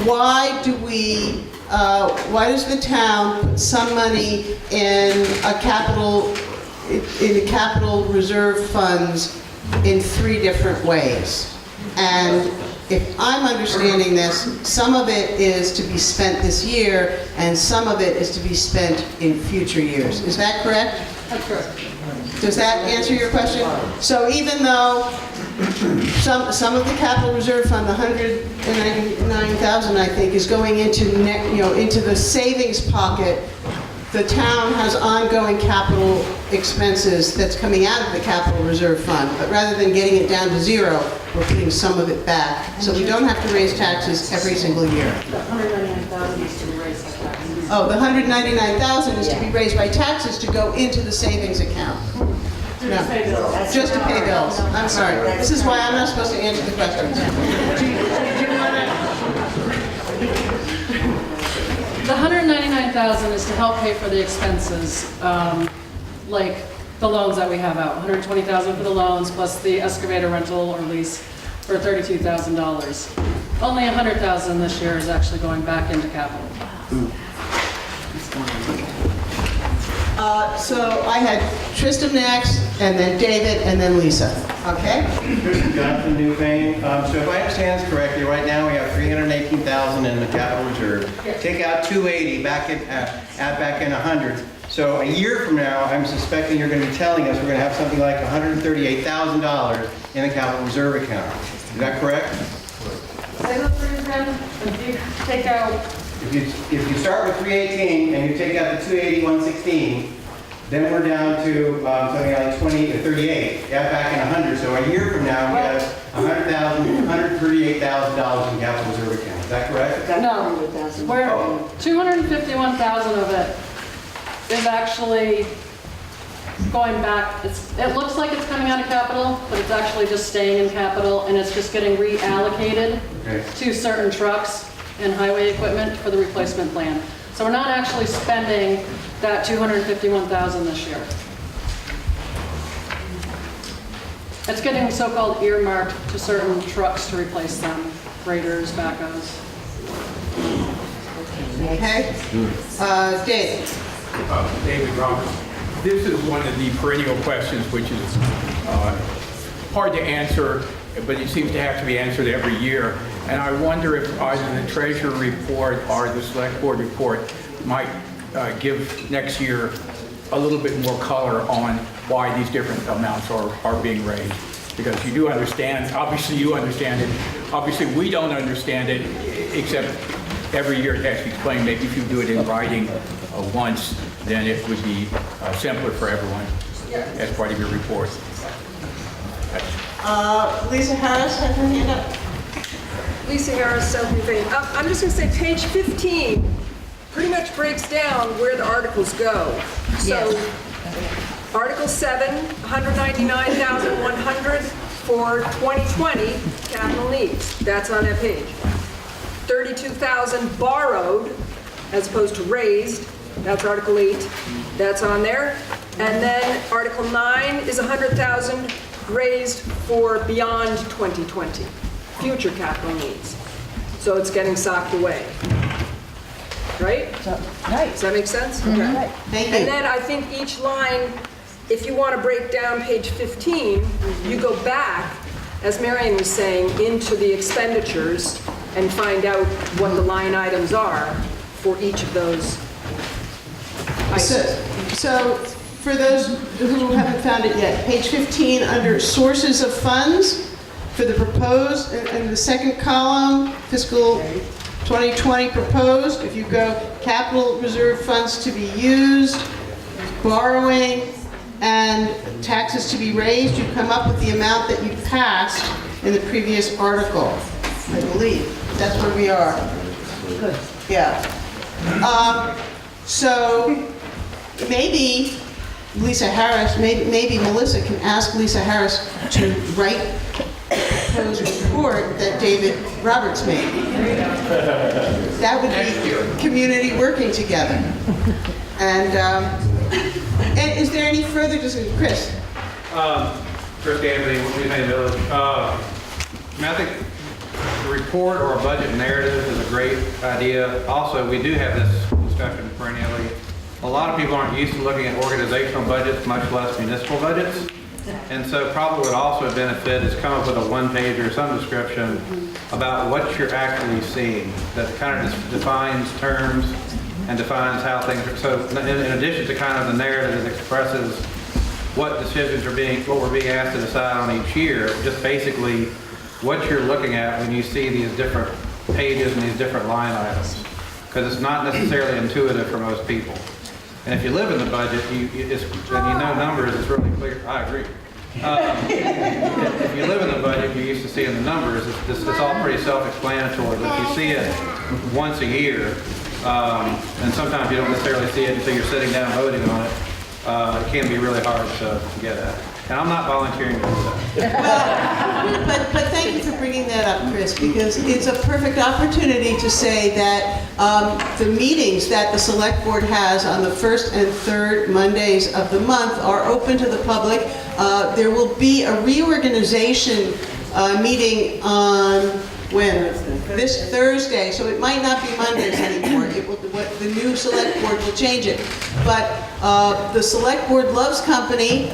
why does the town put some money in a capital reserve funds in 3 different ways? And if I'm understanding this, some of it is to be spent this year, and some of it is to be spent in future years. Is that correct? That's correct. Does that answer your question? So even though some of the capital reserve fund, the $199,000, I think, is going into into the savings pocket, the town has ongoing capital expenses that's coming out of the capital reserve fund. But rather than getting it down to 0, we're putting some of it back, so we don't have to raise taxes every single year. The $199,000 is to be raised by taxes. Oh, the $199,000 is to be raised by taxes to go into the savings account. No, just to pay bills. I'm sorry. This is why I'm not supposed to answer the questions. Do you want to? The $199,000 is to help pay for the expenses, like the loans that we have out. $120,000 for the loans, plus the excavator rental or lease for $32,000. Only $100,000 this year is actually going back into capital. So I had Tristan next, and then David, and then Lisa. Okay? Tristan Johnson, Newfane. So if I understand this correctly, right now we have $318,000 in the capital reserve. Take out $280, add back in $100. So a year from now, I'm suspecting you're going to be telling us we're going to have something like $138,000 in the capital reserve account. Is that correct? Say the 310, if you take out. If you start with 318 and you take out the 280, 116, then we're down to something like 20 to 38. Add back in 100. So a year from now, we have $138,000 in capital reserve account. Is that correct? No, we're 251,000 of it is actually going back. It looks like it's coming out of capital, but it's actually just staying in capital, and it's just getting reallocated to certain trucks and highway equipment for the replacement plan. So we're not actually spending that $251,000 this year. It's getting so-called earmarked to certain trucks to replace them, graders, backhoes. Okay. David. David Roberts. This is one of the perennial questions which is hard to answer, but it seems to have to be answered every year. And I wonder if either the Treasurer report or the Select Board report might give next year a little bit more color on why these different amounts are being raised. Because you do understand, obviously you understand it, obviously we don't understand it, except every year it has to be explained. Maybe if you do it in writing once, then it would be simpler for everyone as part of your report. Lisa Harris had her hand up. Lisa Harris, South Newfane. I'm just going to say page 15 pretty much breaks down where the articles go. So Article 7, 199,100 for 2020 capital needs. That's on that page. 32,000 borrowed as opposed to raised. That's Article 8. That's on there. And then Article 9 is 100,000 raised for beyond 2020, future capital needs. So it's getting socked away. Right? Does that make sense? Okay. Thank you. And then I think each line, if you want to break down page 15, you go back, as Marion was saying, into the expenditures and find out what the line items are for each of those items. So for those who haven't found it yet, page 15 under sources of funds for the proposed, in the second column, fiscal 2020 proposed, if you go capital reserve funds to be used, borrowing, and taxes to be raised, you come up with the amount that you passed in the previous article, I believe. That's where we are. Good. Yeah. So maybe Lisa Harris, maybe Melissa can ask Lisa Harris to write the proposed report that David Roberts made. That would be community working together. And is there any further discussion? Chris? Chris Anthony, Newfane Village. I think the report or a budget narrative is a great idea. Also, we do have this discussion perennially. A lot of people aren't used to looking at organizational budgets, much less municipal budgets. And so probably would also benefit is come up with a one-page or some description about what you're actually seeing that kind of defines terms and defines how things are. So in addition to kind of the narrative that expresses what decisions are what we're being asked to decide on each year, just basically what you're looking at when you see these different pages and these different line items. Because it's not necessarily intuitive for most people. And if you live in the budget, and you know numbers, it's really clear. I agree. If you live in the budget, you're used to seeing the numbers. It's all pretty self-explanatory. But if you see it once a year, and sometimes you don't necessarily see it until you're sitting down voting on it, it can be really hard to get at. And I'm not volunteering to do that. But thank you for bringing that up, Chris, because it's a perfect opportunity to say that the meetings that the select board has on the first and third Mondays of the month are open to the public. There will be a reorganization meeting on when? This Thursday, so it might not be Mondays anymore. The new select board will change it. But the select board loves company.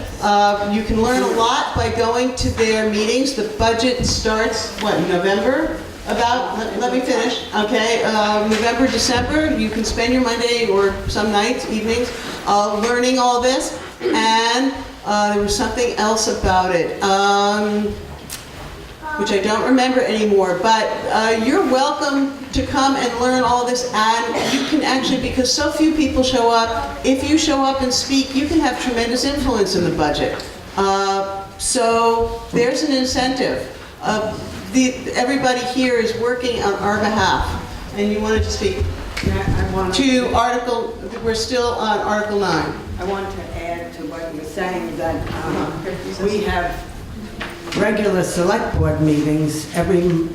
You can learn a lot by going to their meetings. The budget starts, what, in November? Let me finish, okay? November, December, you can spend your Monday or some nights, evenings, learning all this. And there was something else about it. Which I don't remember anymore, but you're welcome to come and learn all this, and you can actually, because so few people show up, if you show up and speak, you can have tremendous influence in the budget. So there's an incentive. Everybody here is working on our behalf, and you wanted to speak to Article, we're still on Article 9. I want to add to what you're saying, that we have regular select board meetings every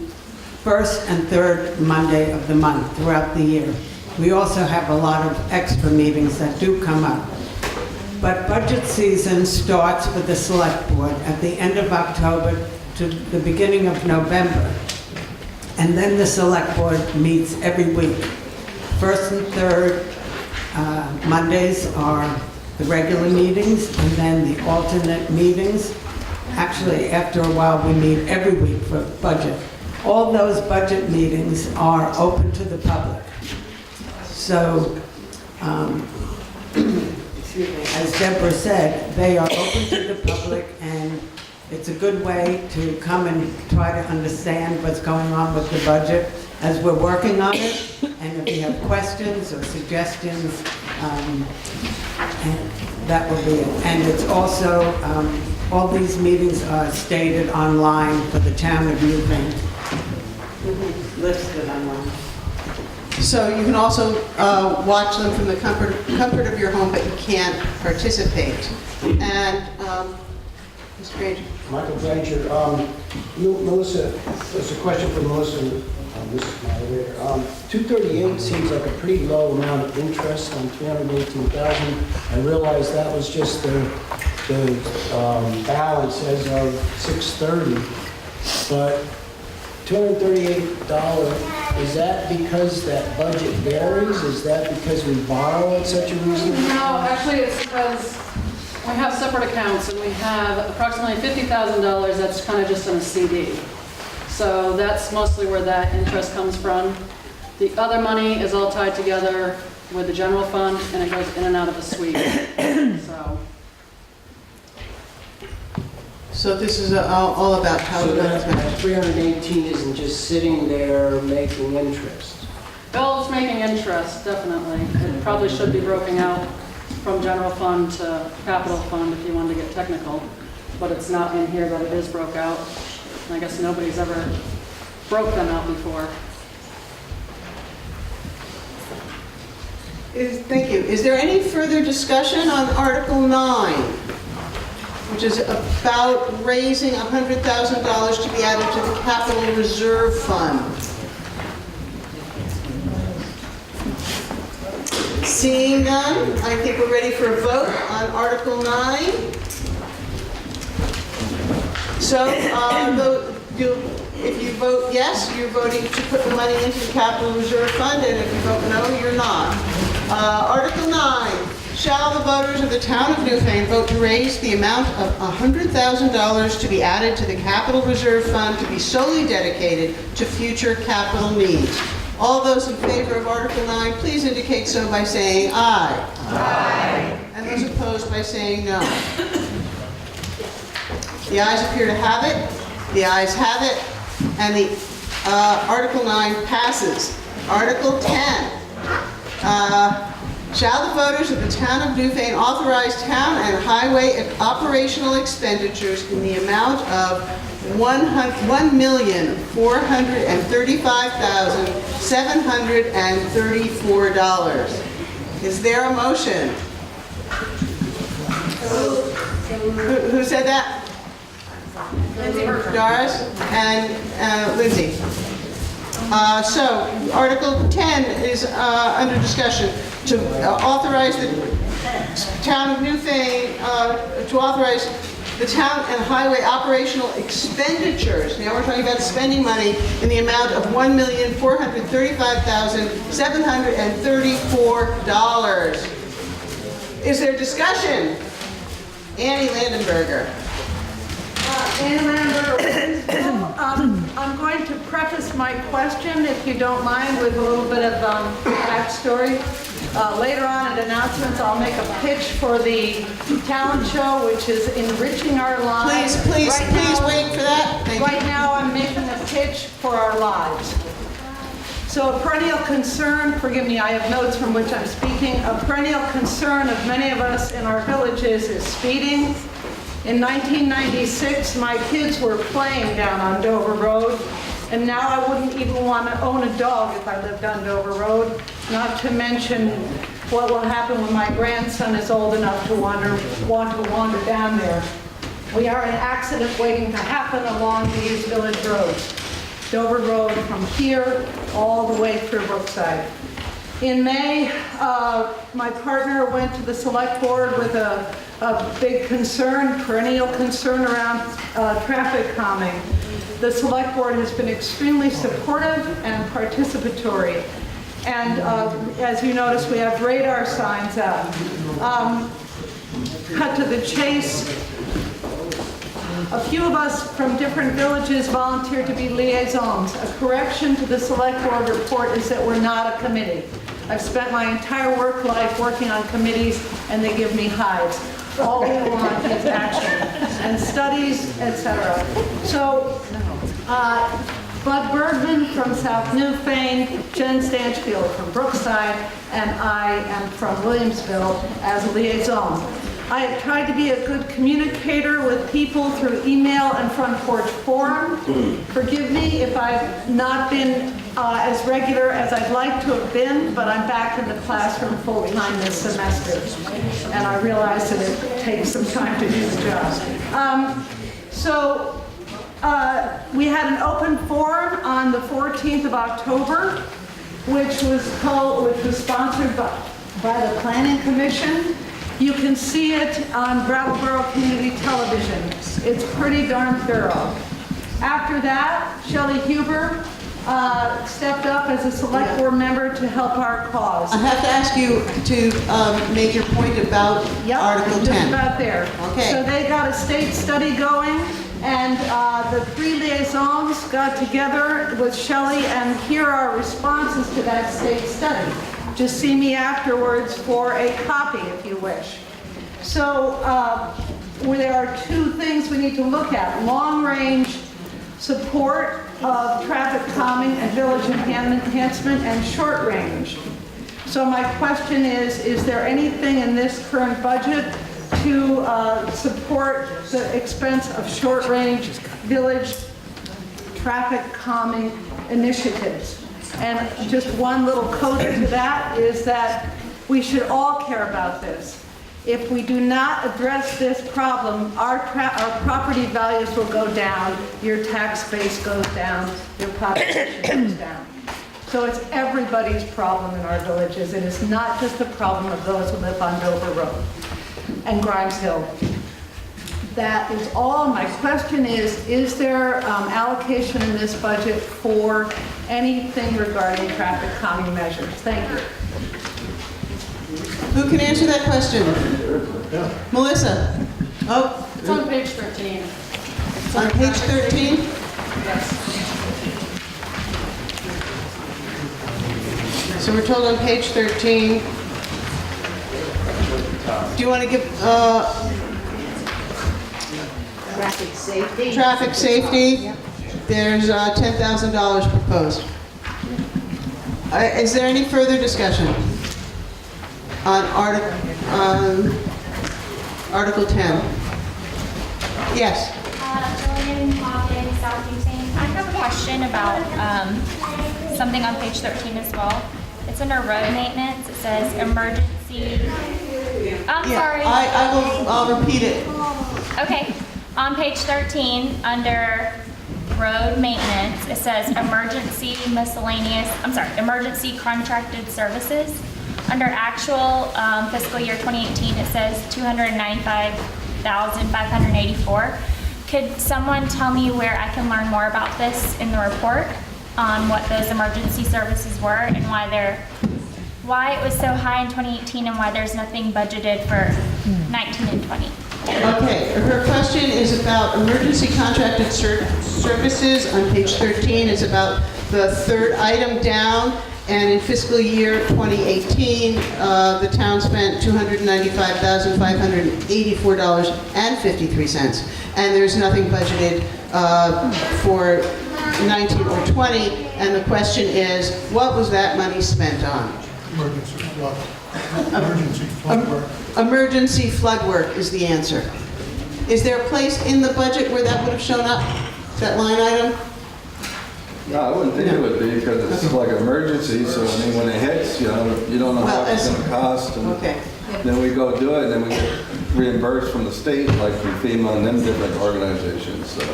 first and third Monday of the month throughout the year. We also have a lot of extra meetings that do come up. But budget season starts with the select board at the end of October to the beginning of November. And then the select board meets every week. First and third Mondays are the regular meetings, and then the alternate meetings. Actually, after a while, we meet every week for budget. All those budget meetings are open to the public. So, excuse me, as Deborah said, they are open to the public, and it's a good way to come and try to understand what's going on with the budget as we're working on it. And if you have questions or suggestions, and that will be it. And it's also, all these meetings are stated online for the Town of Newfane. listed online. So you can also watch them from the comfort of your home, but you can't participate. And, Mr. Granger. Michael Granger, Melissa, there's a question for Melissa, Mrs. Moderator. 238 seems like a pretty low amount of interest on 318,000. I realize that was just the balance as of 6/30, but $238, is that because that budget varies? Is that because we borrow at such a reasonable? No, actually, it's because we have separate accounts, and we have approximately $50,000 that's kind of just in a CD. So that's mostly where that interest comes from. The other money is all tied together with the general fund, and it goes in and out of the sweep. So this is all about how So the money's that managed. 318 isn't just sitting there making interest? Well, it's making interest, definitely. It probably should be broken out from general fund to capital fund if you wanted to get technical, but it's not in here that it is broke out. I guess nobody's ever broke them out before. Thank you. Is there any further discussion on Article 9, which is about raising $100,000 to be added to the Capital Reserve Fund? Seeing none, I think we're ready for a vote on Article 9. So, if you vote yes, you're voting to put the money into the Capital Reserve Fund, and if you vote no, you're not. Article 9, shall the voters of the Town of Newfane vote to raise the amount of $100,000 to be added to the Capital Reserve Fund to be solely dedicated to future capital needs? All those in favor of Article 9, please indicate so by saying aye. Aye. And those opposed by saying no. The ayes appear to have it. The ayes have it. And the Article 9 passes. Article 10. Shall the voters of the Town of Newfane authorize town and highway operational expenditures in the amount of $1,435,734? Is there a motion? Who said that? Doris and Lindsay. So, Article 10 is under discussion to authorize the Town of Newfane to authorize the town and highway operational expenditures. Now we're talking about spending money in the amount of $1,435,734. Is there discussion? Annie Landenberger. Ann Lambert, I'm going to preface my question, if you don't mind, with a little bit of backstory. Later on at announcements, I'll make a pitch for the talent show, which is enriching our lives. Please wait for that. Right now, I'm making a pitch for our lives. So a perennial concern, forgive me, I have notes from which I'm speaking, a perennial concern of many of us in our villages is speeding. In 1996, my kids were playing down on Dover Road, and now I wouldn't even want to own a dog if I lived on Dover Road, not to mention what will happen when my grandson is old enough to want to wander down there. We are an accident waiting to happen along these village roads. Dover Road from here all the way through Brookside. In May, my partner went to the select board with a big concern, perennial concern around traffic calming. The select board has been extremely supportive and participatory. And as you notice, we have radar signs up. Cut to the chase. A few of us from different villages volunteered to be liaisons. A correction to the select board report is that we're not a committee. I've spent my entire work life working on committees, and they give me hives. All we want is action and studies, etc. So, Bud Bergman from South Newfane, Jen Stanchfield from Brookside, and I am from Williamsville as a liaison. I have tried to be a good communicator with people through email and front porch forum. Forgive me if I've not been as regular as I'd like to have been, but I'm back in the classroom full-time this semester. And I realize that it takes some time to do the job. We had an open forum on the 14th of October, which was sponsored by the Planning Commission. You can see it on Brattleboro Community Television. It's pretty darn thorough. After that, Shelley Huber stepped up as a select board member to help our cause. I have to ask you to make your point about Article 10. Just about there. Okay. So they got a state study going, and the three liaisons got together with Shelley, and here are responses to that state study. Just see me afterwards for a copy if you wish. So there are two things we need to look at. Long-range support of traffic calming and village enhancement, and short range. So my question is there anything in this current budget to support the expense of short range village traffic calming initiatives? And just one little coda to that is that we should all care about this. If we do not address this problem, our property values will go down, your tax base goes down, your population goes down. So it's everybody's problem in our villages. It is not just the problem of those who live on Dover Road and Grimes Hill. That is all. My question is there allocation in this budget for anything regarding traffic calming measures? Thank you. Who can answer that question? Melissa? Oh. It's on page 13. On page 13? Yes. So we're told on page 13. Do you want to give Traffic safety. traffic safety? There's $10,000 proposed. Is there any further discussion on Article 10? Yes. Julian Hawkins, South Newfane. I have a question about something on page 13 as well. It's under road maintenance. It says emergency. Sorry. I'll repeat it. Okay. On page 13, under road maintenance, it says emergency contracted services. Under actual fiscal year 2018, it says $295,584. Could someone tell me where I can learn more about this in the report on what those emergency services were and why it was so high in 2018 and why there's nothing budgeted for 19 and 20? Okay, her question is about emergency contracted services on page 13. It's about the third item down. And in fiscal year 2018, the town spent $295,584.53. And there's nothing budgeted for 19 or 20. And the question is, what was that money spent on? Emergency flood work. Emergency flood work is the answer. Is there a place in the budget where that would have shown up, that line item? No, I wouldn't think it would be because it's like emergency, so I mean, when it hits, you don't know how it's going to cost. And then we go do it, and then we get reimbursed from the state, like from FEMA and them different organizations. So, I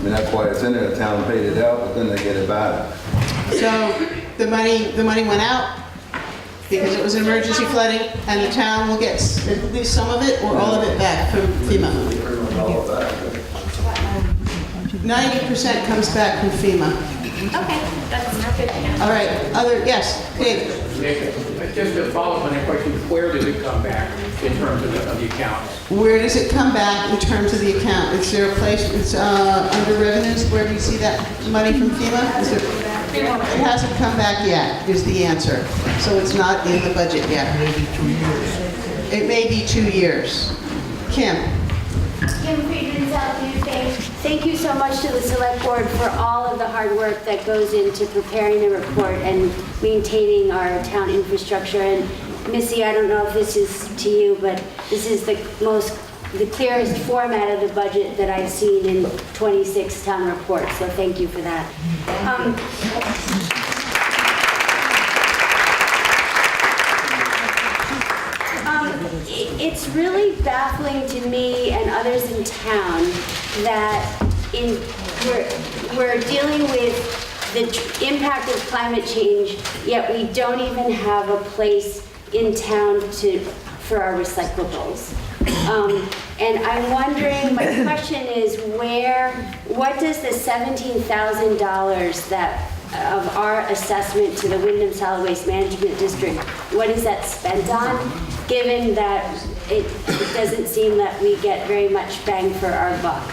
mean, that's why it's in there. The town paid it out, but then they get it back. So the money went out because it was emergency flooding, and the town will get at least some of it or all of it back from FEMA. 90% comes back from FEMA. Okay, that's good. All right, yes, Dave. Just to follow up on that question, where does it come back in terms of the account? Where does it come back in terms of the account? Is there a place, it's under revenues, where we see that money from FEMA? It hasn't come back yet, is the answer. So it's not in the budget yet. Maybe 2 years. It may be 2 years. Kim. Kim Friedman, South Newfane. Thank you so much to the Select Board for all of the hard work that goes into preparing the report and maintaining our town infrastructure. And Missy, I don't know if this is to you, but this is the clearest format of the budget that I've seen in 26 town reports, so thank you for that. It's really baffling to me and others in town that we're dealing with the impact of climate change, yet we don't even have a place in town for our recyclables. And I'm wondering, my question is what does the $17,000 that of our assessment to the Wyndham Solid Waste Management District, what is that spent on? Given that it doesn't seem that we get very much bang for our buck.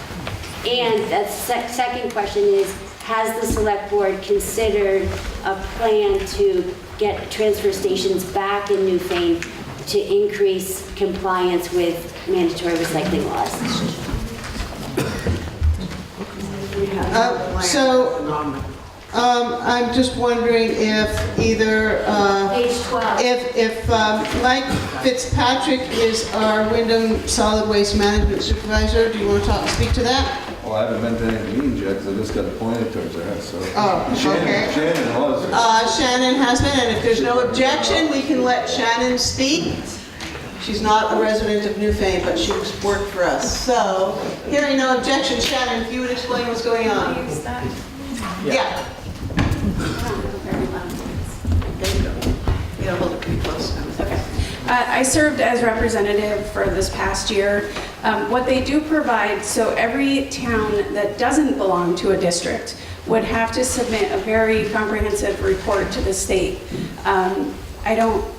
And the second question is, has the select board considered a plan to get transfer stations back in Newfane to increase compliance with mandatory recycling laws? I'm just wondering if either, Page 12. if Mike Fitzpatrick is our Wyndham Solid Waste Management Supervisor, do you want to speak to that? Well, I haven't been to any meetings yet, because I just got appointed towards that, so. Oh, okay. Shannon was. Shannon has been, and if there's no objection, we can let Shannon speak. She's not a resident of Newfane, but she's worked for us. So, hearing no objection, Shannon, if you would explain what's going on. Yeah. There you go. You gotta hold it pretty close. Okay. I served as representative for this past year. What they do provide, so every town that doesn't belong to a district would have to submit a very comprehensive report to the state.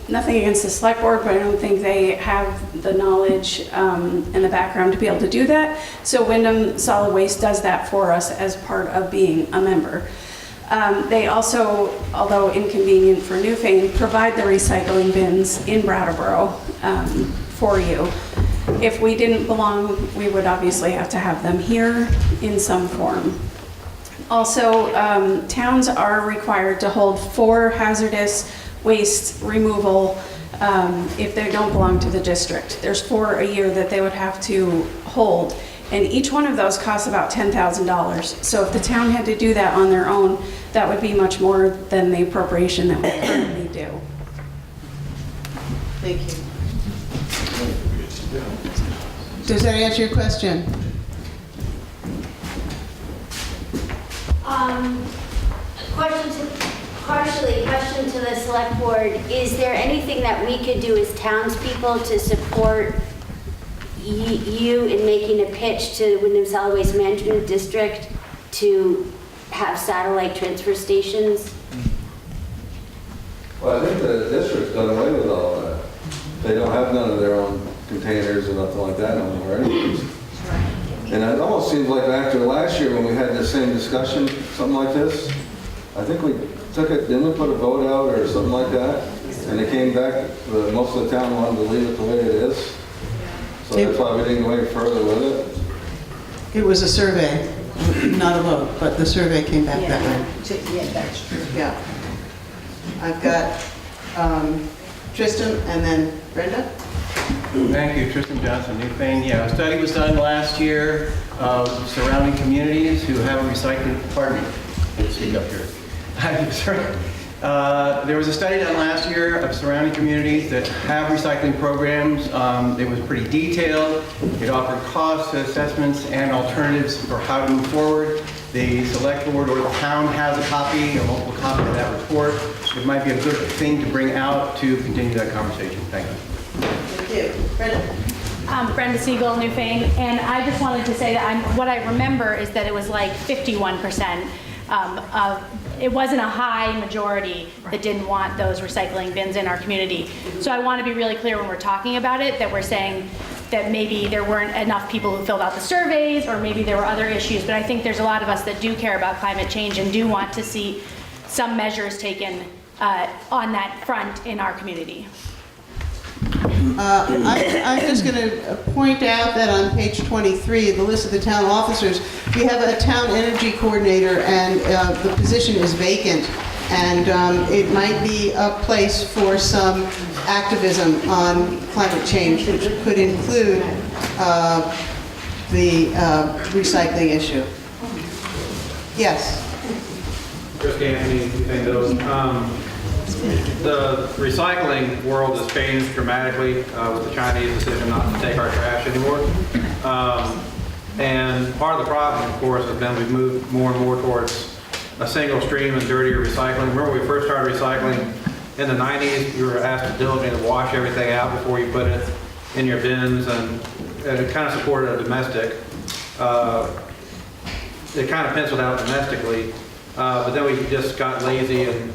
Nothing against the select board, but I don't think they have the knowledge and the background to be able to do that. So Wyndham Solid Waste does that for us as part of being a member. They also, although inconvenient for Newfane, provide the recycling bins in Brattleboro for you. If we didn't belong, we would obviously have to have them here in some form. Also, towns are required to hold 4 hazardous waste removal if they don't belong to the district. There's 4 a year that they would have to hold. And each one of those costs about $10,000. So if the town had to do that on their own, that would be much more than the appropriation that we currently do. Thank you. Does that answer your question? Question to the select board. Is there anything that we could do as townspeople to support you in making a pitch to the Wyndham Solid Waste Management District to have satellite transfer stations? Well, I think the district's done away with all of that. They don't have none of their own containers or nothing like that anymore anyways. And it almost seems like after last year when we had the same discussion, something like this, I think we took it, didn't we put a vote out or something like that? And it came back, most of the town wanted to leave it the way it is. So that's why we didn't go any further with it. It was a survey, not a vote, but the survey came back that way. Yeah, that's true. Yeah. I've got Tristan and then Brenda. Thank you, Tristan Johnson, Newfane. Yeah, a study was done last year of surrounding communities who have a recycling, pardon me, let's speak up here. There was a study done last year of surrounding communities that have recycling programs. It was pretty detailed. It offered cost assessments and alternatives for how to move forward. The select board or the town has a copy, a multiple copy of that report. It might be a good thing to bring out to continue that conversation. Thank you. Thank you. Brenda? Brenda Siegel, Newfane, and I just wanted to say that what I remember is that it was like 51% it wasn't a high majority that didn't want those recycling bins in our community. So I want to be really clear when we're talking about it that we're saying that maybe there weren't enough people who filled out the surveys or maybe there were other issues, but I think there's a lot of us that do care about climate change and do want to see some measures taken on that front in our community. I'm just going to point out that on page 23, the list of the town officers, we have a town energy coordinator and the position is vacant. And it might be a place for some activism on climate change, which could include the recycling issue. Yes? Chris Anthony, Newfane Village. The recycling world has changed dramatically with the Chinese decision not to take our trash anymore. And part of the problem, of course, has been we've moved more and more towards a single stream and dirtier recycling. Remember when we first started recycling in the 90s, you were asked to diligently wash everything out before you put it in your bins, and it kind of supported a domestic. It kind of penciled out domestically, but then we just got lazy and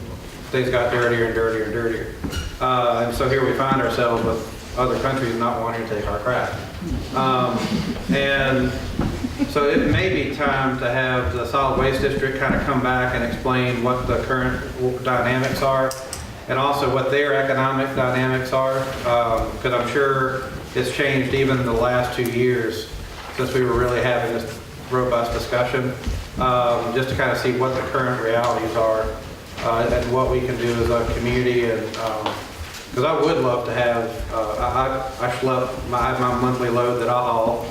things got dirtier and dirtier and dirtier. And so here we find ourselves with other countries not wanting to take our crap. And so it may be time to have the solid waste district kind of come back and explain what the current dynamics are and also what their economic dynamics are, because I'm sure it's changed even in the last 2 years since we were really having this robust discussion, just to kind of see what the current realities are and what we can do as a community. And because I would love to have, I schlep my monthly load that I haul.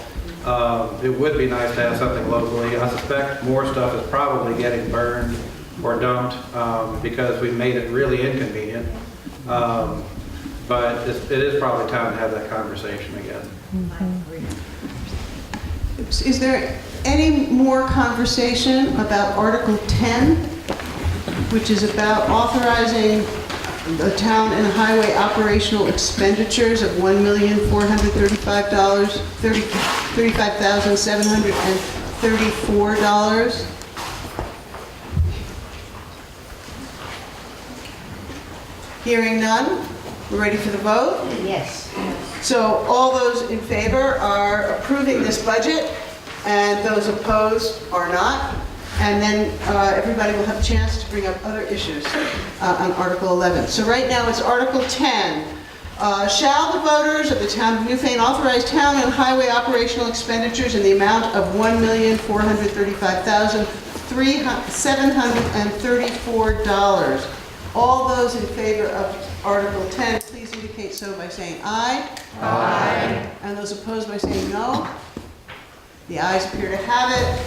It would be nice to have something locally. I suspect more stuff is probably getting burned or dumped because we made it really inconvenient. But it is probably time to have that conversation again. Is there any more conversation about Article 10, which is about authorizing the town and highway operational expenditures of $1,435,734? Hearing none, we're ready for the vote? Yes. So all those in favor are approving this budget, and those opposed are not. And then everybody will have a chance to bring up other issues on Article 11. So right now it's Article 10. Shall the voters of the Town of Newfane authorize town and highway operational expenditures in the amount of $1,435,734? All those in favor of Article 10, please indicate so by saying aye. Aye. And those opposed by saying no. The ayes appear to have it.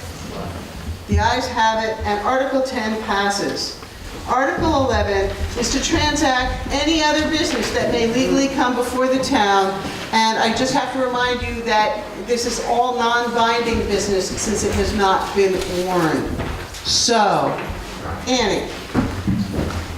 The ayes have it, and Article 10 passes. Article 11 is to transact any other business that may legally come before the town, and I just have to remind you that this is all non-binding business since it has not been warned. So, Annie.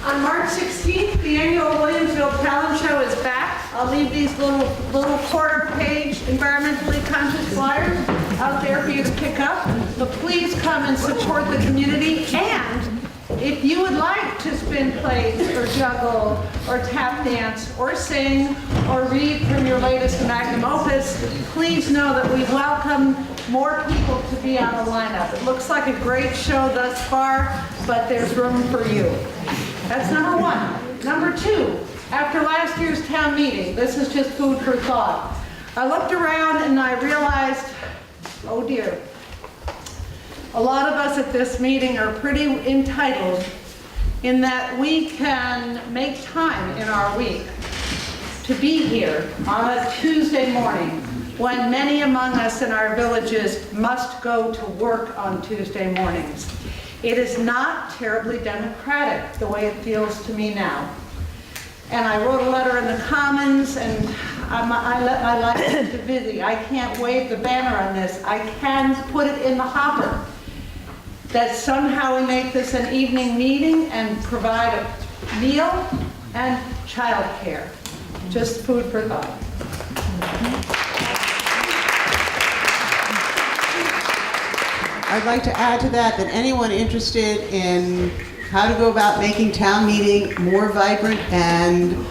On March 16th, the annual Williamsville Talent Show is back. I'll leave these little quarter-page environmentally conscious flyers out there for you to pick up. But please come and support the community. And if you would like to spin plates or juggle or tap dance or sing or read from your latest magnum opus, please know that we welcome more people to be on the lineup. It looks like a great show thus far, but there's room for you. That's number one. Number two, after last year's town meeting, this is just food for thought. I looked around and I realized, oh dear, a lot of us at this meeting are pretty entitled in that we can make time in our week to be here on a Tuesday morning when many among us in our villages must go to work on Tuesday mornings. It is not terribly democratic the way it feels to me now. And I wrote a letter in the Commons, and I like to busy. I can't wave the banner on this. I can put it in the hopper that somehow we make this an evening meeting and provide a meal and childcare. Just food for thought. I'd like to add to that anyone interested in how to go about making town meeting more vibrant, and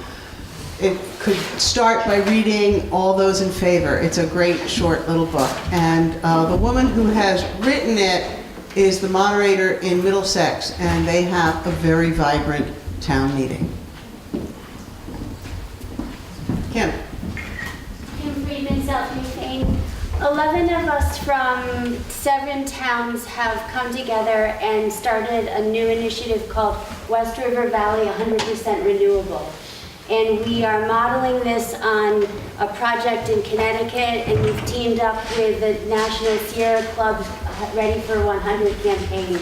it could start by reading All Those in Favor. It's a great short little book. And the woman who has written it is the moderator in Middlesex, and they have a very vibrant town meeting. Kim. Kim Friedman, South Newfane. 11 of us from 7 towns have come together and started a new initiative called West River Valley 100% renewable. And we are modeling this on a project in Connecticut, and we've teamed up with the National Sierra Club Ready for 100 campaign.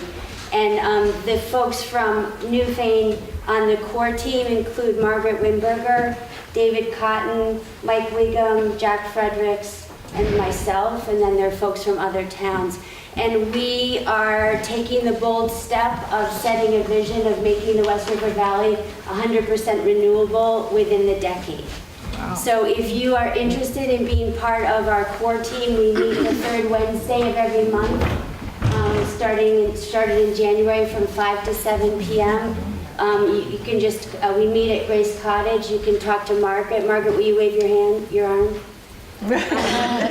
And the folks from Newfane on the core team include Margaret Wimberger, David Cotton, Mike Wiggum, Jack Fredericks, and myself, and then there are folks from other towns. And we are taking the bold step of setting a vision of making the West River Valley 100% renewable within the decade. Wow. So if you are interested in being part of our core team, we meet the third Wednesday of every month, started in January from 5 to 7 p.m. You can just, we meet at Grace Cottage. You can talk to Margaret. Margaret, will you wave your arm?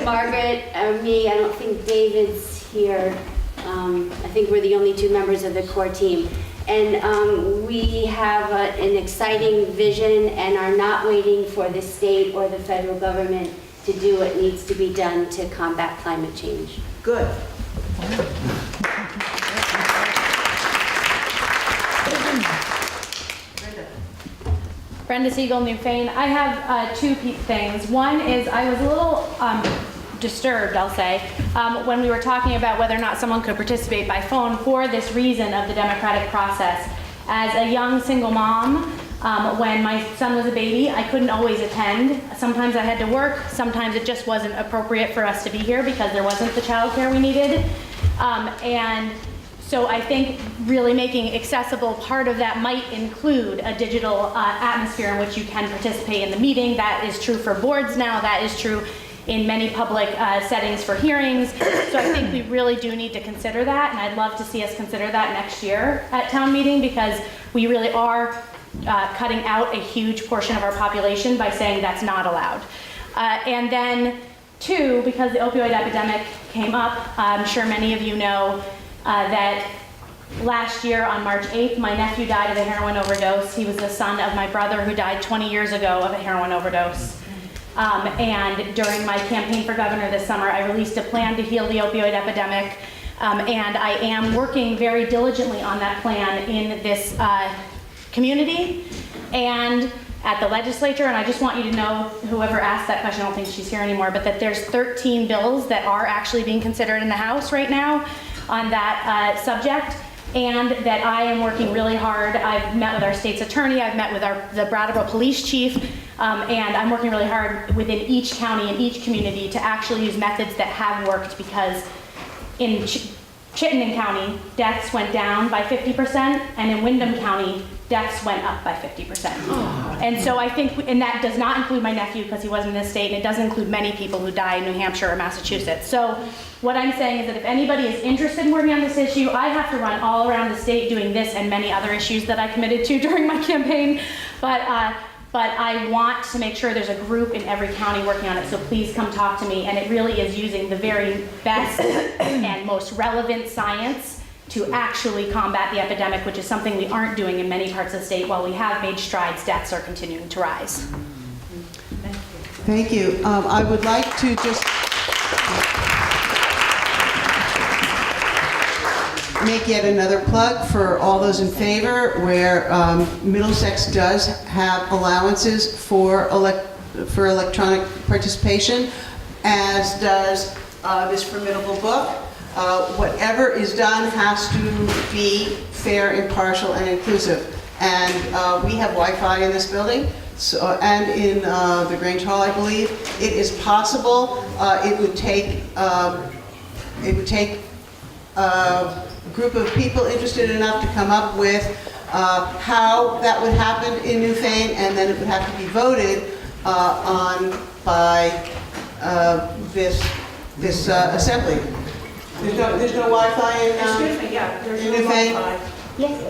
Margaret, me, I don't think David's here. I think we're the only two members of the core team. And we have an exciting vision and are not waiting for the state or the federal government to do what needs to be done to combat climate change. Good. Brenda Siegel, Newfane. I have two things. One is I was a little disturbed, I'll say, when we were talking about whether or not someone could participate by phone for this reason of the democratic process. As a young single mom, when my son was a baby, I couldn't always attend. Sometimes I had to work. Sometimes it just wasn't appropriate for us to be here because there wasn't the childcare we needed. And so I think really making accessible part of that might include a digital atmosphere in which you can participate in the meeting. That is true for boards now. That is true in many public settings for hearings. So I think we really do need to consider that, and I'd love to see us consider that next year at town meeting, because we really are cutting out a huge portion of our population by saying that's not allowed. And then two, because the opioid epidemic came up, I'm sure many of you know that last year on March 8th, my nephew died of a heroin overdose. He was the son of my brother who died 20 years ago of a heroin overdose. And during my campaign for governor this summer, I released a plan to heal the opioid epidemic. And I am working very diligently on that plan in this community and at the legislature. And I just want you to know, whoever asked that question, I don't think she's here anymore, but that there's 13 bills that are actually being considered in the House right now on that subject. And that I am working really hard. I've met with our state's attorney, I've met with the Brattleboro police chief, and I'm working really hard within each county and each community to actually use methods that have worked, because in Chittenden County, deaths went down by 50%, and in Windham County, deaths went up by 50%. And so I think, and that does not include my nephew because he wasn't in this state, and it doesn't include many people who die in New Hampshire or Massachusetts. So what I'm saying is that if anybody is interested in working on this issue, I have to run all around the state doing this and many other issues that I committed to during my campaign. But I want to make sure there's a group in every county working on it, so please come talk to me. And it really is using the very best and most relevant science to actually combat the epidemic, which is something we aren't doing in many parts of the state. While we have made strides, deaths are continuing to rise. Thank you. I would like to just make yet another plug for all those in favor, where Middlesex does have allowances for electronic participation, as does this formidable book. Whatever is done has to be fair, impartial, and inclusive. And we have Wi-Fi in this building, so, and in the Grange Hall, I believe. It is possible. It would take a group of people interested enough to come up with how that would happen in Newfane, and then it would have to be voted on by this assembly. There's no Wi-Fi in Newfane? Yes.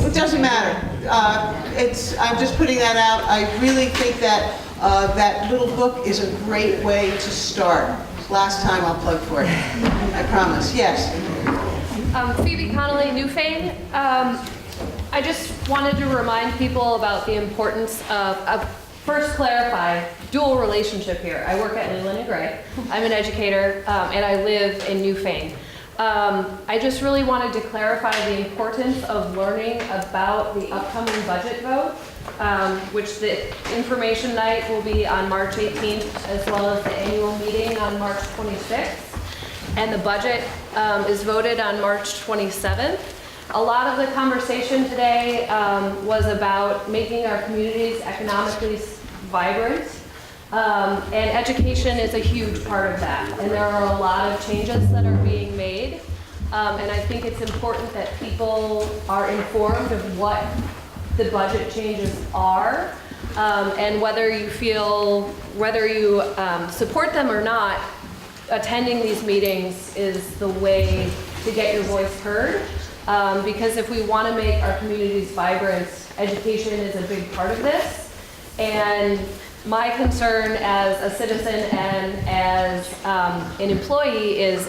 It doesn't matter. I'm just putting that out. I really think that that little book is a great way to start. Last time I'll plug for it. I promise. Yes. Phoebe Connolly, Newfane. I just wanted to remind people about the importance of first clarify dual relationship here. I work at Leland and Gray. I'm an educator, and I live in Newfane. I just really wanted to clarify the importance of learning about the upcoming budget vote, which the information night will be on March 18th, as well as the annual meeting on March 26th. And the budget is voted on March 27th. A lot of the conversation today was about making our communities economically vibrant. And education is a huge part of that. And there are a lot of changes that are being made. And I think it's important that people are informed of what the budget changes are. And whether you support them or not, attending these meetings is the way to get your voice heard. Because if we want to make our communities vibrant, education is a big part of this. And my concern as a citizen and as an employee is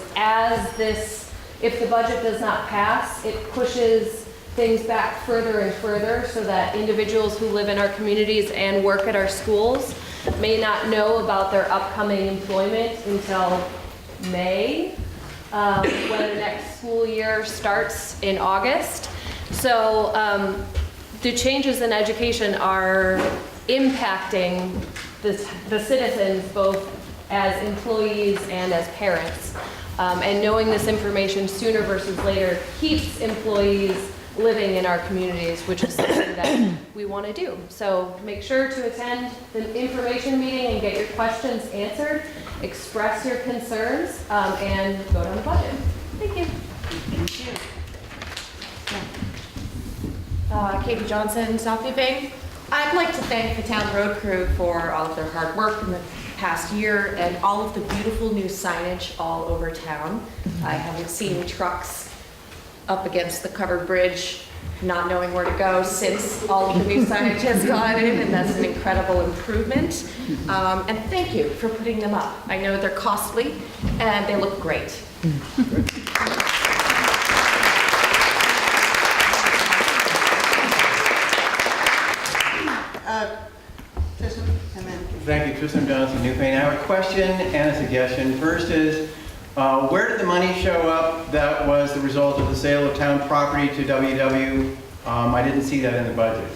if the budget does not pass, it pushes things back further and further so that individuals who live in our communities and work at our schools may not know about their upcoming employment until May, when the next school year starts in August. So the changes in education are impacting the citizens both as employees and as parents. And knowing this information sooner versus later keeps employees living in our communities, which is something that we want to do. So make sure to attend the information meeting and get your questions answered, express your concerns, and vote on the budget. Thank you. Katie Johnson, South Newfane. I'd like to thank the town road crew for all of their hard work in the past year and all of the beautiful new signage all over town. I haven't seen trucks up against the covered bridge not knowing where to go since all of the new signage has gone in, and that's an incredible improvement. And thank you for putting them up. I know they're costly and they look great. Thank you, Tristan Johnson, Newfane. I have a question and a suggestion. First is, where did the money show up that was the result of the sale of town property to WW? I didn't see that in the budget.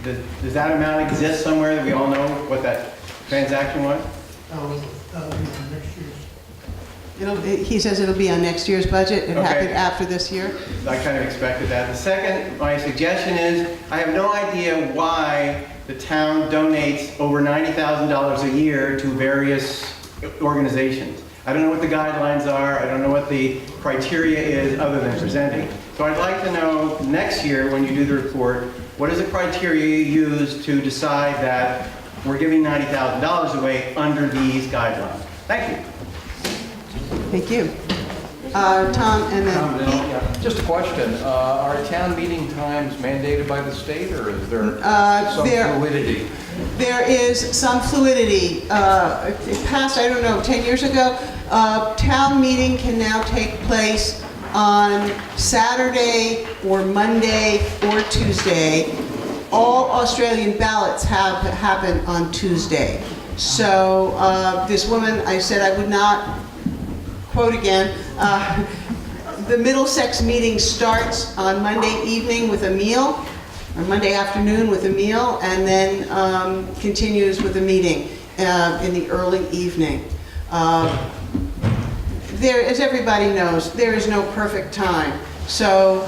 Does that amount exist somewhere that we all know what that transaction was? Next year's. He says it'll be on next year's budget. It happened after this year. I kind of expected that. The second, my suggestion is, I have no idea why the town donates over $90,000 a year to various organizations. I don't know what the guidelines are. I don't know what the criteria is other than presenting. So I'd like to know next year when you do the report, what is the criteria you use to decide that we're giving $90,000 away under these guidelines? Thank you. Thank you. Tom, and then Just a question. Are town meeting times mandated by the state, or is there some fluidity? There is some fluidity. It passed, I don't know, 10 years ago. Town meeting can now take place on Saturday or Monday or Tuesday. All Australian ballots happen on Tuesday. So this woman, I said I would not quote again, the Middlesex meeting starts on Monday evening with a meal, or Monday afternoon with a meal, and then continues with a meeting in the early evening. As everybody knows, there is no perfect time. So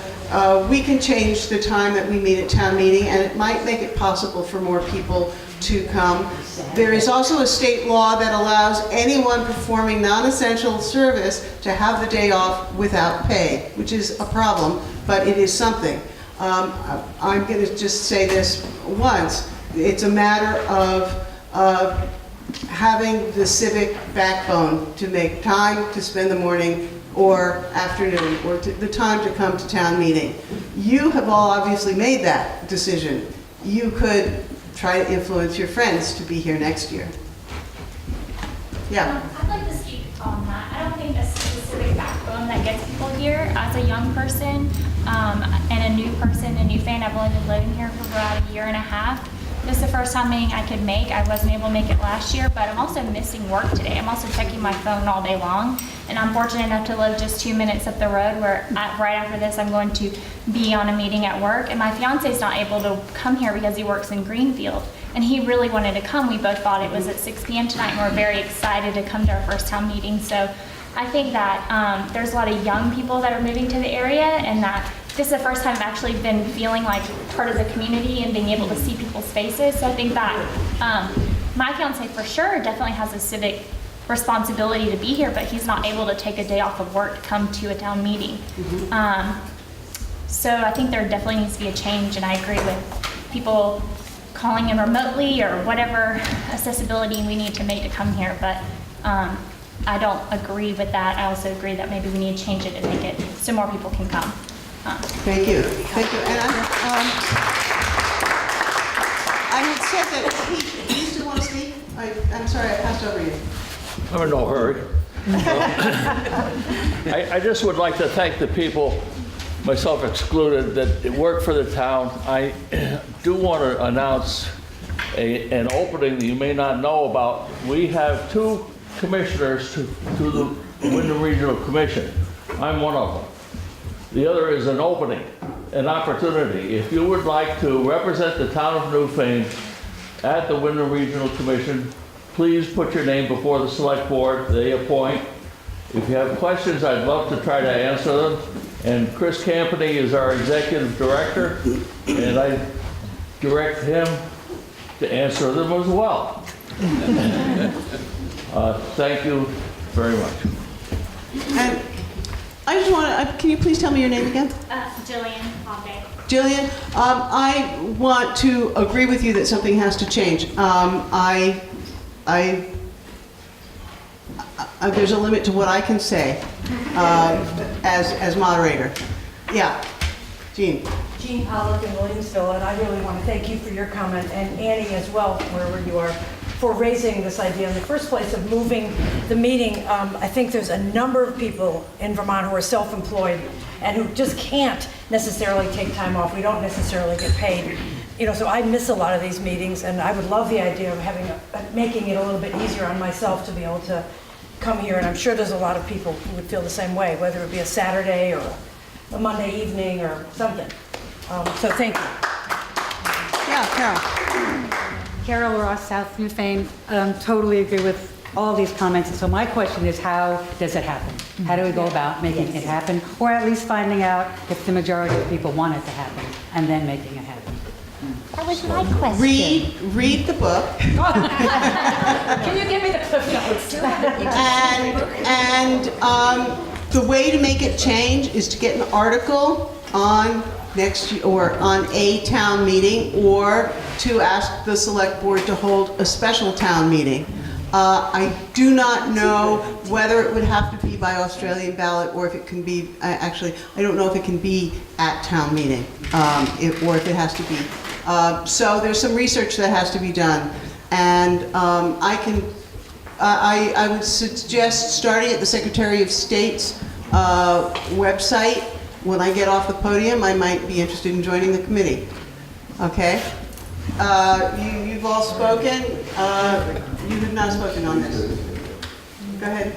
we can change the time that we meet at town meeting, and it might make it possible for more people to come. There is also a state law that allows anyone performing non-essential service to have the day off without pay, which is a problem, but it is something. I'm going to just say this once. It's a matter of having the civic backbone to make time to spend the morning or afternoon or the time to come to town meeting. You have all obviously made that decision. You could try to influence your friends to be here next year. Yeah. I'd like to speak on that. I don't think the specific backbone that gets people here. As a young person and a new person in Newfane, I've only been living here for about a year and a half. This is the first town meeting I could make. I wasn't able to make it last year, but I'm also missing work today. I'm also checking my phone all day long, and I'm fortunate enough to live just 2 minutes up the road where right after this I'm going to be on a meeting at work, and my fiance's not able to come here because he works in Greenfield, and he really wanted to come. We both thought it was at 6 p.m. tonight, and we're very excited to come to our first town meeting. So I think that there's a lot of young people that are moving to the area, and that this is the first time I've actually been feeling like part of the community and being able to see people's faces. So I think that my fiance for sure definitely has a civic responsibility to be here, but he's not able to take a day off of work to come to a town meeting. So I think there definitely needs to be a change, and I agree with people calling in remotely or whatever accessibility we need to make to come here, but I don't agree with that. I also agree that maybe we need to change it and make it so more people can come. Thank you. Thank you. And I had said that do you still want to speak? I'm sorry, I passed over you. I'm in no hurry. I just would like to thank the people, myself excluded, that work for the town. I do want to announce an opening that you may not know about. We have 2 commissioners to the Wyndham Regional Commission. I'm one of them. The other is an opening, an opportunity. If you would like to represent the town of Newfane at the Wyndham Regional Commission, please put your name before the select board. They appoint. If you have questions, I'd love to try to answer them. And Chris Campany is our executive director, and I direct him to answer them as well. Thank you very much. And I just want to, can you please tell me your name again? Jillian Pompey. Jillian, I want to agree with you that something has to change. There's a limit to what I can say as moderator. Yeah, Jean. Jean Pollock in Williamsville, and I really want to thank you for your comment, and Annie as well, wherever you are, for raising this idea in the first place of moving the meeting. I think there's a number of people in Vermont who are self-employed and who just can't necessarily take time off. We don't necessarily get paid. You know, so I miss a lot of these meetings, and I would love the idea of having making it a little bit easier on myself to be able to come here, and I'm sure there's a lot of people who would feel the same way, whether it be a Saturday or a Monday evening or something. So thank you. Yeah, Carol. Carol Ross, South Newfane. Totally agree with all these comments. So my question is, how does it happen? How do we go about making it happen? Or at least finding out if the majority of people want it to happen and then making it happen? That was my question. Read the book. Can you give me the cliff notes? And the way to make it change is to get an article on next or on a town meeting, or to ask the select board to hold a special town meeting. I do not know whether it would have to be by Australian ballot or if it can be, actually, I don't know if it can be at town meeting, or if it has to be. So there's some research that has to be done. And I would suggest starting at the Secretary of State's website. When I get off the podium, I might be interested in joining the committee. Okay? You've all spoken. You have not spoken on this. Go ahead.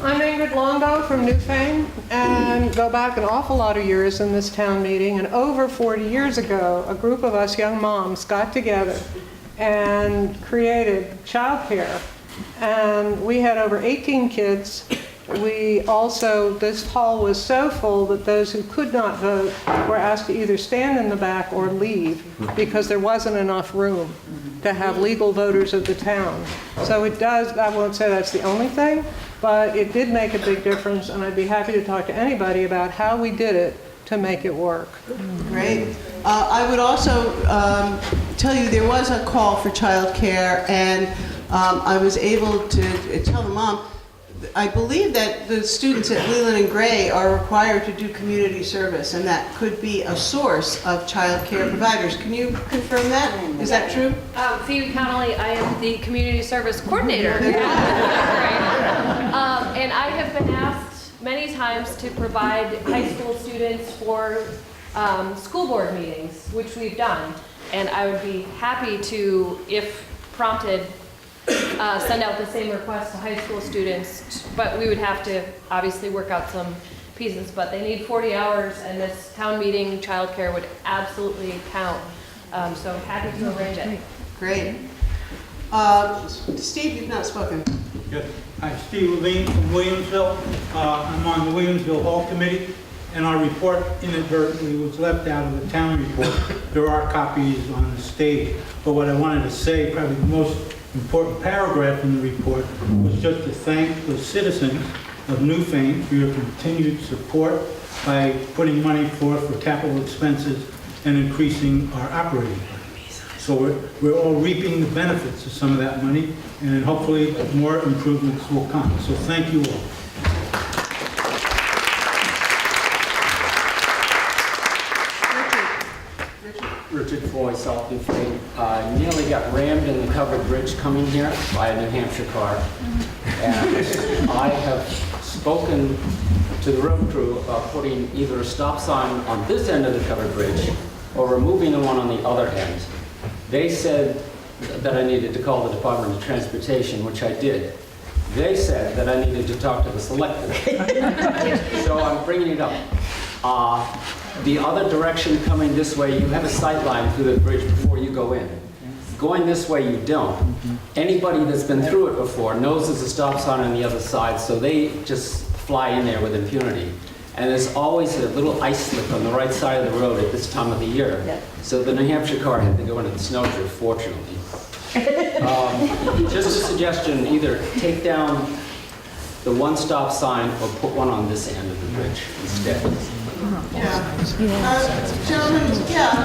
I'm Ingrid Longo from Newfane, and go back an awful lot of years in this town meeting. And over 40 years ago, a group of us young moms got together and created childcare. And we had over 18 kids. We also, this hall was so full that those who could not vote were asked to either stand in the back or leave because there wasn't enough room to have legal voters of the town. So it does, I won't say that's the only thing, but it did make a big difference, and I'd be happy to talk to anybody about how we did it to make it work. Great. I would also tell you there was a call for childcare, and I was able to tell the mom, I believe that the students at Leland and Gray are required to do community service, and that could be a source of child care providers. Can you confirm that? Is that true? Phoebe Connolly, I am the community service coordinator. And I have been asked many times to provide high school students for school board meetings, which we've done. And I would be happy to, if prompted, send out the same request to high school students, but we would have to obviously work out some pieces, but they need 40 hours, and this town meeting childcare would absolutely count. So happy to arrange it. Great. Steve, you've not spoken. Yes, I'm Steve Levine from Williamsville. I'm on the Williamsville Hall Committee, and our report inadvertently was left out of the town report. There are copies on the stage, but what I wanted to say, probably the most important paragraph in the report, was just to thank the citizens of Newfane for your continued support by putting money forth for capital expenses and increasing our operating budget. So we're all reaping the benefits of some of that money, and hopefully more improvements will come. So thank you all. Richard Foy, South Newfane. Nearly got rammed in the covered bridge coming here by a New Hampshire car. And I have spoken to the road crew about putting either a stop sign on this end of the covered bridge or removing the one on the other end. They said that I needed to call the Department of Transportation, which I did. They said that I needed to talk to the Selectboard. So I'm bringing it up. The other direction coming this way, you have a sight line through the bridge before you go in. Going this way, you don't. Anybody that's been through it before knows there's a stop sign on the other side, so they just fly in there with impunity. And there's always a little ice slip on the right side of the road at this time of the year. So the New Hampshire car had to go into the snowdrift, fortunately. Just a suggestion, either take down the one stop sign or put one on this end of the bridge instead. Gentlemen,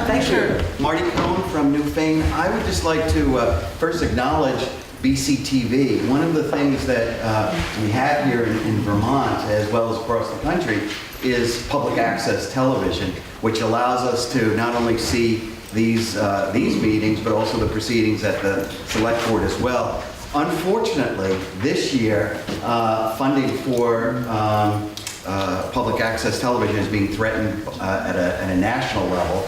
Thank you. Marty Cohn from Newfane. I would just like to first acknowledge BCTV. One of the things that we have here in Vermont, as well as across the country, is public access television, which allows us to not only see these meetings, but also the proceedings at the Selectboard as well. Unfortunately, this year, funding for public access television is being threatened at a national level.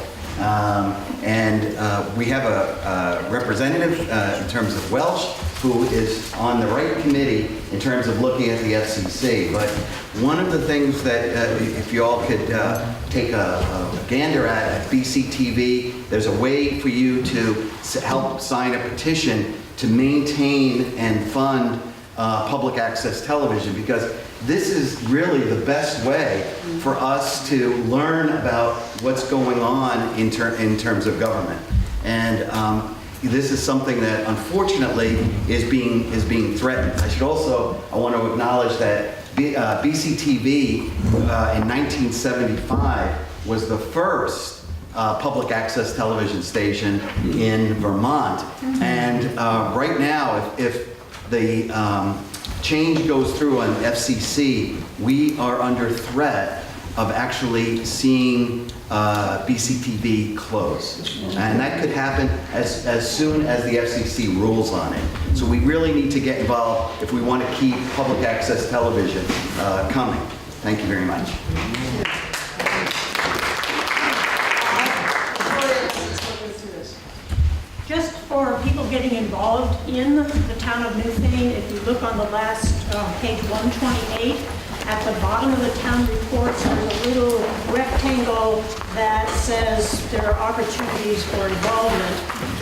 We have a representative in terms of Welsh who is on the right committee in terms of looking at the FCC. But one of the things that, if you all could take a gander at BCTV, there's a way for you to help sign a petition to maintain and fund public access television, because this is really the best way for us to learn about what's going on in terms of government. And this is something that unfortunately is being threatened. I want to acknowledge that BCTV in 1975 was the first public access television station in Vermont. And right now, if the change goes through on FCC, we are under threat of actually seeing BCTV close. And that could happen as soon as the FCC rules on it. So we really need to get involved if we want to keep public access television coming. Thank you very much. Just for people getting involved in the town of Newfane, if you look on the last page 128, at the bottom of the town reports, there's a little rectangle that says there are opportunities for involvement.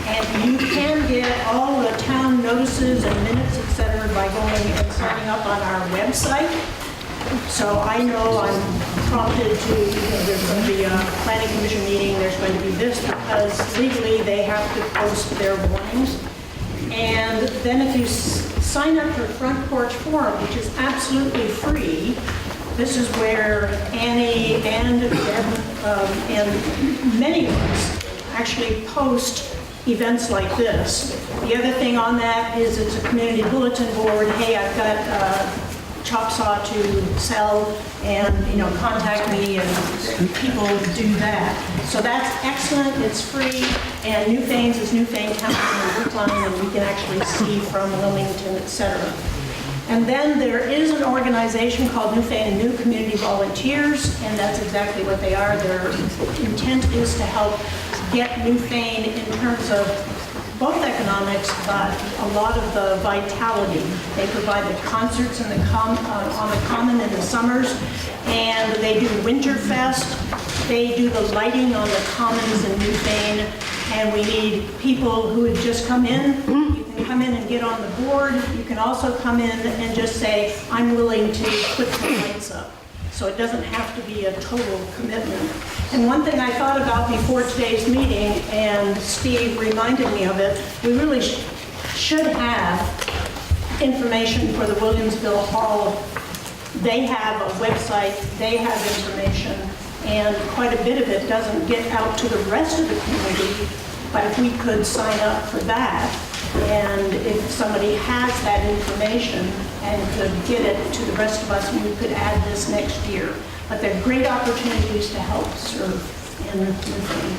And you can get all the town notices and minutes, etc., by going and signing up on our website. So I know I'm prompted to, there's going to be a planning commission meeting, there's going to be this, because legally they have to post their warnings. And then if you sign up for Front Porch Forum, which is absolutely free, this is where Annie and many of us actually post events like this. The other thing on that is it's a community bulletin board. Hey, I've got chop saw to sell, and contact me, and people do that. So that's excellent, it's free, and Newfane's is Newfane Town in Brookline, and we can actually see from Wilmington, etc. And then there is an organization called Newfane and New Community Volunteers, and that's exactly what they are. Their intent is to help get Newfane in terms of both economics, but a lot of the vitality. They provide the concerts on the Common in the summers, and they do Winterfest. They do the lighting on the Commons in Newfane, and we need people who would just come in. You can come in and get on the board. You can also come in and just say, I'm willing to put the lights up. So it doesn't have to be a total commitment. And one thing I thought about before today's meeting, and Steve reminded me of it, we really should have information for the Williamsville Hall. They have a website, they have information, and quite a bit of it doesn't get out to the rest of the community. But if we could sign up for that, and if somebody has that information and could get it to the rest of us, we could add this next year. But they're great opportunities to help serve in Newfane.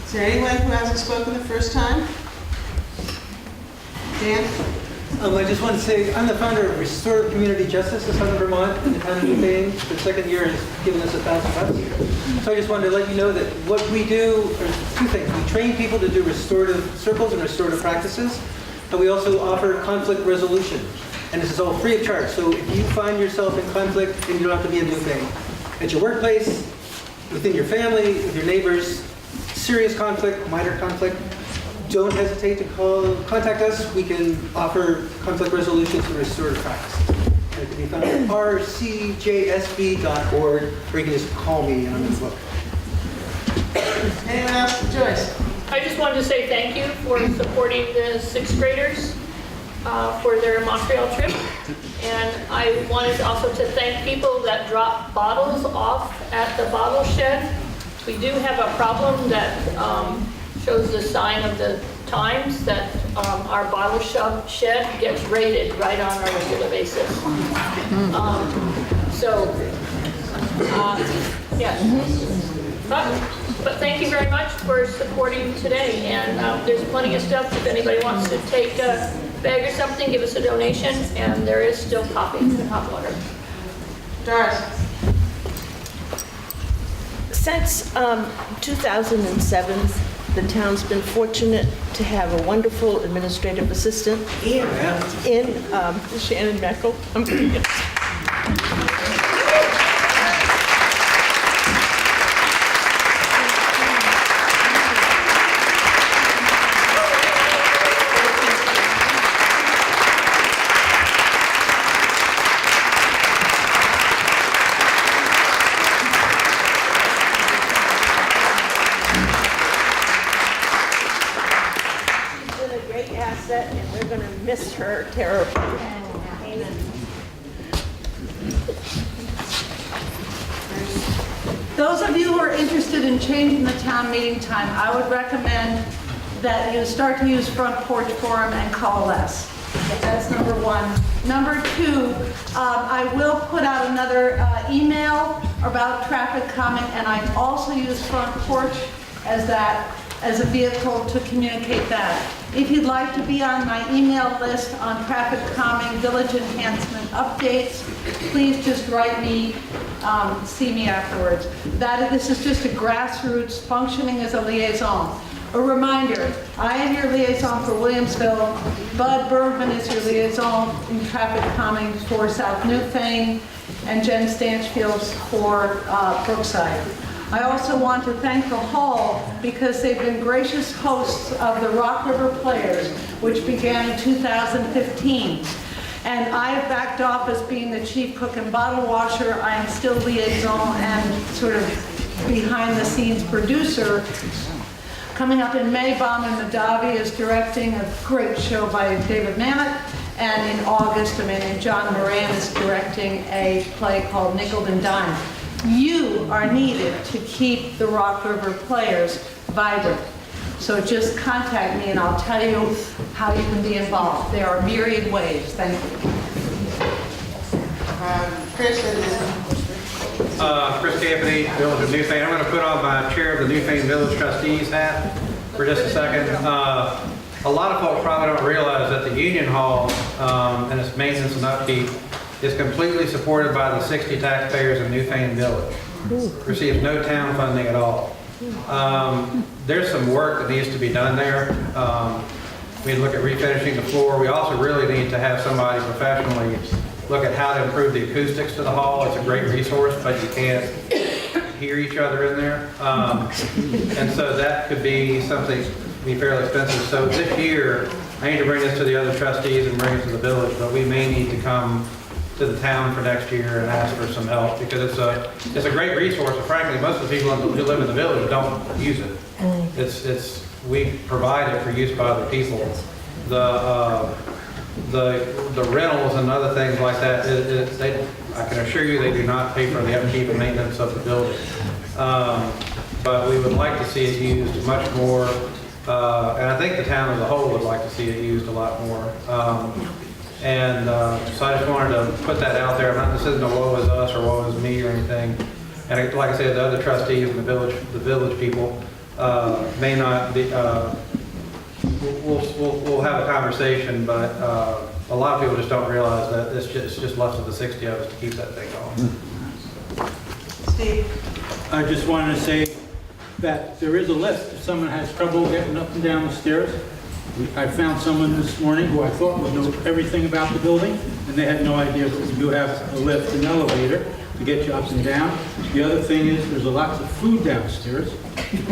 Is there anyone who hasn't spoken the first time? Dan? I just want to say, I'm the founder of Restorative Community Justice in Southern Vermont, in the town of Newfane. The second year has given us $1,000. So I just wanted to let you know that what we do are two things. We train people to do restorative circles and restorative practices, and we also offer conflict resolution. And this is all free of charge. So if you find yourself in conflict, then you don't have to be in Newfane. At your workplace, within your family, with your neighbors, serious conflict, minor conflict, don't hesitate to contact us. We can offer conflict resolution through restorative practices. And it can be found at rcjsb.org, or you can just call me and I'm in the book. Anyone else? Joyce? I just wanted to say thank you for supporting the sixth graders for their Montreal trip. And I wanted also to thank people that drop bottles off at the bottle shed. We do have a problem that shows the sign of the times that our bottle shed gets raided right on a regular basis. Yeah. But thank you very much for supporting today. And there's plenty of stuff. If anybody wants to take a bag or something, give us a donation. And there is still coffee and hot water. Doris? Since 2007, the town's been fortunate to have a wonderful administrative assistant in Shannon Meckel. And we're going to miss her terribly. Those of you who are interested in changing the town meeting time, I would recommend that you start to use Front Porch Forum and coalesce. That's number one. Number two, I will put out another email about traffic calming, and I also use Front Porch as a vehicle to communicate that. If you'd like to be on my email list on traffic calming, village enhancement updates, please just write me, see me afterwards. This is just a grassroots functioning as a liaison. A reminder, I am your liaison for Williamsville. Bud Bergman is your liaison in traffic calming for South Newfane, and Jen Stanchfield for Brookside. I also want to thank the Hall because they've been gracious hosts of the Rock River Players, which began in 2015. And I have backed off as being the chief cook and bottle washer. I am still liaison and sort of behind the scenes producer. Coming up in May, Baum and Madavi is directing a great show by David Mamet. And in August, John Moran is directing a play called Nickel and Dime. You are needed to keep the Rock River Players vibrant. So just contact me and I'll tell you how you can be involved. There are myriad ways. Thank you. Chris Campany, Village of Newfane. I'm going to put on my chair of the Newfane Village Trustees hat for just a second. A lot of folks probably don't realize that the Union Hall and its maintenance and upkeep is completely supported by the 60 taxpayers in Newfane Village. Receives no town funding at all. There's some work that needs to be done there. We look at refinishing the floor. We also really need to have somebody professionally look at how to improve the acoustics to the hall. It's a great resource, but you can't hear each other in there. And so that could be something be fairly expensive. So this year, I need to bring this to the other trustees and bring it to the village, but we may need to come to the town for next year and ask for some help because it's a great resource. And frankly, most of the people who live in the village don't use it. We provide it for use by other people. The rentals and other things like that, I can assure you they do not pay for the upkeep and maintenance of the building. But we would like to see it used much more, and I think the town as a whole would like to see it used a lot more. So I just wanted to put that out there. This isn't a woe is us or woe is me or anything. And like I said, the other trustees and the village people may not be, we'll have a conversation, but a lot of people just don't realize that it's just left of the 60 of us to keep that thing going. Steve? I just wanted to say that there is a list. If someone has trouble getting up and down the stairs, I found someone this morning who I thought would know everything about the building, and they had no idea that we do have a lift and elevator to get you up and down. The other thing is there's lots of food downstairs,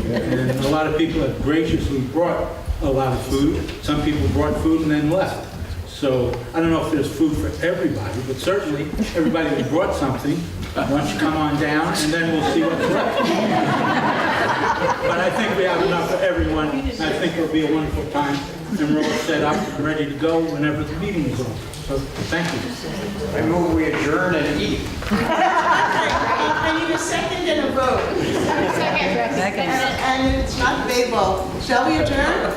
and a lot of people have graciously brought a lot of food. Some people brought food and then left. So I don't know if there's food for everybody, but certainly everybody who brought something, why don't you come on down and then we'll see what's left. But I think we have enough for everyone. I think it'll be a wonderful time, and we're all set up and ready to go whenever the meeting is over. So thank you. I move we adjourn and eat. I need a second and a vote. Second. And it's not baseball. Shall we adjourn?